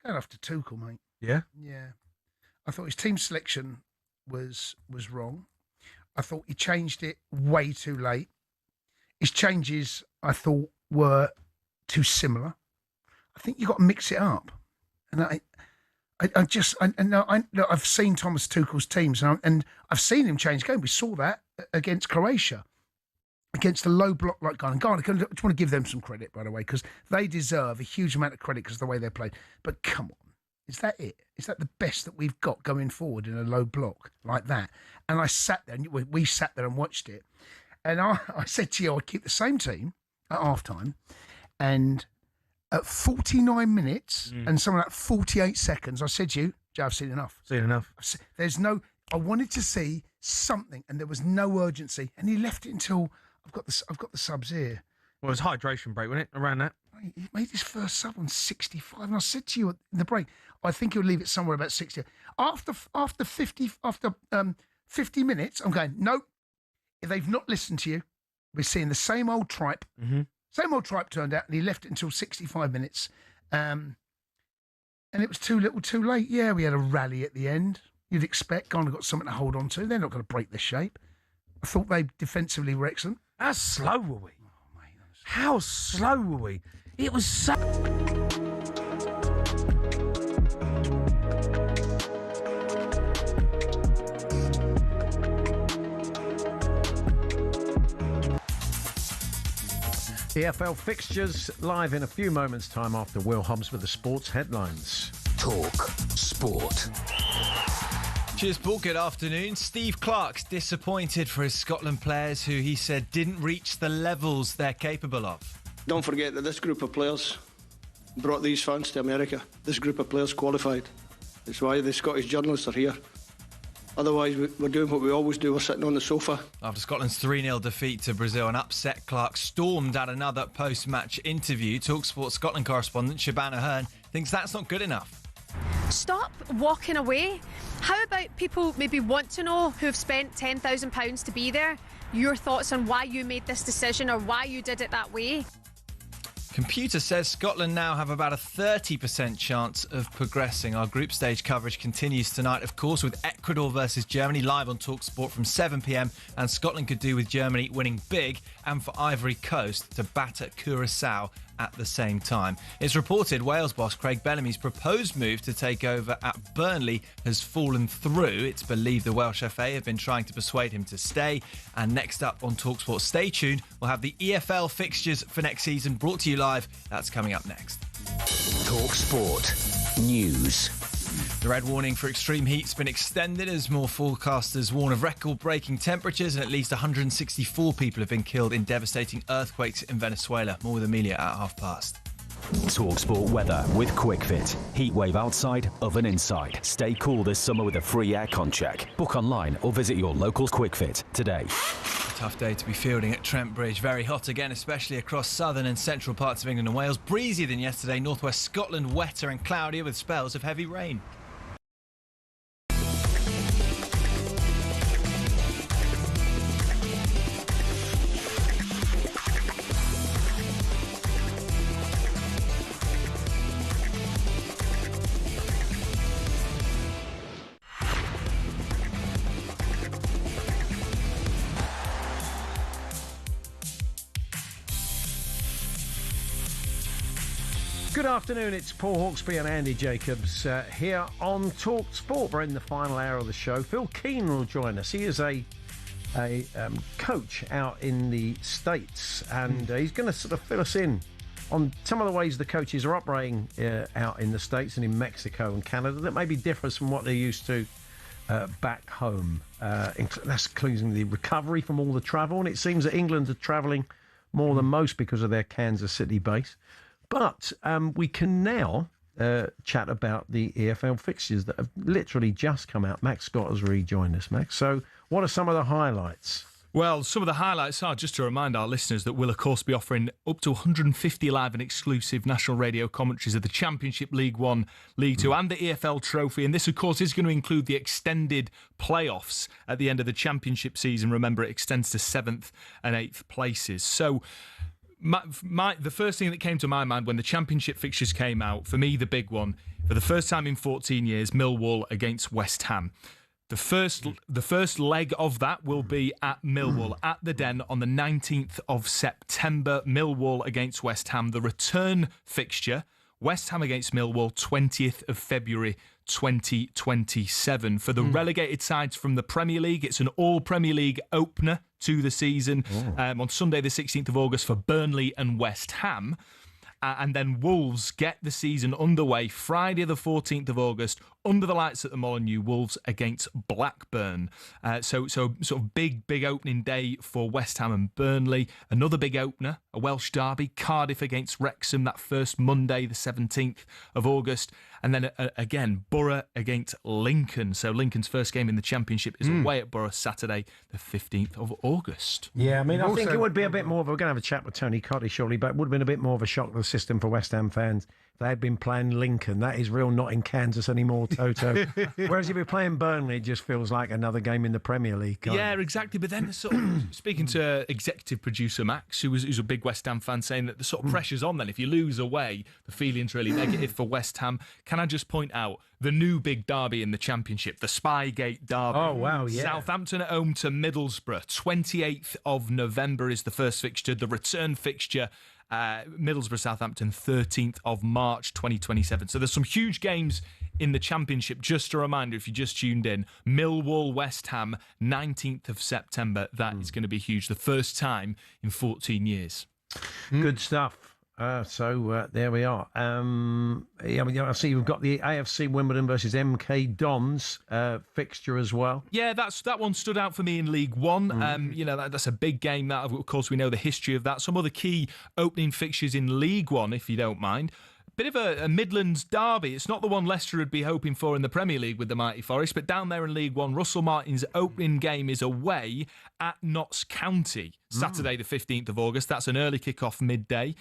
Going after Tuchel, mate. Yeah? Yeah. I thought his team selection was wrong. I thought he changed it way too late. His changes, I thought, were too similar. I think you've got to mix it up. And I've seen Thomas Tuchel's teams, and I've seen him change game. We saw that against Croatia, against a low block like Ghana. I just want to give them some credit, by the way, because they deserve a huge amount of credit because of the way they played. But come on, is that it? Is that the best that we've got going forward in a low block like that? And I sat there, and we sat there and watched it. And I said to you, I'd keep the same team at halftime, and at 49 minutes and something like 48 seconds, I said to you, Joe, I've seen enough. Seen enough. I wanted to see something, and there was no urgency. And he left it until I've got the subs here. Well, it was a hydration break, wasn't it? Around that. He made his first sub on 65, and I said to you in the break, I think he'll leave it somewhere about 60. After 50 minutes, I'm going, nope. If they've not listened to you, we're seeing the same old tripe. Mm-hmm. Same old tripe turned out, and he left it until 65 minutes. And it was too little, too late. Yeah, we had a rally at the end. You'd expect Ghana got something to hold on to. They're not going to break the shape. I thought they defensively were excellent. How slow were we? Oh, mate, how slow were we? It was so... EFL fixtures live in a few moments' time after Will Hobbs with the sports headlines. Talk Sport. Cheers, Paul. Good afternoon. Steve Clarke's disappointed for his Scotland players who he said didn't reach the levels they're capable of. Don't forget that this group of players brought these fans to America. This group of players qualified. That's why the Scottish journalists are here. Otherwise, we're doing what we always do, we're sitting on the sofa. After Scotland's 3-0 defeat to Brazil, an upset Clarke stormed at another post-match interview. talkSPORT Scotland correspondent Shabana Hearn thinks that's not good enough. Stop walking away. How about people maybe want to know who have spent £10,000 to be there? Your thoughts on why you made this decision or why you did it that way? Computer says Scotland now have about a 30% chance of progressing. Our group stage coverage continues tonight, of course, with Ecuador versus Germany live on talkSPORT from 7 p.m. And Scotland could do with Germany winning big and for Ivory Coast to batter Curaçao at the same time. It's reported Wales boss Craig Bellamy's proposed move to take over at Burnley has fallen through. It's believed the Welsh FA have been trying to persuade him to stay. And next up on talkSPORT, stay tuned. We'll have the EFL fixtures for next season brought to you live. That's coming up next. talkSPORT News. The red warning for extreme heat's been extended as more forecasters warn of record-breaking temperatures, and at least 164 people have been killed in devastating earthquakes in Venezuela. More with Amelia at past. talkSPORT weather with QuickFit. Heatwave outside, oven inside. Stay cool this summer with a free aircon check. Book online or visit your local QuickFit today. A tough day to be fielding at Trent Bridge. Very hot again, especially across southern and central parts of England and Wales. Breezier than yesterday. Northwest Scotland wetter and cloudier with spells of heavy rain. Good afternoon, it's Paul Hawksbee and Andy Jacobs here on talkSPORT. We're in the final hour of the show. Phil Keane will join us. He is a coach out in the States, and he's going to sort of fill us in on some of the ways the coaches are operating out in the States and in Mexico and Canada that maybe differs from what they're used to back home. That's including the recovery from all the travel, and it seems that England are travelling more than most because of their Kansas City base. But we can now chat about the EFL fixtures that have literally just come out. Max Scott has rejoined us, Max. So what are some of the highlights? Well, some of the highlights are, just to remind our listeners, that we'll, of course, be offering up to 150 live and exclusive national radio commentaries of the Championship, League One, League Two and the EFL Trophy. And this, of course, is going to include the extended playoffs at the end of the Championship season. Remember, it extends to 7th and 8th places. So the first thing that came to my mind when the Championship fixtures came out, for me, the big one, for the first time in 14 years, Millwall against West Ham. The first leg of that will be at Millwall, at the Den, on the 19th of September. Millwall against West Ham. The return fixture, West Ham against Millwall, 20th of February 2027. For the relegated sides from the Premier League, it's an all-Premier League opener to the season on Sunday the 16th of August for Burnley and West Ham. And then Wolves get the season underway Friday the 14th of August under the lights at the Molineux, Wolves against Blackburn. So sort of big opening day for West Ham and Burnley. Another big opener, a Welsh derby, Cardiff against Wrexham, that first Monday the 17th of August. And then again, Borough against Lincoln. So Lincoln's first game in the Championship is away at Borough Saturday the 15th of August. Yeah, I mean, I think it would be a bit more of we're going to have a chat with Tony Cotty shortly, but it would have been a bit more of a shock to the system for West Ham fans. They had been playing Lincoln. That is real not in Kansas anymore, Toto. Whereas if you're playing Burnley, it just feels like another game in the Premier League. Yeah, exactly. But then sort of speaking to executive producer Max, who's a big West Ham fan, saying that the sort of pressure's on then. If you lose away, the feeling's really negative for West Ham. Can I just point out the new big derby in the Championship, the Spygate derby? Oh, wow, yeah. Southampton at home to Middlesbrough. 28th of November is the first fixture. The return fixture, Middlesbrough Southampton, 13th of March 2027. So there's some huge games in the Championship. Just a reminder, if you just tuned in, Millwall West Ham, 19th of September. That is going to be huge. The first time in 14 years. Good stuff. So there we are. I see we've got the AFC Wimbledon versus MK Dons fixture as well. Yeah, that one stood out for me in League One. That's a big game. That, of course, we know the history of that. Some other key opening fixtures in League One, if you don't mind. Bit of a Midlands derby. It's not the one Leicester would be hoping for in the Premier League with the mighty Forest, but down there in League One, Russell Martin's opening game is away at Notts County, Saturday the 15th of August. That's an early kick-off midday.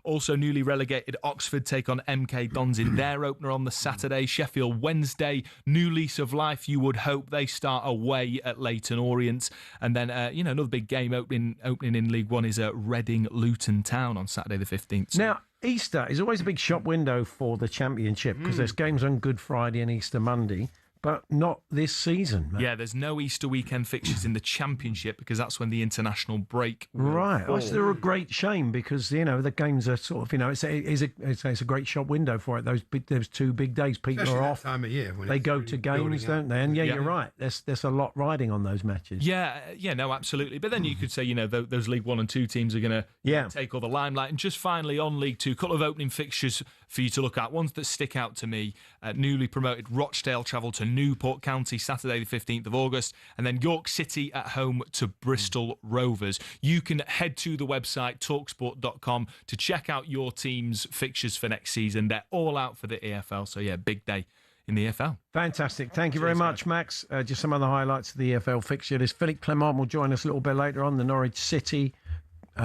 Also newly relegated Oxford take on MK Dons in their opener on the Saturday. Sheffield Wednesday, new lease of life, you would hope. They start away at Leyton Orient. And then, another big game opening in League One is Reading Luton Town on Saturday the 15th. So, now, Easter is always a big shop window for the Championship because there's games on Good Friday and Easter Monday, but not this season, mate. Yeah, there's no Easter weekend fixtures in the Championship because that's when the international break will Right. fall. It's a great shame because, the games are sort of, it's a great shop window for it. Those 2 big days, people Especially are that off. time of year when they it's go really to games, don't they? And you're right. There's a lot riding on those matches. Yeah, no, absolutely. But then you could say, those League 1 and 2 teams are going to take all the limelight. And just finally on League 2, a couple of opening fixtures for you to look at. Ones that stick out to me. Newly promoted Rochdale travel to Newport County Saturday the 15th of August, and then York City at home to Bristol Rovers. You can head to the website talksport.com to check out your team's fixtures for next season. They're all out for the EFL, so yeah, big day in the EFL. Fantastic. Thank you very much, Max. Just some other highlights of the EFL fixture. This Philippe Clement will join us a little bit later on. The Norwich City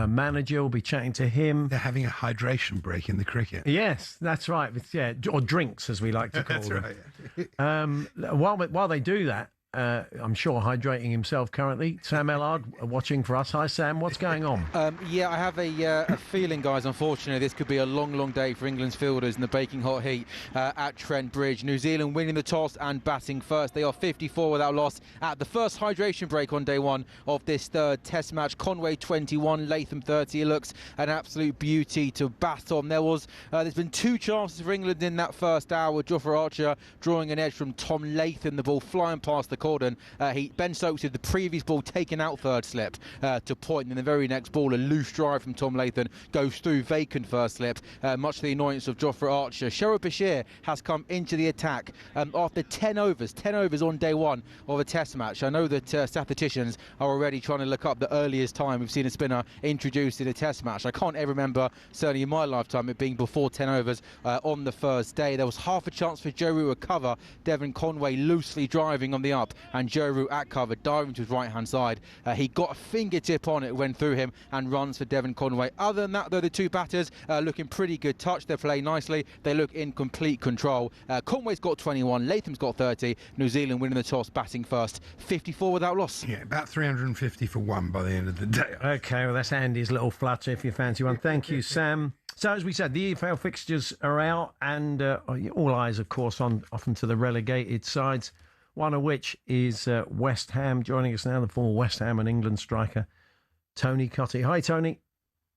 manager will be chatting to him. They're having a hydration break in the cricket. Yes, that's right. Or drinks, as we like to call them. Right. While they do that, I'm sure hydrating himself currently, Sam Ellard watching for us. Hi, Sam. What's going on? I have a feeling, guys, unfortunately, this could be a long day for England's fielders in the baking hot heat at Trent Bridge. New Zealand winning the toss and batting first. They are 54 without loss at the first hydration break on day 1 of this third Test match. Conway 21, Latham 30. It looks an absolute beauty to bat on. There's been 2 chances for England in that first hour. Jofra Archer drawing an edge from Tom Latham. The ball flying past the cordon. Ben Stokes with the previous ball taken out third slip to point, and the very next ball, a loose drive from Tom Latham, goes through vacant first slip, much to the annoyance of Jofra Archer. Sherwood Bashir has come into the attack after 10 overs on day 1 of a Test match. I know that statisticians are already trying to look up the earliest time we've seen a spinner introduced in a Test match. I can't ever remember, certainly in my lifetime, it being before 10 overs on the first day. There was half a chance for Joe Root to cover. Devon Conway loosely driving on the up up, and Joe Root at cover, diving to his right-hand side. He got a fingertip on it, went through him, and runs for Devon Conway. Other than that, though, the two batters looking pretty good touch. They're playing nicely. They look in complete control. Conway's got 21, Latham's got 30. New Zealand winning the toss, batting first, 54 without loss. Yeah, about 350 for one by the end of the day. Okay, well, that's Andy's little flutter if you fancy one. Thank you, Sam. So, as we said, the EFL fixtures are out, and all eyes, of course, often to the relegated sides, one of which is West Ham. Joining us now, the former West Ham and England striker, Tony Cotty. Hi, Tony.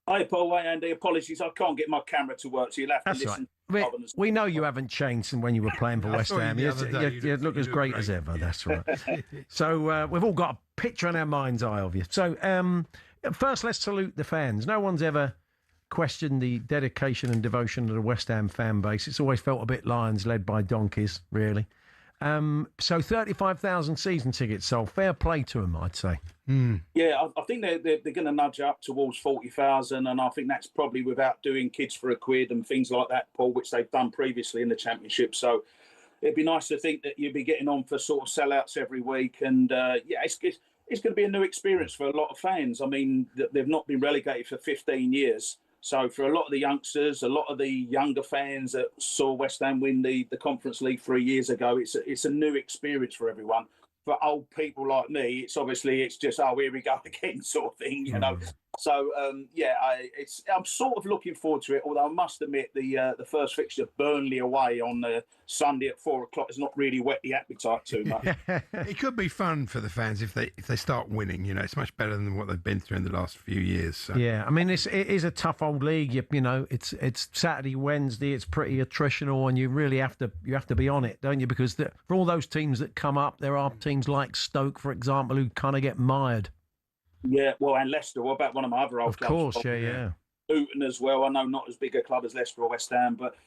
Hi, Paul. Hi, Andy. Apologies, I can't get my camera to work, so you'll have to listen. Right. We know you haven't changed since when you were playing for West Ham. You look as great as ever, that's right. So we've all got a picture in our mind's eye of you. So first, let's salute the fans. No one's ever questioned the dedication and devotion of the West Ham fan base. It's always felt a bit Lions led by donkeys, really. So 35,000 season tickets sold. Fair play to them, I'd say. Yeah, I think they're going to nudge up towards 40,000, and I think that's probably without doing Kids for a Quid and things like that, Paul, which they've done previously in the Championship. So it'd be nice to think that you'd be getting on for sort of sellouts every week. And it's going to be a new experience for a lot of fans. I mean, they've not been relegated for 15 years. So for a lot of the youngsters, a lot of the younger fans that saw West Ham win the Conference League 3 years ago, it's a new experience for everyone. For old people like me, it's just, oh, here we go again sort of thing, you know. So, I'm sort of looking forward to it, although I must admit the first fixture, Burnley away on Sunday at 4 o'clock, has not really whet the appetite too much. It could be fun for the fans if they start winning. You know, it's much better than what they've been through in the last few years. So. Yeah, I mean, it is a tough old league. You know, it's Saturday, Wednesday. It's pretty attritional, and you really have to be on it, don't you? Because for all those teams that come up, there are teams like Stoke, for example, who kind of get mired. Yeah, well, and Leicester. What about one of my other old clubs? Of course, yeah. Luton as well. I know not as big a club as Leicester or West Ham, but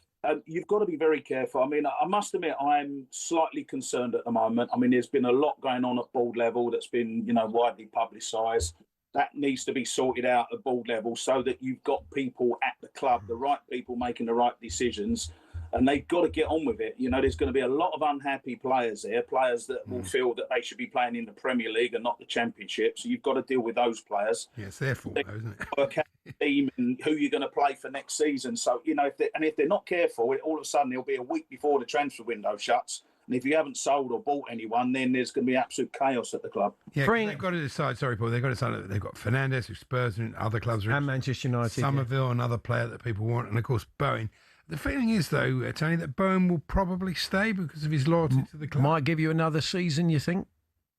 you've got to be very careful. I mean, I must admit, I'm slightly concerned at the moment. I mean, there's been a lot going on at board level that's been, widely publicised. That needs to be sorted out at board level so that you've got people at the club, the right people making the right decisions. And they've got to get on with it. You know, there's going to be a lot of unhappy players there, players that will feel that they should be playing in the Premier League and not the Championship. So you've got to deal with those players. Yeah, it's their fault, though, isn't it? Work out the team and who you're going to play for next season. So, if they're not careful, all of a sudden it'll be a week before the transfer window shuts. And if you haven't sold or bought anyone, then there's going to be absolute chaos at the club. Yeah, they've got to decide. Sorry, Paul. They've got to decide that they've got Fernandes, who Spurs and other clubs, and Manchester United, Somerville, another player that people want, and of course Bowen. The feeling is, though, Tony, that Bowen will probably stay because of his loyalty to the club. Might give you another season, you think?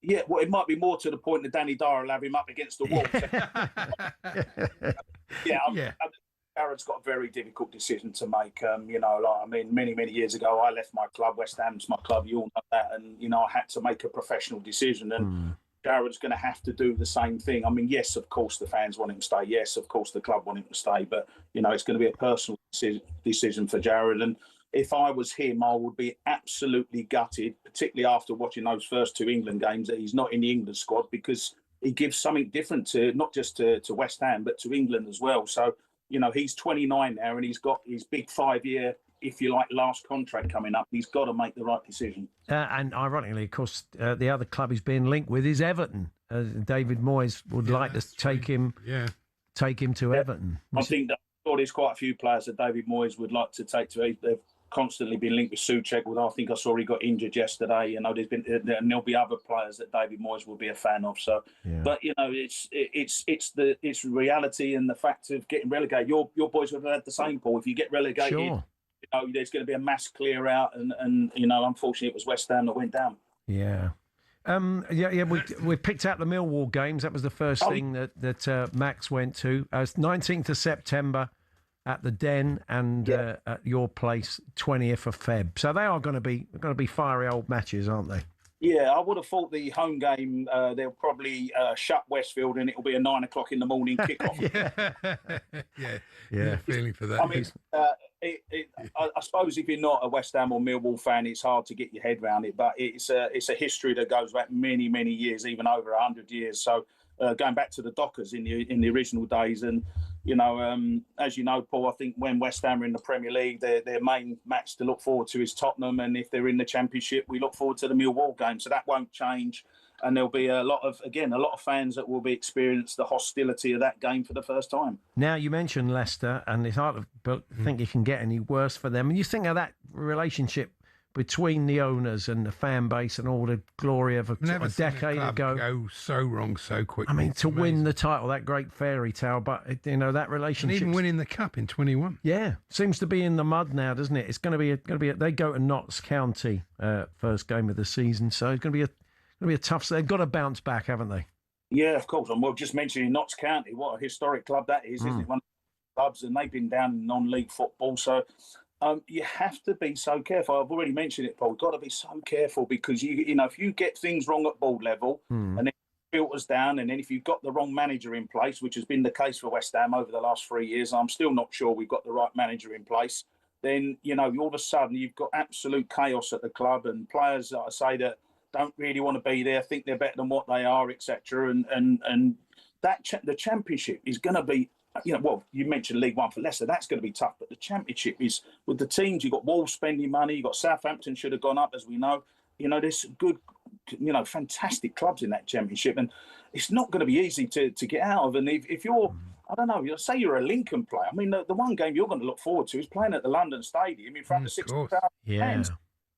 Yeah, well, it might be more to the point that Danny Dyer will have him up against the wall. Jared's got a very difficult decision to make. Many, many years ago, I left my club. West Ham's my club. You all know that. And, I had to make a professional decision. And Jared's going to have to do the same thing. I mean, yes, of course, the fans want him to stay. Yes, of course, the club want him to stay. But, it's going to be a personal decision for Jared. And if I was him, I would be absolutely gutted, particularly after watching those first two England games, that he's not in the England squad, because he gives something different to not just to West Ham, but to England as well. So, he's 29 now and he's got his big 5-year, if you like, last contract coming up. He's got to make the right decision. And ironically, of course, the other club he's being linked with is Everton. David Moyes would like to take him to Everton. I think that there's quite a few players that David Moyes would like to take to. They've constantly been linked with Souček. I think I saw he got injured yesterday. And there'll be other players that David Moyes will be a fan of. So, but it's reality and the fact of getting relegated. Your boys would have had the same, Paul. If you get relegated, sure. There's going to be a mass clear out, and unfortunately, it was West Ham that went down. Yeah. We picked out the Millwall games. That was the first thing that Max went to. 19th of September at the Den, and at your place, 20th of Feb. So they are going to be fiery old matches, aren't they? Yeah, I would have thought the home game, they'll probably shut Westfield and it'll be a 9 o'clock in the morning kickoff. Yeah, feeling for that. I mean, I suppose if you're not a West Ham or Millwall fan, it's hard to get your head around it. But it's a history that goes back many, many years, even over 100 years. So going back to the Dockers in the original days, and As you know, Paul, I think when West Ham are in the Premier League, their main match to look forward to is Tottenham, and if they're in the Championship, we look forward to the Millwall game. So that won't change, and there'll be a lot of fans that will be experience the hostility of that game for the first time. Now, you mentioned Leicester, and it's hard to think it can get any worse for them. And you think of that relationship between the owners and the fan base and all the glory of a decade ago. Go so wrong so quickly. I mean, to win the title, that great fairy tale, but that relationship, and even winning the cup in 21. Yeah, seems to be in the mud now, doesn't it? It's going to be. They go to Notts County first game of the season, so it's going to be a tough. They've got to bounce back, haven't they? Yeah, of course. And we're just mentioning Notts County. What a historic club that is, isn't it? One of the clubs, and they've been down in non-league football, so. You have to be so careful. I've already mentioned it, Paul. You've got to be so careful because if you get things wrong at board level and then it filters down, and then if you've got the wrong manager in place, which has been the case for West Ham over the last 3 years, I'm still not sure we've got the right manager in place. Then all of a sudden you've got absolute chaos at the club, and players, like I say, that don't really want to be there, think they're better than what they are, etc. And the Championship is going to be. You mentioned League One for Leicester. That's going to be tough. But the Championship is, with the teams, you've got Wolves spending money. You've got Southampton should have gone up, as we know. There's good, fantastic clubs in that Championship. And it's not going to be easy to get out of. And if you're, I don't know, say you're a Lincoln player. I mean, the one game you're going to look forward to is playing at the London Stadium in front of 60,000 fans.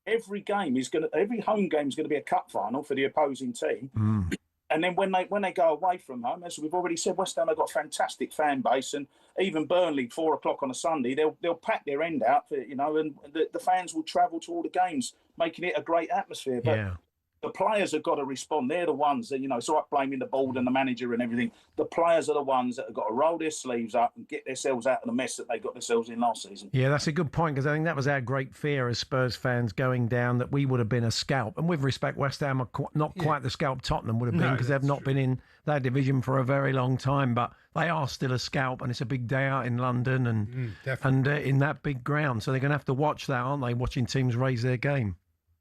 Every home game is going to be a cup final for the opposing team. And then when they go away from home, as we've already said, West Ham have got a fantastic fan base, and even Burnley, 4 o'clock on a Sunday, they'll pack their end out, and the fans will travel to all the games, making it a great atmosphere. But the players have got to respond. They're the ones that, it's all right blaming the board and the manager and everything. The players are the ones that have got to roll their sleeves up and get themselves out of the mess that they got themselves in last season. Yeah, that's a good point, because I think that was our great fear as Spurs fans going down, that we would have been a scalp. And with respect, West Ham are not quite the scalp Tottenham would have been, because they've not been in that division for a very long time. But they are still a scalp, and it's a big day out in London and in that big ground. So they're going to have to watch that, aren't they, watching teams raise their game.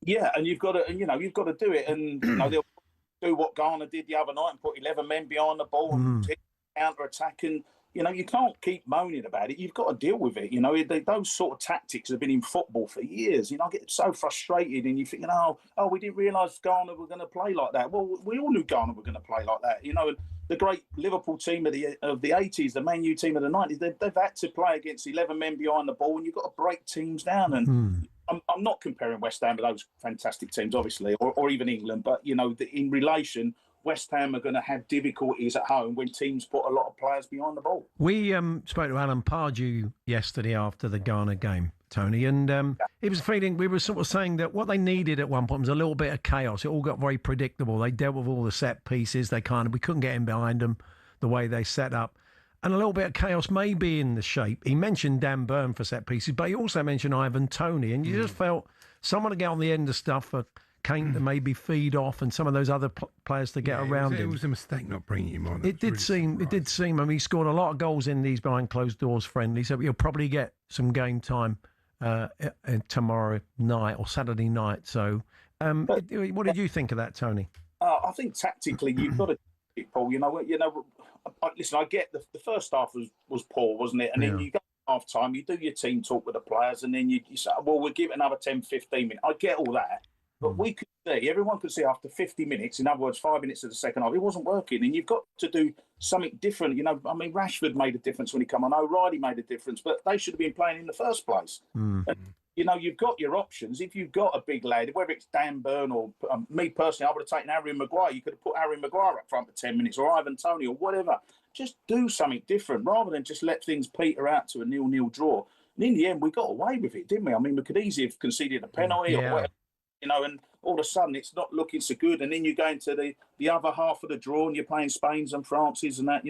Yeah, and you've got to do it, and they'll do what Ghana did the other night and put 11 men behind the ball and counter attack, and you can't keep moaning about it. You've got to deal with it. Those sort of tactics have been in football for years. I get so frustrated, and you're thinking, oh, we didn't realise Ghana were going to play like that. Well, we all knew Ghana were going to play like that. And the great Liverpool team of the 80s, the Man U team of the 90s, they've had to play against 11 men behind the ball, and you've got to break teams down. And I'm not comparing West Ham with those fantastic teams, obviously, or even England, but, in relation, West Ham are going to have difficulties at home when teams put a lot of players behind the ball. We spoke to Alan Pardew yesterday after the Ghana game, Tony, and he was feeling, we were sort of saying that what they needed at one point was a little bit of chaos. It all got very predictable. They dealt with all the set pieces. We couldn't get in behind them the way they set up. And a little bit of chaos may be in the shape. He mentioned Dan Burn for set pieces, but he also mentioned Ivan Toney. And you just felt someone to get on the end of stuff for Kane to maybe feed off, and some of those other players to get around him. It was a mistake not bringing him on. It did seem. I mean, he scored a lot of goals in these behind closed doors friendlies, so you'll probably get some game time tomorrow night or Saturday night. So, what did you think of that, Tony? I think tactically you've got to, Paul. Listen, I get the first half was poor, wasn't it? And then you go half time, you do your team talk with the players, and then you say, well, we'll give it another 10, 15 minutes. I get all that. But everyone could see after 50 minutes, in other words, 5 minutes of the second half, it wasn't working. And you've got to do something different. Rashford made a difference when he came on. O'Reilly made a difference, but they should have been playing in the first place. And, you've got your options. If you've got a big lad, whether it's Dan Burn or me personally, I would have taken Harry Maguire. You could have put Harry Maguire up front for 10 minutes, or Ivan Toney, or whatever. Just do something different rather than just let things peter out to a 0-0 draw. And in the end, we got away with it, didn't we? I mean, we could easily have conceded a penalty or whatever. And all of a sudden it's not looking so good. And then you go into the other half of the draw and you're playing Spain's and France's and that,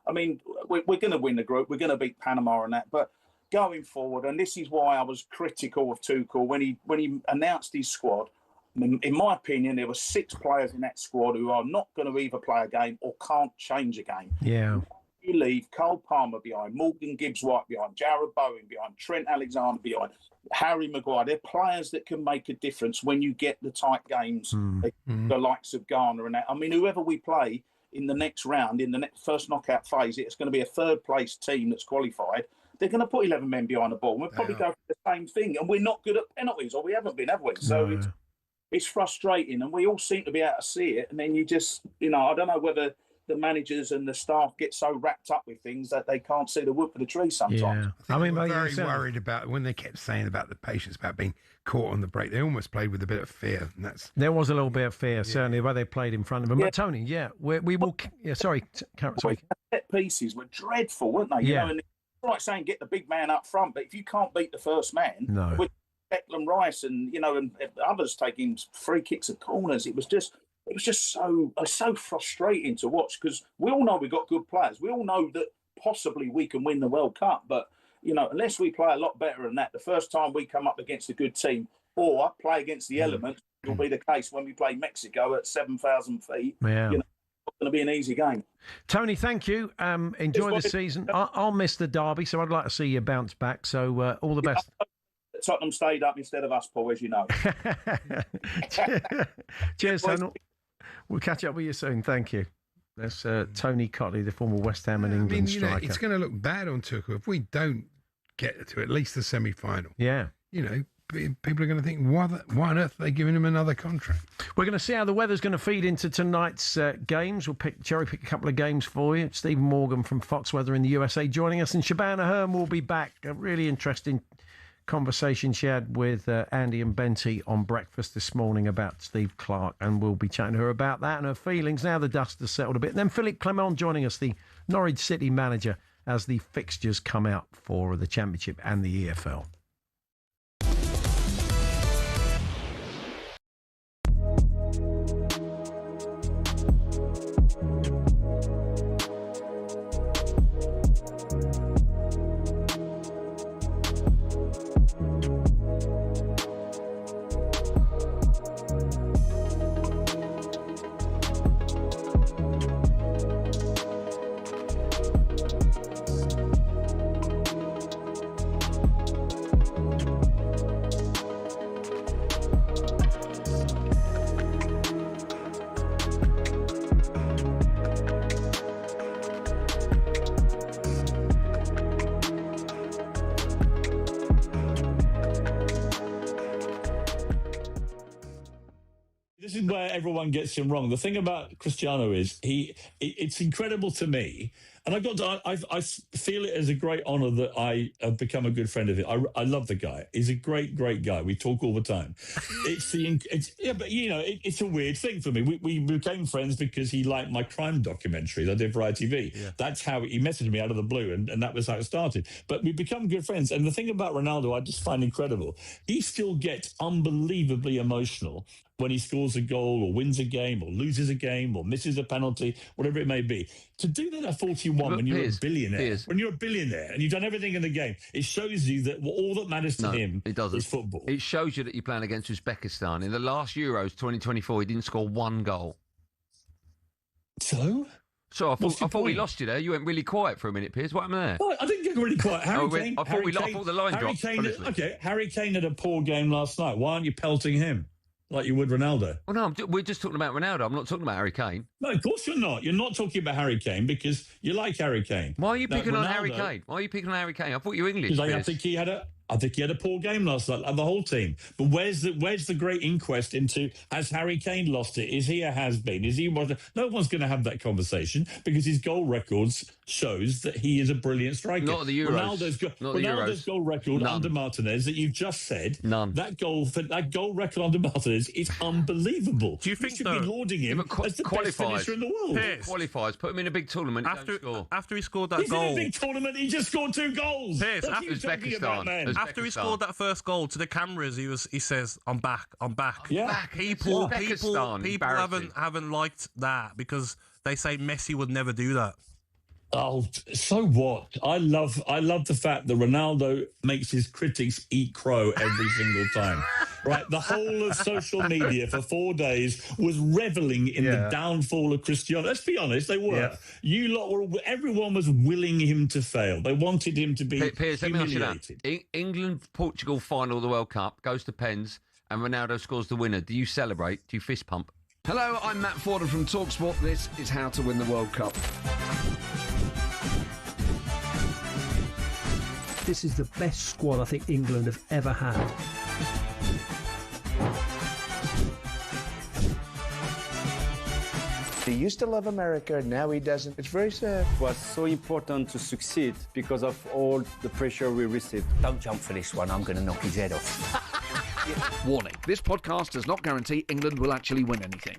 I mean, we're going to win the group. We're going to beat Panama and that. But going forward, and this is why I was critical of Tuchel when he announced his squad. In my opinion, there were 6 players in that squad who are not going to either play a game or can't change a game. Yeah. You leave Cole Palmer behind, Morgan Gibbs-White behind, Jarrod Bowen behind, Trent Alexander behind, Harry Maguire. They're players that can make a difference when you get the tight games, the likes of Ghana and that. I mean, whoever we play, in the next round, in the first knockout phase, it's going to be a third-place team that's qualified. They're going to put 11 men behind the ball. And we'll probably go for the same thing. And we're not good at penalties, or we haven't been, have we? So it's frustrating, and we all seem to be able to see it. And then you just, I don't know whether the managers and the staff get so wrapped up with things that they can't see the wood for the trees sometimes. Yeah. I mean, they were very worried about when they kept saying about the patience, about being caught on the break. They almost played with a bit of fear, and there was a little bit of fear, certainly, where they played in front of them. But Tony, we will. Yeah, sorry. Set pieces were dreadful, weren't they? Yeah. And it's right saying get the big man up front, but if you can't beat the first man, no. With Declan Rice and and others taking free kicks at corners, it was just so frustrating to watch, because we all know we've got good players. We all know that possibly we can win the World Cup, but unless we play a lot better than that, the first time we come up against a good team or play against the elements, will be the case when we play Mexico at 7,000 feet. Yeah. It's going to be an easy game. Tony, thank you. Enjoy the season. I'll miss the derby, so I'd like to see you bounce back. So all the best. Tottenham stayed up instead of us, Paul, as you know. Cheers, Tony. We'll catch up with you soon. Thank you. That's Tony Cotley, the former West Ham and England striker. It's going to look bad on Tuchel if we don't get to at least the semi-final. Yeah. People are going to think, why on earth are they giving him another contract? We're going to see how the weather's going to feed into tonight's games. We'll cherry pick a couple of games for you. Stephen Morgan from Fox Weather in the USA joining us, and Shabana Hearn will be back. A really interesting conversation she had with Andy and Benty on breakfast this morning about Steve Clarke, and we'll be chatting to her about that and her feelings. Now the dust has settled a bit. And then Philippe Clement joining us, the Norwich City manager, as the fixtures come out for the Championship and the EFL. This is where everyone gets him wrong. The thing about Cristiano is it's incredible to me, and I feel it as a great honour that I have become a good friend of him. I love the guy. He's a great guy. We talk all the time. But it's a weird thing for me. We became friends because he liked my crime documentaries I did for ITV. Yeah. That's how he messaged me out of the blue, and that was how it started. But we become good friends. And the thing about Ronaldo, I just find incredible. He still gets unbelievably emotional when he scores a goal or wins a game or loses a game or misses a penalty, whatever it may be. To do that at 41 when you're a billionaire, and you've done everything in the game, it shows you that all that matters to him is football. It shows you that you're playing against Uzbekistan. In the last Euros 2024, he didn't score one goal. So I thought we lost you there. You went really quiet for a minute, Piers. What happened there? Oh, I didn't get really quiet. I thought the line dropped. Okay, Harry Kane had a poor game last night. Why aren't you pelting him like you would Ronaldo? Well, no, we're just talking about Ronaldo. I'm not talking about Harry Kane. No, of course you're not. You're not talking about Harry Kane because you like Harry Kane. Why are you picking on Harry Kane? I thought you were English. Because I think he had a poor game last night, and the whole team. But where's the great inquest into, has Harry Kane lost it? Is he a has-been? Is he what? No one's going to have that conversation because his goal records shows that he is a brilliant striker. Not the Euros. Ronaldo's goal record under Martinez that you've just said. None. That goal record under Martinez is unbelievable. Do you think should be lauding him as the best finisher in the world? Qualifies. Put him in a big tournament. After he scored that goal, in a big tournament, he just scored 2 goals. Piers, Uzbekistan. After he scored that first goal to the cameras, he says, "I'm back." Yeah. People haven't liked that because they say Messi would never do that. Oh, so what? I love the fact that Ronaldo makes his critics eat crow every single time. Right? The whole of social media for 4 days was reveling in the downfall of Cristiano. Let's be honest, they were. Yeah. Everyone was willing him to fail. They wanted him to be Piers, humiliated. England-Portugal final of the World Cup goes to pens and Ronaldo scores the winner. Do you celebrate? Do you fist pump? Hello, I'm Matt Forden from talkSPORT. This is How to Win the World Cup. This is the best squad I think England have ever had. He used to love America, now he doesn't. It's very sad. It was so important to succeed because of all the pressure we received. Don't jump for this one, I'm going to knock his head off. Warning, this podcast does not guarantee England will actually win anything.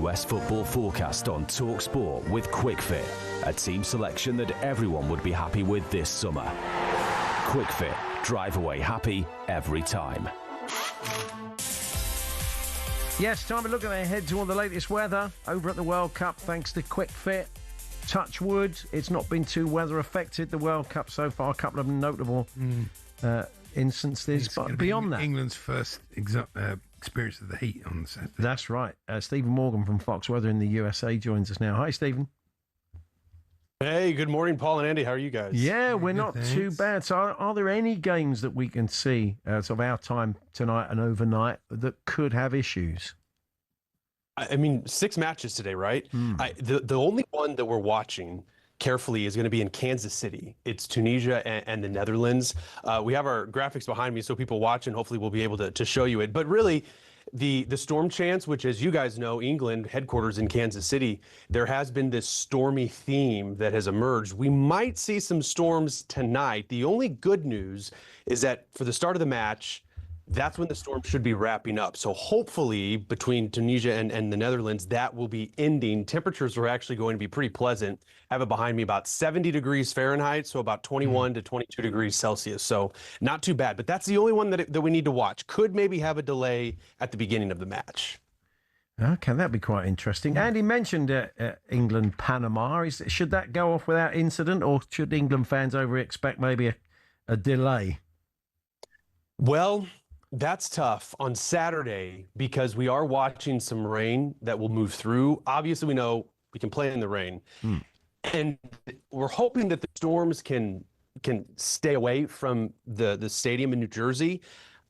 US football forecast on talkSPORT with QuickFit, a team selection that everyone would be happy with this summer. QuickFit, drive away happy every time. Yes, time to look ahead to all the latest weather over at the World Cup thanks to QuickFit. Touch wood, it's not been too weather affected, the World Cup so far. A couple of notable instances, but beyond that, England's first experience of the heat on Saturday. That's right. Stephen Morgan from Fox Weather in the USA joins us now. Hi, Stephen. Hey, good morning, Paul and Andy. How are you guys? Yeah, we're not too bad. So are there any games that we can see sort of our time tonight and overnight that could have issues? I mean, 6 matches today, right? The only one that we're watching carefully is going to be in Kansas City. It's Tunisia and the Netherlands. We have our graphics behind me, so people watching, hopefully we'll be able to show you it. But really, the storm chance, which, as you guys know, England headquarters in Kansas City, there has been this stormy theme that has emerged. We might see some storms tonight. The only good news is that for the start of the match, that's when the storm should be wrapping up. So hopefully between Tunisia and the Netherlands, that will be ending. Temperatures are actually going to be pretty pleasant. I have it behind me, about 70 degrees Fahrenheit, so about 21 to 22 degrees Celsius. So not too bad, but that's the only one that we need to watch. Could maybe have a delay at the beginning of the match. Okay, that'd be quite interesting. Andy mentioned England-Panama. Should that go off without incident, or should England fans expect maybe a delay? Well, that's tough on Saturday because we are watching some rain that will move through. Obviously, we know we can play in the rain. And we're hoping that the storms can stay away from the stadium in New Jersey.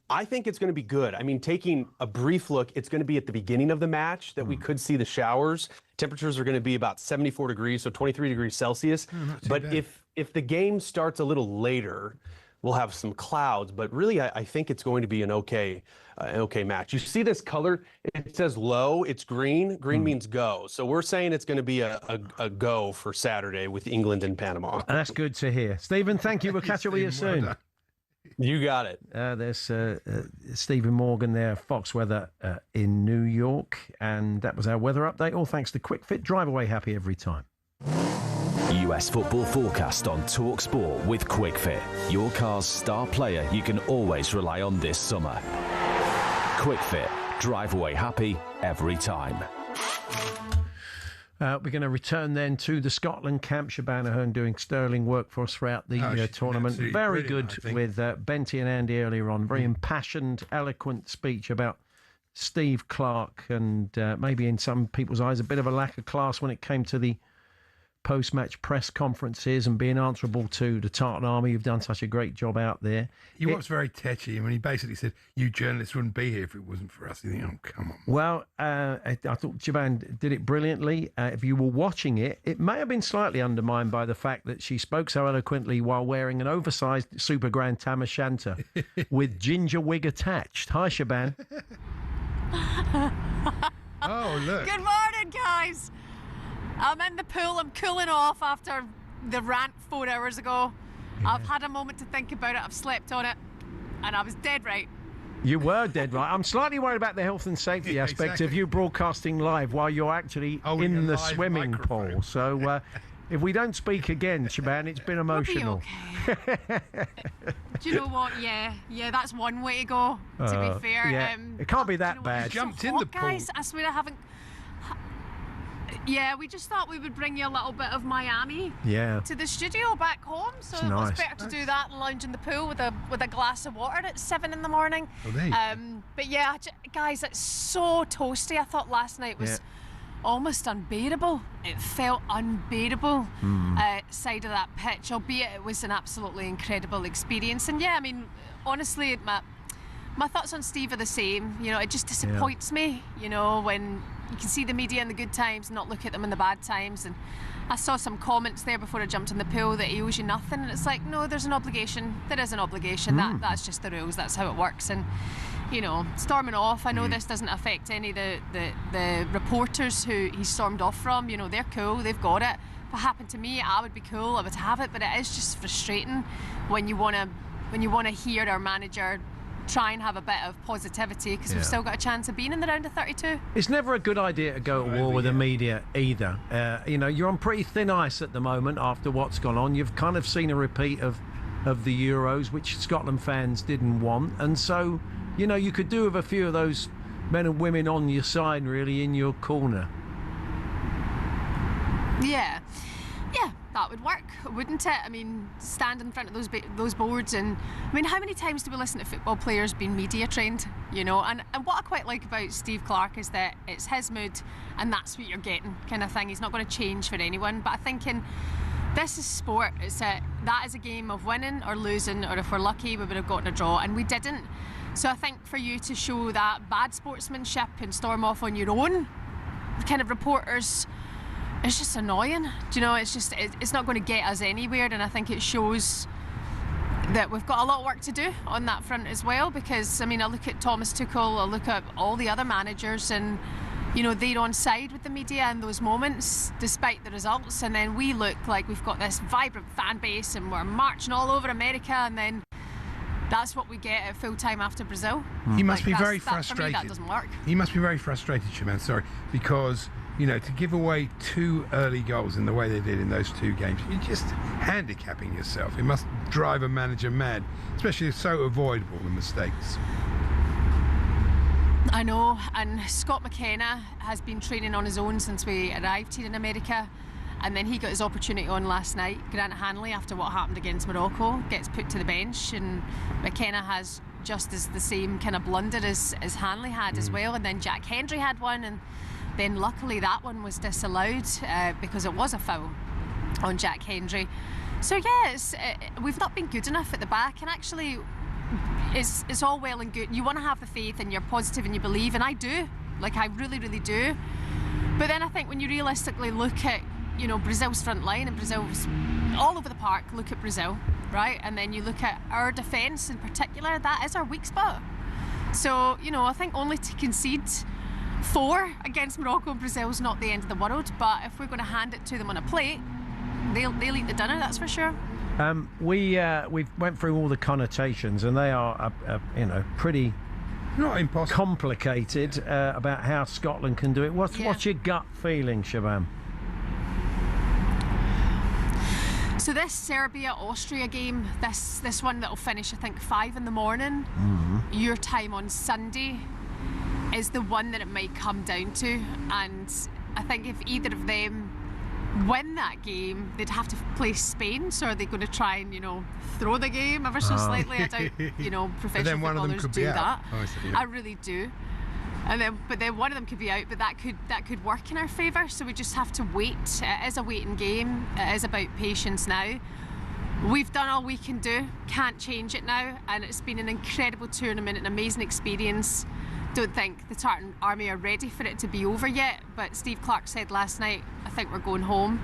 I think it's going to be good. I mean, taking a brief look, it's going to be at the beginning of the match that we could see the showers. Temperatures are going to be about 74 degrees, so 23 degrees Celsius. But if the game starts a little later, we'll have some clouds, but really I think it's going to be an okay match. You see this color? It says low. It's green. Green means go. So we're saying it's going to be a go for Saturday with England and Panama. That's good to hear. Stephen, thank you. We'll catch up with you soon. You got it. There's Stephen Morgan there, Fox Weather in New York. And that was our weather update. All thanks to QuickFit. Drive away happy every time. US football forecast on talkSPORT with QuickFit. Your car's star player you can always rely on this summer. QuickFit. Drive away happy every time. We're going to return then to the Scotland camp. Shabana Hearn doing sterling work for us throughout the tournament. Very good with Benty and Andy earlier on. Very impassioned, eloquent speech about Steve Clarke and maybe in some people's eyes a bit of a lack of class when it came to the post-match press conferences and being answerable to the Tartan Army. You've done such a great job out there. He was very tetchy. I mean, he basically said, you journalists wouldn't be here if it wasn't for us. You think, oh, come on. Well, I thought Jaban did it brilliantly. If you were watching it, it may have been slightly undermined by the fact that she spoke so eloquently while wearing an oversized Super Grand Tam O'Shanter with ginger wig attached. Hi, Shaban. Oh, look. Good morning, guys. I'm in the pool. I'm cooling off after the rant 4 hours ago. Yeah. I've had a moment to think about it. I've slept on it, and I was dead right. You were dead right. I'm slightly worried about the health and safety aspect of you broadcasting live while you're actually in the swimming pool. So if we don't speak again, Shaban, it's been emotional. We'll be okay. Do you know what? Yeah, that's one way to go, to be fair. Yeah. It can't be that bad. Jumped in the pool. Guys, I swear I haven't... Yeah, we just thought we would bring you a little bit of Miami to the studio back home. So it was better to do that and lounge in the pool with a glass of water at 7 in the morning. Oh, there you go. But yeah, guys, it's so toasty. I thought last night was almost unbearable. It felt unbearable side of that pitch, albeit it was an absolutely incredible experience. And yeah, I mean, honestly, my thoughts on Steve are the same. You know, it just disappoints me, you know, when you can see the media in the good times and not look at them in the bad times. And I saw some comments there before I jumped in the pool that he owes you nothing, and it's like, no, there's an obligation. There is an obligation. That's just the rules. That's how it works. And you know, storming off, I know this doesn't affect any of the reporters who he stormed off from. You know, they're cool, they've got it. If it happened to me, I would be cool, I would have it. But it is just frustrating when you want to hear our manager try and have a bit of positivity, because we've still got a chance of being in the round of 32. It's never a good idea to go to war with the media either. You know, you're on pretty thin ice at the moment after what's gone on. You've kind of seen a repeat of the Euros, which Scotland fans didn't want, and so, you know, you could do with a few of those men and women on your side, really, in your corner. Yeah, that would work, wouldn't it? I mean, stand in front of those boards, and I mean, how many times do we listen to football players being media trained? You know, and what I quite like about Steve Clarke is that it's his mood, and that's what you're getting, kind of thing. He's not going to change for anyone. But I think this is sport. It's that is a game of winning or losing, or if we're lucky, we would have gotten a draw, and we didn't. So I think for you to show that bad sportsmanship and storm off on your own, the kind of reporters, it's just annoying. Do you know, it's not going to get us anywhere, and I think it shows that we've got a lot of work to do on that front as well, because, I mean, I look at Thomas Tuchel, I look at all the other managers, and, you know, they're on side with the media in those moments, despite the results, and then we look like we've got this vibrant fan base and we're marching all over America, and then that's what we get at full time after Brazil. He must be very frustrated. For me, that doesn't work. He must be very frustrated, Shaman, because, you know, to give away 2 early goals in the way they did in those 2 games, you're just handicapping yourself. It must drive a manager mad, especially if so avoidable, the mistakes. I know, and Scott McKenna has been training on his own since we arrived here in America, and then he got his opportunity on last night. Grant Hanley, after what happened against Morocco, gets put to the bench, and McKenna has just as the same kind of blunder as Hanley had as well, and then Jack Hendry had one, and then luckily that one was disallowed because it was a foul on Jack Hendry. So yeah, we've not been good enough at the back, and actually it's all well and good. You want to have the faith, and you're positive and you believe, and I do, like, I really, really do. But then I think when you realistically look at, you know, Brazil's front line, and Brazil's all over the park, look at Brazil, right? And then you look at our defence in particular, that is our weak spot. So, you know, I think only to concede 4 against Morocco and Brazil is not the end of the world, but if we're going to hand it to them on a plate, they'll eat the dinner, that's for sure. We went through all the connotations, and they are, you know, pretty not impossible, complicated about how Scotland can do it. What's your gut feeling, Shaban? So this Serbia-Austria game, this one that'll finish, I think, 5 in the morning, your time on Sunday, is the one that it might come down to. And I think if either of them win that game, they'd have to play Spain. So are they going to try and, you know, throw the game ever so slightly? I doubt, you know, professional footballers do that. I really do. But then one of them could be out, but that could work in our favour. So we just have to wait. It is a waiting game. It is about patience now. We've done all we can do. Can't change it now, and it's been an incredible tournament, an amazing experience. Don't think the Tartan Army are ready for it to be over yet, but Steve Clarke said last night, I think we're going home.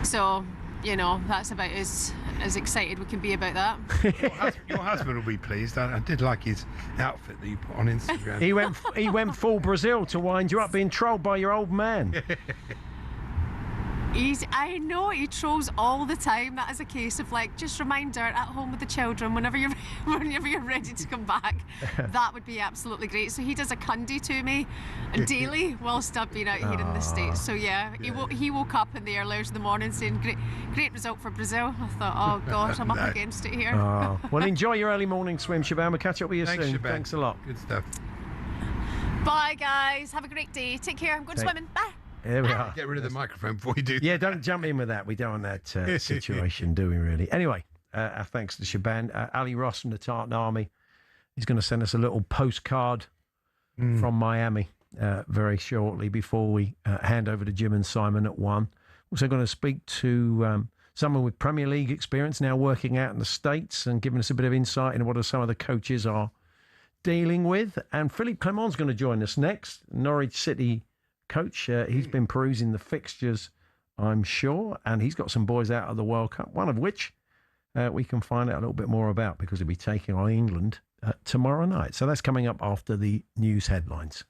So, you know, that's about as as excited we can be about that. Your husband will be pleased. I did like his outfit that you put on Instagram. He went full Brazil to wind you up, being trolled by your old man. I know he trolls all the time. That is a case of like, just reminder at home with the children whenever you're ready to come back. That would be absolutely great. So he does a cundy to me daily whilst I've been out here in the States. So yeah, he woke up in the early hours of the morning saying great result for Brazil. I thought, oh gosh, I'm up against it here. Oh. Well, enjoy your early morning swim, Shaban. We'll catch up with you soon. Shaban. Thanks a lot. Good stuff. Bye guys, have a great day. Take care. I'm going swimming. Bye. Here we are. Get rid of the microphone before you do. Yeah, don't jump in with that. We don't want that situation, do we, really? Anyway, our thanks to Shaban. Ali Ross from the Tartan Army. He's going to send us a little postcard from Miami very shortly before we hand over to Jim and Simon at 1. Also going to speak to someone with Premier League experience now working out in the States and giving us a bit of insight into what some of the coaches are dealing with. And Philippe Clement's going to join us next. Norwich City coach. He's been perusing the fixtures, I'm sure, and he's got some boys out of the World Cup, one of which we can find out a little bit more about because he'll be taking on England tomorrow night. So that's coming up after the news headlines.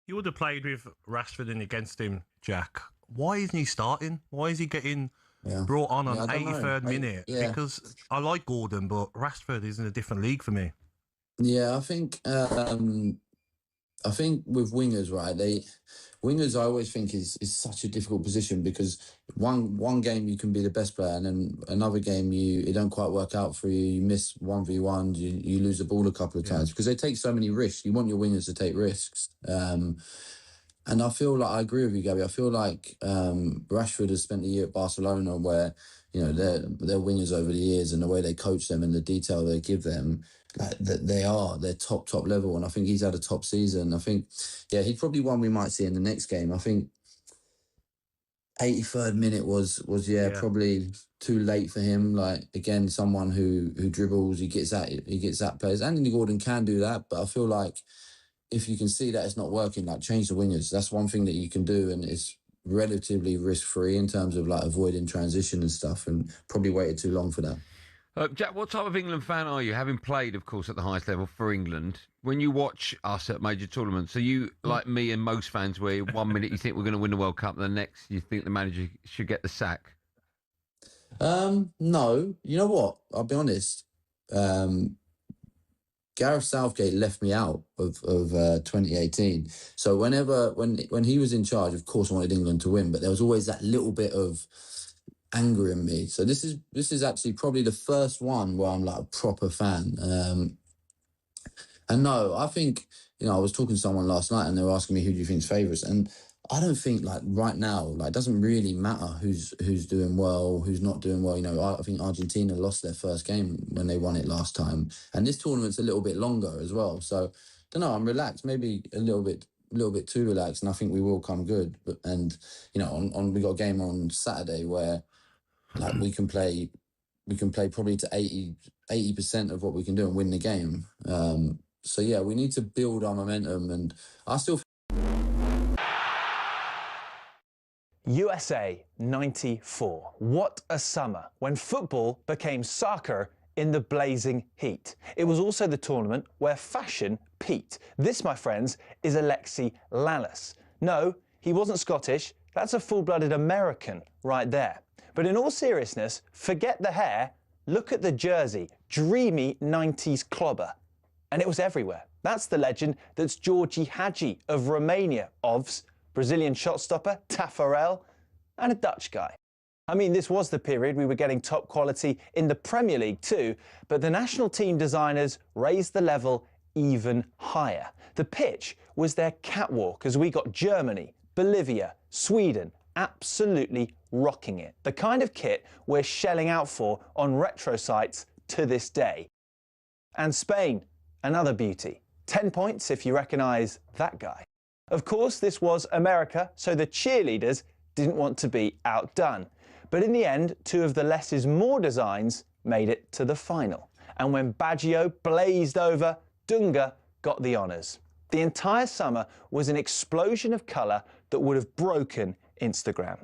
You would have played with Rashford in against him, Jack. Why isn't he starting? Why is he getting brought on 83rd minute? Because I like Gordon, but Rashford is in a different league for me. Yeah, I think with wingers, right? Wingers, I always think is such a difficult position because one game you can be the best player, and then another game it don't quite work out for you. You miss 1v1, you lose the ball a couple of times because they take so many risks. You want your wingers to take risks, and I feel like I agree with you, Gabby. I feel like Rashford has spent a year at Barcelona where their wingers over the years and the way they coach them and the detail they give them. Like they're top level, and I think he's had a top season. I think, he's probably one we might see in the next game. I think 83rd minute was probably too late for him. Like again, someone who dribbles, he gets at players. Anthony Gordon can do that, but I feel like if you can see that it's not working, like change the wingers. That's one thing that you can do, and it's relatively risk free in terms of like avoiding transition and stuff. And probably waited too long for that. Jack, what type of England fan are you? Having played, of course, at the highest level for England, when you watch us at major tournaments, are you like me and most fans where 1 minute you think we're going to win the World Cup, and the next you think the manager should get the sack? No. You know what? I'll be honest. Gareth Southgate left me out of 2018. So when he was in charge, of course I wanted England to win, but there was always that little bit of anger in me. So this is actually probably the first one where I'm like a proper fan. And no, I think, I was talking to someone last night and they were asking me who do you think's favourites, and I don't think like right now, like it doesn't really matter who's doing well, who's not doing well. I think Argentina lost their first game when they won it last time, and this tournament's a little bit longer as well. So I don't know, I'm relaxed, maybe a little bit too relaxed, and I think we will come good. We got a game on Saturday where like we can play probably to 80% of what we can do and win the game. So yeah, we need to build our momentum, and I still. USA 94. What a summer when football became soccer in the blazing heat. It was also the tournament where fashion peaked. This, my friends, is Alexi Lalas. No, he wasn't Scottish. That's a full-blooded American right there. But in all seriousness, forget the hair. Look at the jersey. Dreamy 90s clobber. And it was everywhere. That's the legend that's Georgie Hagi of Romania, Brazilian shot stopper, Tafarel. and a Dutch guy. I mean, this was the period we were getting top quality in the Premier League too, but the national team designers raised the level even higher. The pitch was their catwalk as we got Germany, Bolivia, Sweden absolutely rocking it. The kind of kit we're shelling out for on retro sites to this day. And Spain, another beauty. 10 points if you recognise that guy. Of course, this was America, so the cheerleaders didn't want to be outdone. But in the end, two of the less is more designs made it to the final. And when Baggio blazed over, Dunga got the honours. The entire summer was an explosion of colour that would have broken Instagram.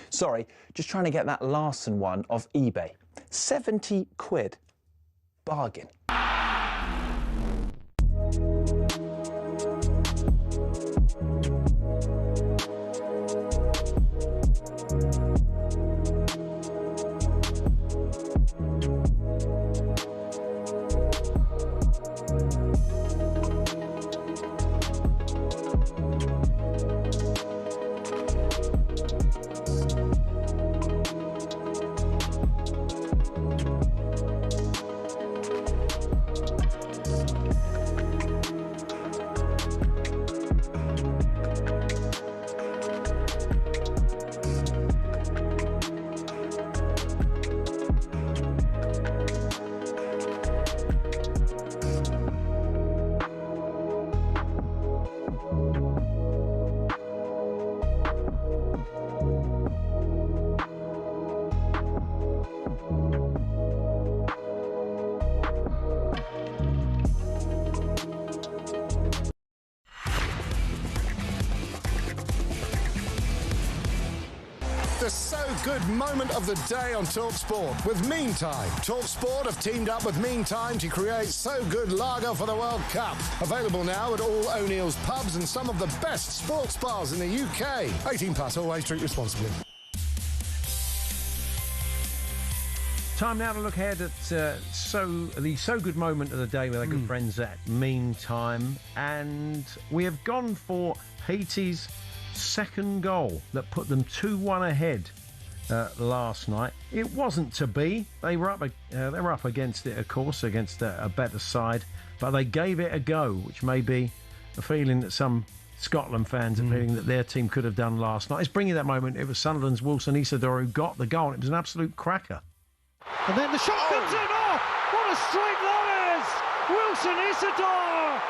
Sorry, just trying to get that Larson one off eBay. 70 quid. Bargain. The So Good moment of the day on talkSPORT with Meantime. talkSPORT have teamed up with Meantime to create So Good lager for the World Cup. Available now at all O'Neill's pubs and some of the best sports bars in the UK. 18 plus, always drink responsibly. Time now to look ahead at the So Good moment of the day with our good friends at Meantime. And we have gone for Haiti's second goal that put them 2-1 ahead last night. It wasn't to be. They were up against it, of course, against a better side, but they gave it a go, which may be a feeling that some Scotland fans are feeling that their team could have done last night. Let's bring you that moment. It was Sunderland's Wilson Isidore who got the goal. It was an absolute cracker. And then the shot comes in. Oh, what a strike that is! Wilson Isidore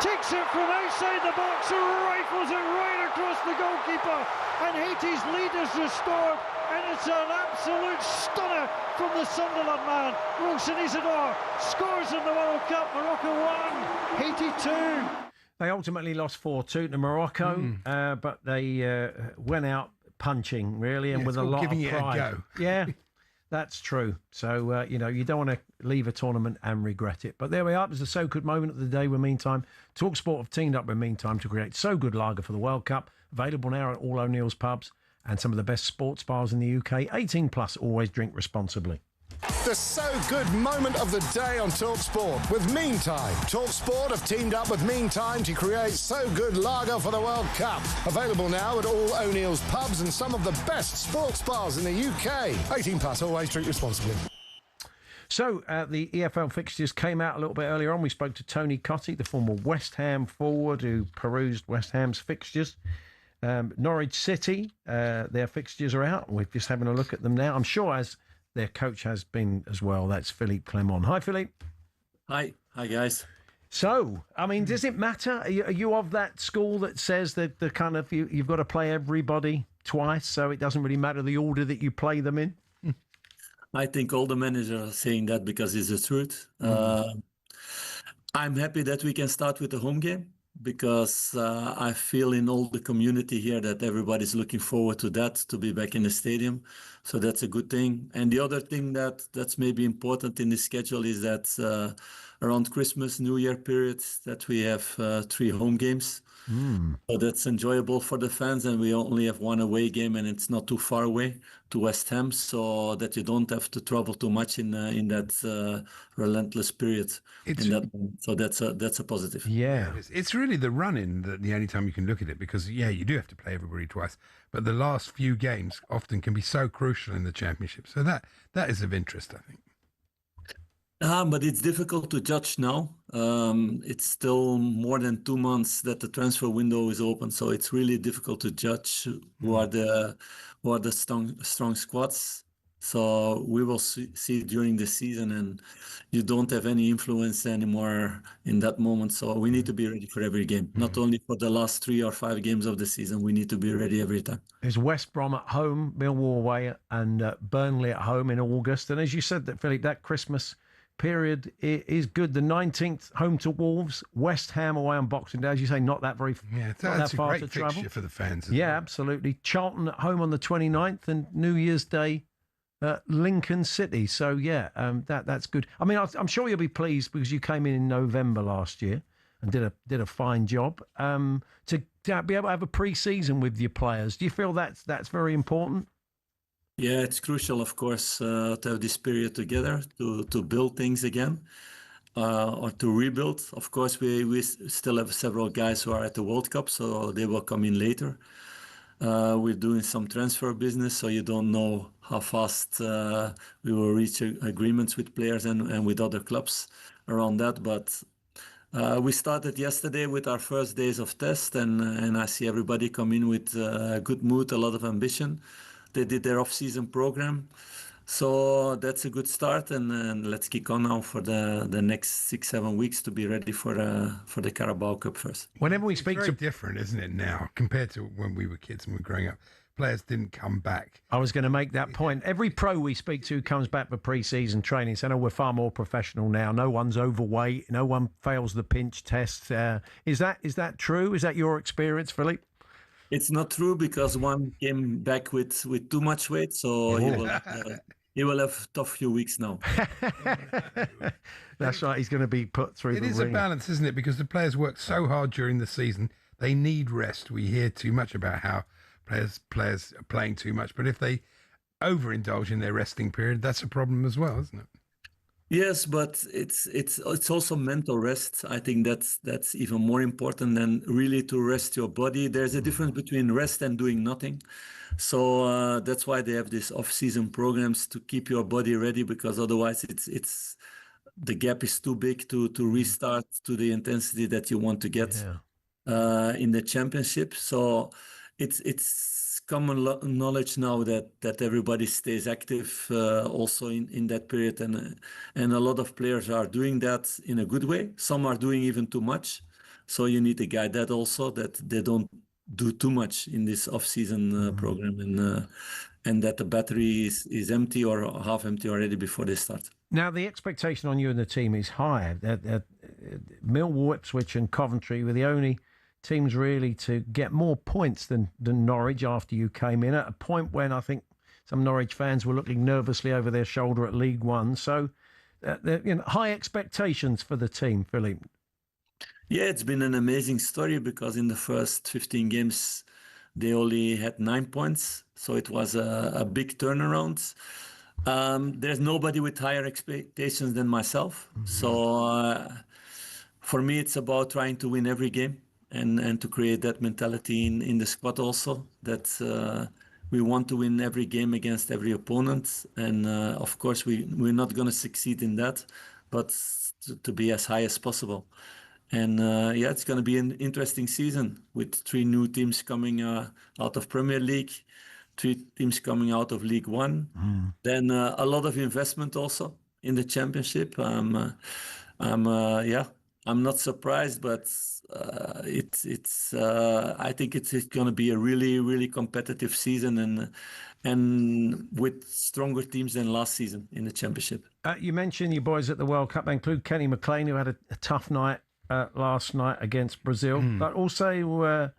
takes it from outside the box and rifles it right across the goalkeeper. And Haiti's lead is restored. And it's an absolute stunner from the Sunderland man. Wilson Isidore scores in the World Cup. Morocco 1, Haiti 2. They ultimately lost 4-2 to Morocco, but they went out punching, really, and with a lot of pride. Giving it a go. Yeah. That's true. So, you don't want to leave a tournament and regret it. But there we are. It was the So Good moment of the day with Meantime. talkSPORT have teamed up with Meantime to create So Good lager for the World Cup. Available now at all O'Neill's pubs and some of the best sports bars in the UK. 18 plus, always drink responsibly. The So Good moment of the day on talkSPORT with Meantime. talkSPORT have teamed up with Meantime to create So Good lager for the World Cup. Available now at all O'Neill's pubs and some of the best sports bars in the UK. 18 plus, always drink responsibly. So the EFL fixtures came out a little bit earlier on. We spoke to Tony Cottee, the former West Ham forward who perused West Ham's fixtures. Norwich City, their fixtures are out. We're just having a look at them now. I'm sure as their coach has been as well. That's Philippe Clement. Hi, Philippe. Hi. Hi, guys. So, I mean, does it matter? Are you of that school that says that the kind of you've got to play everybody twice, so it doesn't really matter the order that you play them in? I think all the managers are saying that because it's the truth. I'm happy that we can start with the home game because I feel in all the community here that everybody's looking forward to that, to be back in the stadium. So that's a good thing. And the other thing that's maybe important in the schedule is that around Christmas, New Year period that we have 3 home games. So that's enjoyable for the fans, and we only have 1 away game, and it's not too far away to West Ham, so that you don't have to travel too much in that relentless period. So that's a positive. Yeah, it's really the run-in that the only time you can look at it, because you do have to play everybody twice, but the last few games often can be so crucial in the Championship. So that is of interest, I think. But it's difficult to judge now. It's still more than 2 months that the transfer window is open, so it's really difficult to judge who are the strong squads. So we will see during the season, and you don't have any influence anymore in that moment. So we need to be ready for every game, not only for the last 3 or 5 games of the season. We need to be ready every time. There's West Brom at home, Millwall away, and Burnley at home in August. And as you said, that Philippe, that Christmas period is good. The 19th, home to Wolves, West Ham away on Boxing Day. As you say, not that very that's far a great to travel fixture for the fans. Yeah, absolutely. Charlton at home on the 29th, and New Year's Day, Lincoln City. So that's good. I mean, I'm sure you'll be pleased because you came in November last year and did a fine job. To be able to have a pre-season with your players, do you feel that's very important? Yeah, it's crucial, of course, to have this period together to build things again, or to rebuild. Of course, we still have several guys who are at the World Cup, so they will come in later. We're doing some transfer business, so you don't know how fast we will reach agreements with players and with other clubs around that. But we started yesterday with our first days of test, and I see everybody come in with a good mood, a lot of ambition. They did their off-season program, so that's a good start. And let's kick on now for the next 6-7 weeks to be ready for the Carabao Cup first. Whenever we speak it's very different, isn't it, now compared to when we were kids and we were growing up? Players didn't come back. I was going to make that point. Every pro we speak to comes back for pre-season training. So, we're far more professional now. No one's overweight. No one fails the pinch test. Is that true? Is that your experience, Philippe? It's not true, because one came back with too much weight, so he will have a tough few weeks now. That's right. He's going to be put through the ring. It is a balance, isn't it? Because the players work so hard during the season. They need rest. We hear too much about how players are playing too much. But if they overindulge in their resting period, that's a problem as well, isn't it? Yes, but it's also mental rest. I think that's even more important than really to rest your body. There's a difference between rest and doing nothing. So that's why they have these off-season programs to keep your body ready, because otherwise it's the gap is too big to restart to the intensity that you want to get in the Championship. So it's common knowledge now that everybody stays active also in that period, and a lot of players are doing that in a good way. Some are doing even too much, so you need to guide that also, that they don't do too much in this off-season program, and that the battery is empty or half empty already before they start. Now, the expectation on you and the team is high. Millwall, Ipswich and Coventry were the only teams really to get more points than Norwich after you came in, at a point when I think some Norwich fans were looking nervously over their shoulder at League One. So high expectations for the team, Philippe. Yeah, it's been an amazing story, because in the first 15 games they only had 9 points, so it was a big turnaround. There's nobody with higher expectations than myself. So for me, it's about trying to win every game. And to create that mentality in the squad also, that we want to win every game against every opponent. And of course, we're not going to succeed in that, but to be as high as possible. And it's going to be an interesting season with 3 new teams coming out of Premier League, 3 teams coming out of League One. Then a lot of investment also in the Championship. I'm not surprised, but I think it's going to be a really, really competitive season, and with stronger teams than last season in the Championship. You mentioned your boys at the World Cup. They include Kenny McLean, who had a tough night last night against Brazil, but also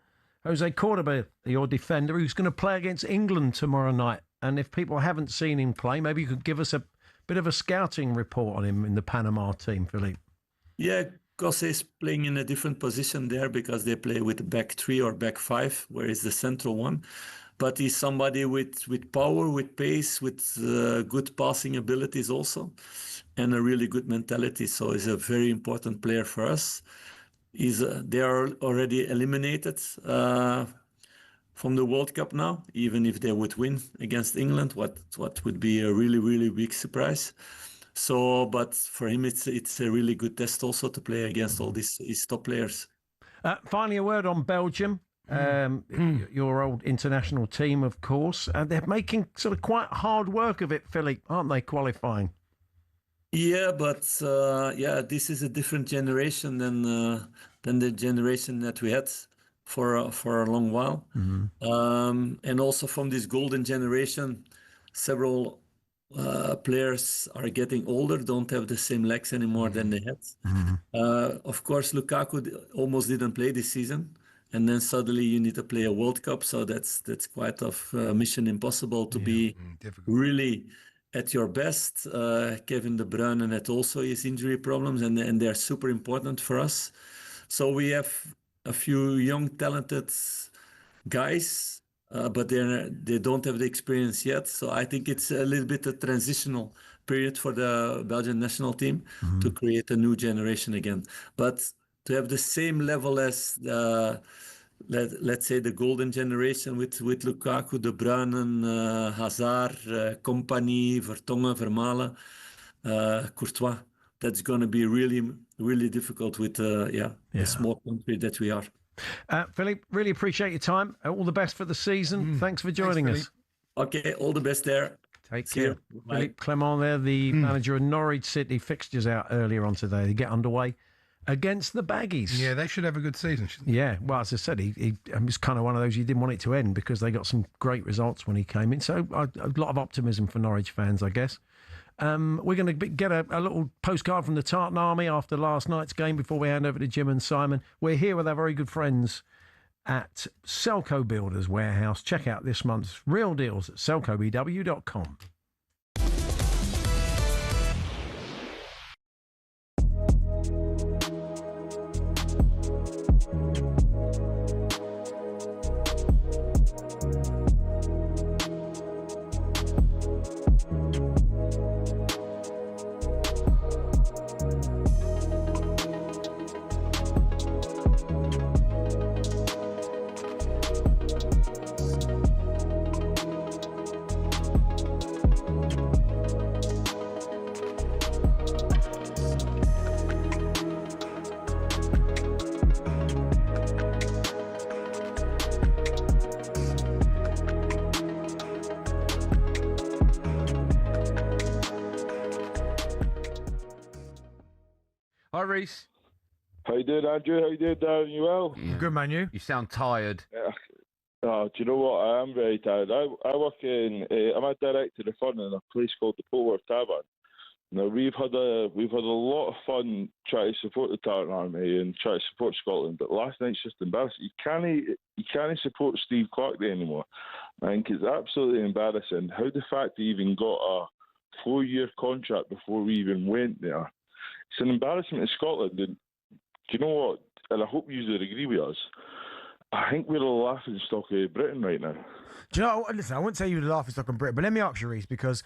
Jose Cordoba, your defender, who's going to play against England tomorrow night. And if people haven't seen him play, maybe you could give us a bit of a scouting report on him in the Panama team, Philippe. Yeah, Gosse is playing in a different position there because they play with back 3 or back 5, where he's the central one. But he's somebody with power, with pace, with good passing abilities also, and a really good mentality. So he's a very important player for us. They are already eliminated from the World Cup now, even if they would win against England, what would be a really, really big surprise. So, but for him, it's a really good test also to play against all these top players. Finally, a word on Belgium. Your old international team, of course. They're making sort of quite hard work of it, Philippe, aren't they, qualifying? Yeah, but this is a different generation than the generation that we had for a long while. And also from this golden generation, several players are getting older, don't have the same legs anymore than they had. Of course, Lukaku almost didn't play this season. And then suddenly you need to play a World Cup. So that's quite of mission impossible to be really at your best. Kevin De Bruyne had also his injury problems, and they're super important for us. So we have a few young, talented guys, but they don't have the experience yet. So I think it's a little bit a transitional period for the Belgian national team to create a new generation again. But to have the same level as let's say the golden generation with Lukaku, De Bruyne, Hazard, Kompany, Vertonghen, Vermaelen, Courtois. That's going to be really, really difficult with the small country that we are. Philippe, really appreciate your time. All the best for the season. Thanks for joining us. Okay, all the best there. Take care. Philippe Clement there, the manager of Norwich City. Fixtures out earlier on today. They get underway against the Baggies. Yeah, they should have a good season, shouldn't they? Yeah, well, as I said, he was kind of one of those you didn't want it to end because they got some great results when he came in. So a lot of optimism for Norwich fans, I guess. We're going to get a little postcard from the Tartan Army after last night's game before we hand over to Jim and Simon. We're here with our very good friends at Selco Builders Warehouse. Check out this month's real deals at selcobw.com. Hi, Reece. How you doing, Andrew? How you doing, Darren? You well? Yeah. Good, man, you? You sound tired. Oh, do you know what? I am very tired. I work in. I'm a director of fun in a place called the Polworth Tavern. Now we've had a lot of fun trying to support the Tartan Army and try to support Scotland, but last night's just embarrassing. You can't support Steve Clark there anymore. I think it's absolutely embarrassing how the fact he even got a 4-year contract before we even went there. It's an embarrassment to Scotland. And do you know what? And I hope you would agree with us. I think we're the laughing stock of Britain right now. Do you know? Listen, I wouldn't say you're the laughing stock of Britain, but let me ask you, Reece, because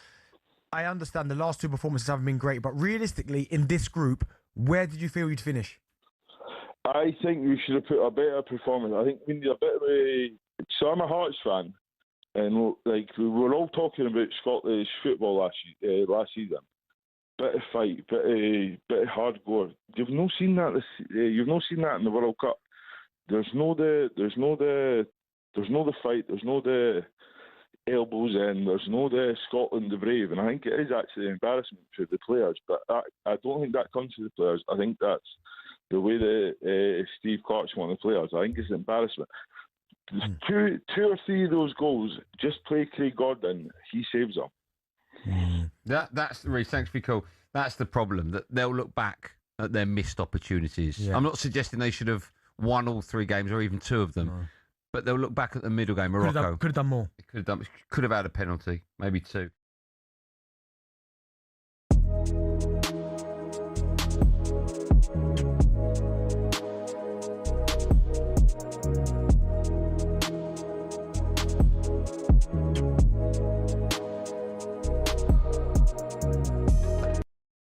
I understand the last 2 performances haven't been great, but realistically, in this group, where did you feel you'd finish? I think we should have put a better performance. I think we need a bit of a. So I'm a Hearts fan, and like we were all talking about Scottish football last season. Bit of fight, bit of hardcore. You've not seen that. You've not seen that in the World Cup. There's no the fight. There's no the elbows in. There's no the Scotland the brave. And I think it is actually an embarrassment for the players. But I don't think that comes to the players. I think that's the way that Steve Clark's one of the players. I think it's an embarrassment. Two or three of those goals, just play Craig Gordon. He saves them. That's Reece, thanks for your call. That's the problem, that they'll look back at their missed opportunities. Yeah. I'm not suggesting they should have won all 3 games or even 2 of them, but they'll look back at the middle game. Morocco could have done more. Could have had a penalty, maybe 2.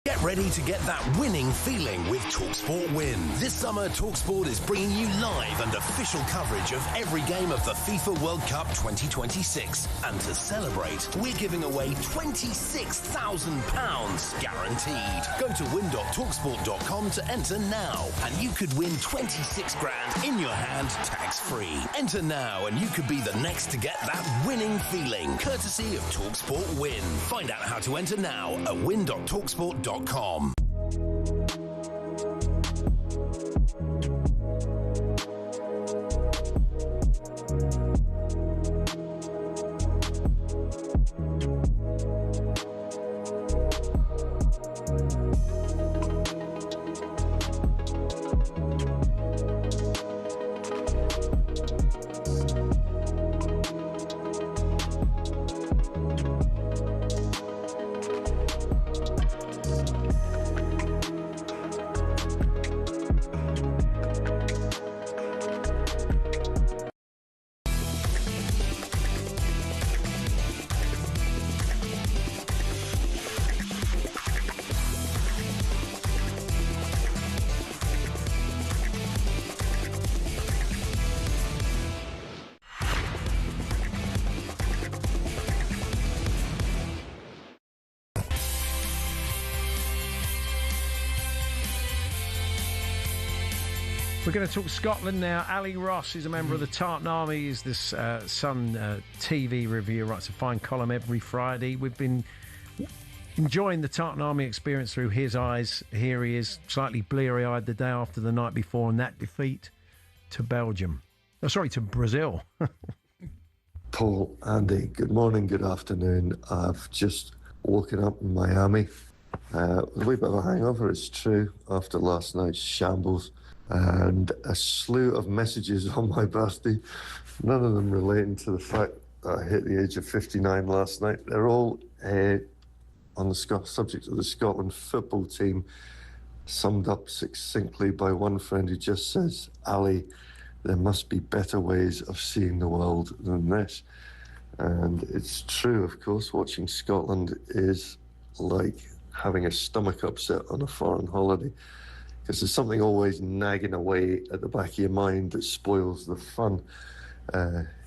Get ready to get that winning feeling with talkSPORT Win. This summer, talkSPORT is bringing you live and official coverage of every game of the FIFA World Cup 2026. And to celebrate, we're giving away £26,000 guaranteed. Go to win.talksport.com to enter now, and you could win 26 grand in your hand, tax-free. Enter now, and you could be the next to get that winning feeling, courtesy of talkSPORT Win. Find out how to enter now at win.talksport.com. We're going to talk Scotland now. Ali Ross is a member of the Tartan Army. He's this Sun TV reviewer, writes a fine column every Friday. We've been enjoying the Tartan Army experience through his eyes. Here he is, slightly bleary-eyed the day after the night before and that defeat to Belgium. Oh, sorry, to Brazil. Paul, Andy, good morning, good afternoon. I've just woken up in Miami. A wee bit of a hangover, it's true, after last night's shambles. And a slew of messages on my birthday, none of them relating to the fact that I hit the age of 59 last night. They're all on the subject of the Scotland football team, summed up succinctly by one friend who just says, Ali, there must be better ways of seeing the world than this. And it's true, of course, watching Scotland is like having a stomach upset on a foreign holiday, because there's something always nagging away at the back of your mind that spoils the fun.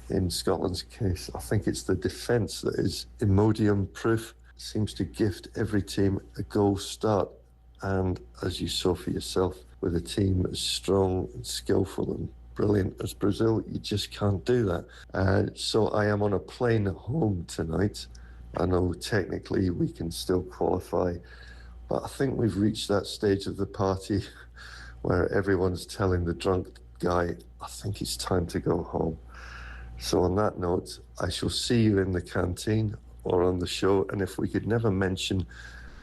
In Scotland's case, I think it's the defence that is Imodium proof. It seems to gift every team a goal start. And as you saw for yourself, with a team as strong and skillful and brilliant as Brazil, you just can't do that. So I am on a plane home tonight. I know technically we can still qualify, but I think we've reached that stage of the party where everyone's telling the drunk guy, I think it's time to go home. So on that note, I shall see you in the canteen or on the show. And if we could never mention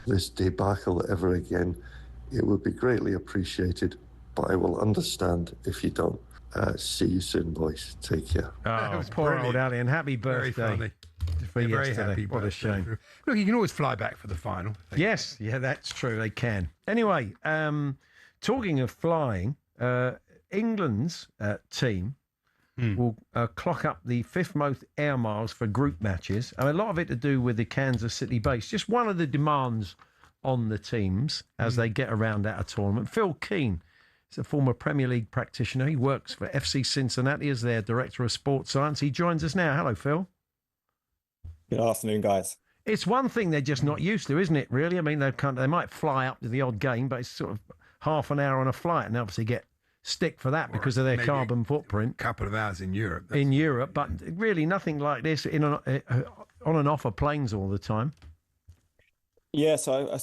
this debacle ever again, it would be greatly appreciated, but I will understand if you don't. See you soon, boys. Take care. Oh, poor brilliant. Old Ali, and happy birthday. Very funny. For very yesterday. happy. What a shame. Look, you can always fly back for the final. Yes, yeah, that's true. They can. Anyway, talking of flying, England's team will clock up the fifth most air miles for group matches. And a lot of it to do with the Kansas City base. Just one of the demands on the teams as they get around at a tournament. Phil Keane is a former Premier League practitioner. He works for FC Cincinnati as their Director of Sports Science. He joins us now. Hello, Phil. Good afternoon, guys. It's one thing they're just not used to, isn't it, really? I mean, they might fly up to the odd game, but it's sort of half an hour on a flight and obviously get stick for that because of their carbon footprint. Couple of hours in Europe. In Europe, but really nothing like this on and off of planes all the time. Yeah, so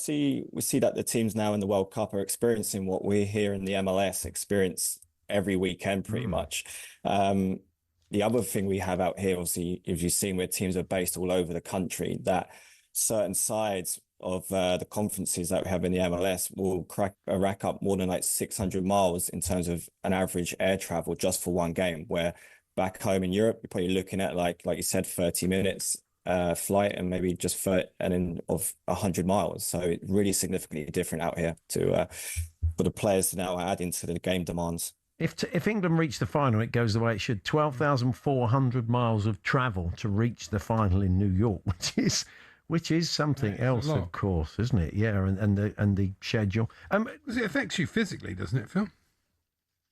we see that the teams now in the World Cup are experiencing what we here in the MLS experience every weekend pretty much. The other thing we have out here, obviously, if you've seen where teams are based all over the country, that certain sides of the conferences that we have in the MLS will rack up more than like 600 miles in terms of an average air travel just for one game, where back home in Europe, you're probably looking at, like you said, 30 minutes flight and maybe just 100 miles. So it's really significantly different out here to for the players to now add into the game demands. If England reach the final, it goes the way it should. 12,400 miles of travel to reach the final in New York, which is something else, of course, isn't it? Yeah, and the schedule. Because it affects you physically, doesn't it, Phil?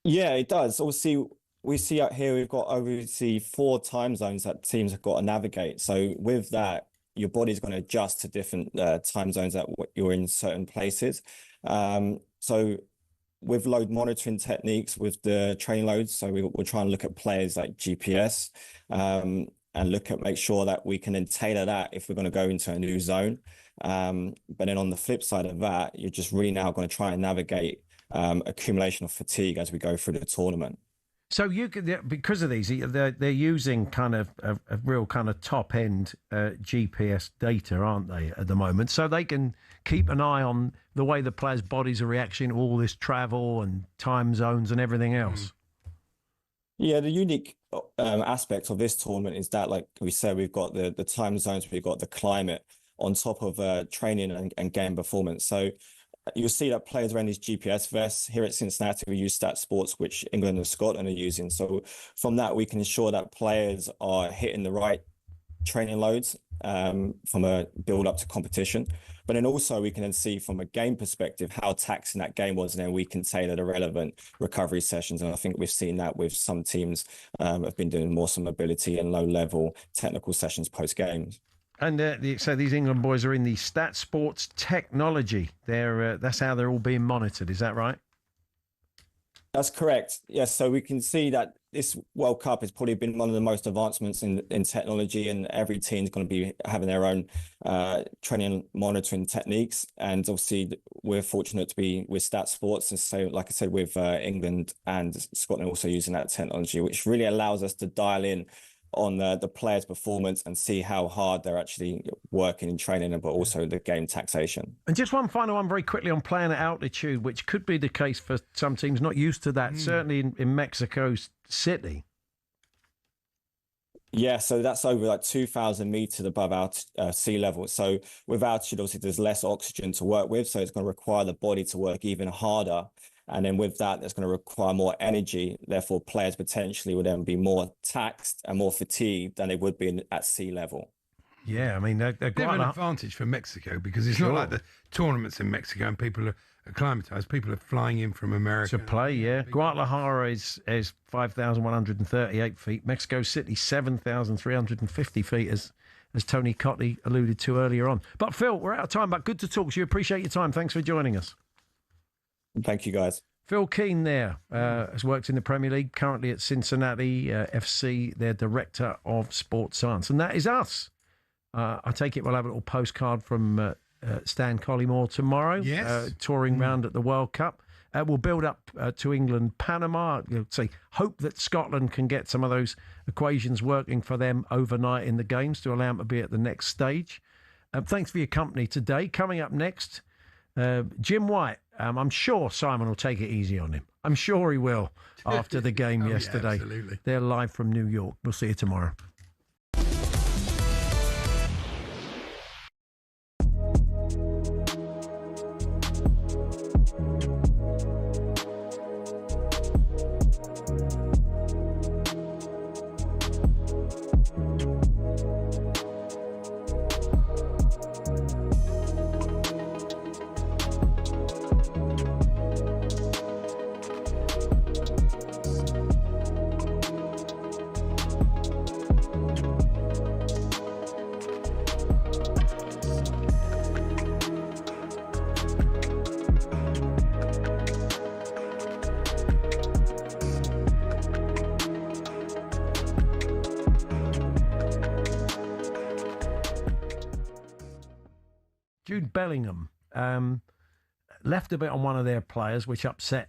Yeah, it does. Obviously, we see out here we've got obviously 4 time zones that teams have got to navigate. So with that, your body's going to adjust to different time zones that you're in certain places. So with load monitoring techniques, with the training loads, so we'll try and look at players like GPS and make sure that we can then tailor that if we're going to go into a new zone. But then on the flip side of that, you're just really now going to try and navigate accumulation of fatigue as we go through the tournament. So because of these, they're using kind of a real kind of top end GPS data, aren't they, at the moment? So they can keep an eye on the way the players' bodies are reacting to all this travel and time zones and everything else. Yeah, the unique aspect of this tournament is that, like we said, we've got the time zones, we've got the climate on top of training and game performance. So you'll see that players wearing these GPS vests. Here at Cincinnati, we use talkSPORT, which England and Scotland are using. So from that, we can ensure that players are hitting the right training loads from a build up to competition. But then also we can then see from a game perspective how taxing that game was, and then we can tailor the relevant recovery sessions. And I think we've seen that with some teams have been doing more some mobility and low level technical sessions post games. And so these England boys are in the talkSPORT technology. That's how they're all being monitored. Is that right? That's correct. Yes. So we can see that this World Cup has probably been one of the most advancements in technology, and every team's going to be having their own training and monitoring techniques. And obviously, we're fortunate to be with talkSPORT. And so, like I said, with England and Scotland also using that technology, which really allows us to dial in on the players' performance and see how hard they're actually working in training, but also the game taxation. And just one final one very quickly on playing at altitude, which could be the case for some teams not used to that, certainly in Mexico City. Yeah, so that's over like 2,000 meters above sea level. So with altitude, obviously, there's less oxygen to work with, so it's going to require the body to work even harder. And then with that, it's going to require more energy. Therefore, players potentially would then be more taxed and more fatigued than they would be at sea level. Yeah, I mean, they're quite an advantage for Mexico, because it's not like the tournaments in Mexico and people are acclimatized. People are flying in from America to play. Yeah, Guadalajara is 5,138 feet. Mexico City 7,350 feet, as Tony Cottee alluded to earlier on. But Phil, we're out of time. But good to talk to you. Appreciate your time. Thanks for joining us. Thank you, guys. Phil Keane there has worked in the Premier League, currently at Cincinnati FC, their Director of Sports Science. And that is us. I take it we'll have a little postcard from Stan Collymore tomorrow, touring round at the World Cup. We'll build up to England, Panama. Hope that Scotland can get some of those equations working for them overnight in the games to allow them to be at the next stage. Thanks for your company today. Coming up next, Jim White. I'm sure Simon will take it easy on him. I'm sure he will after the game yesterday. Yeah, absolutely. They're live from New York. We'll see you tomorrow. Jude Bellingham left a bit on one of their players, which upset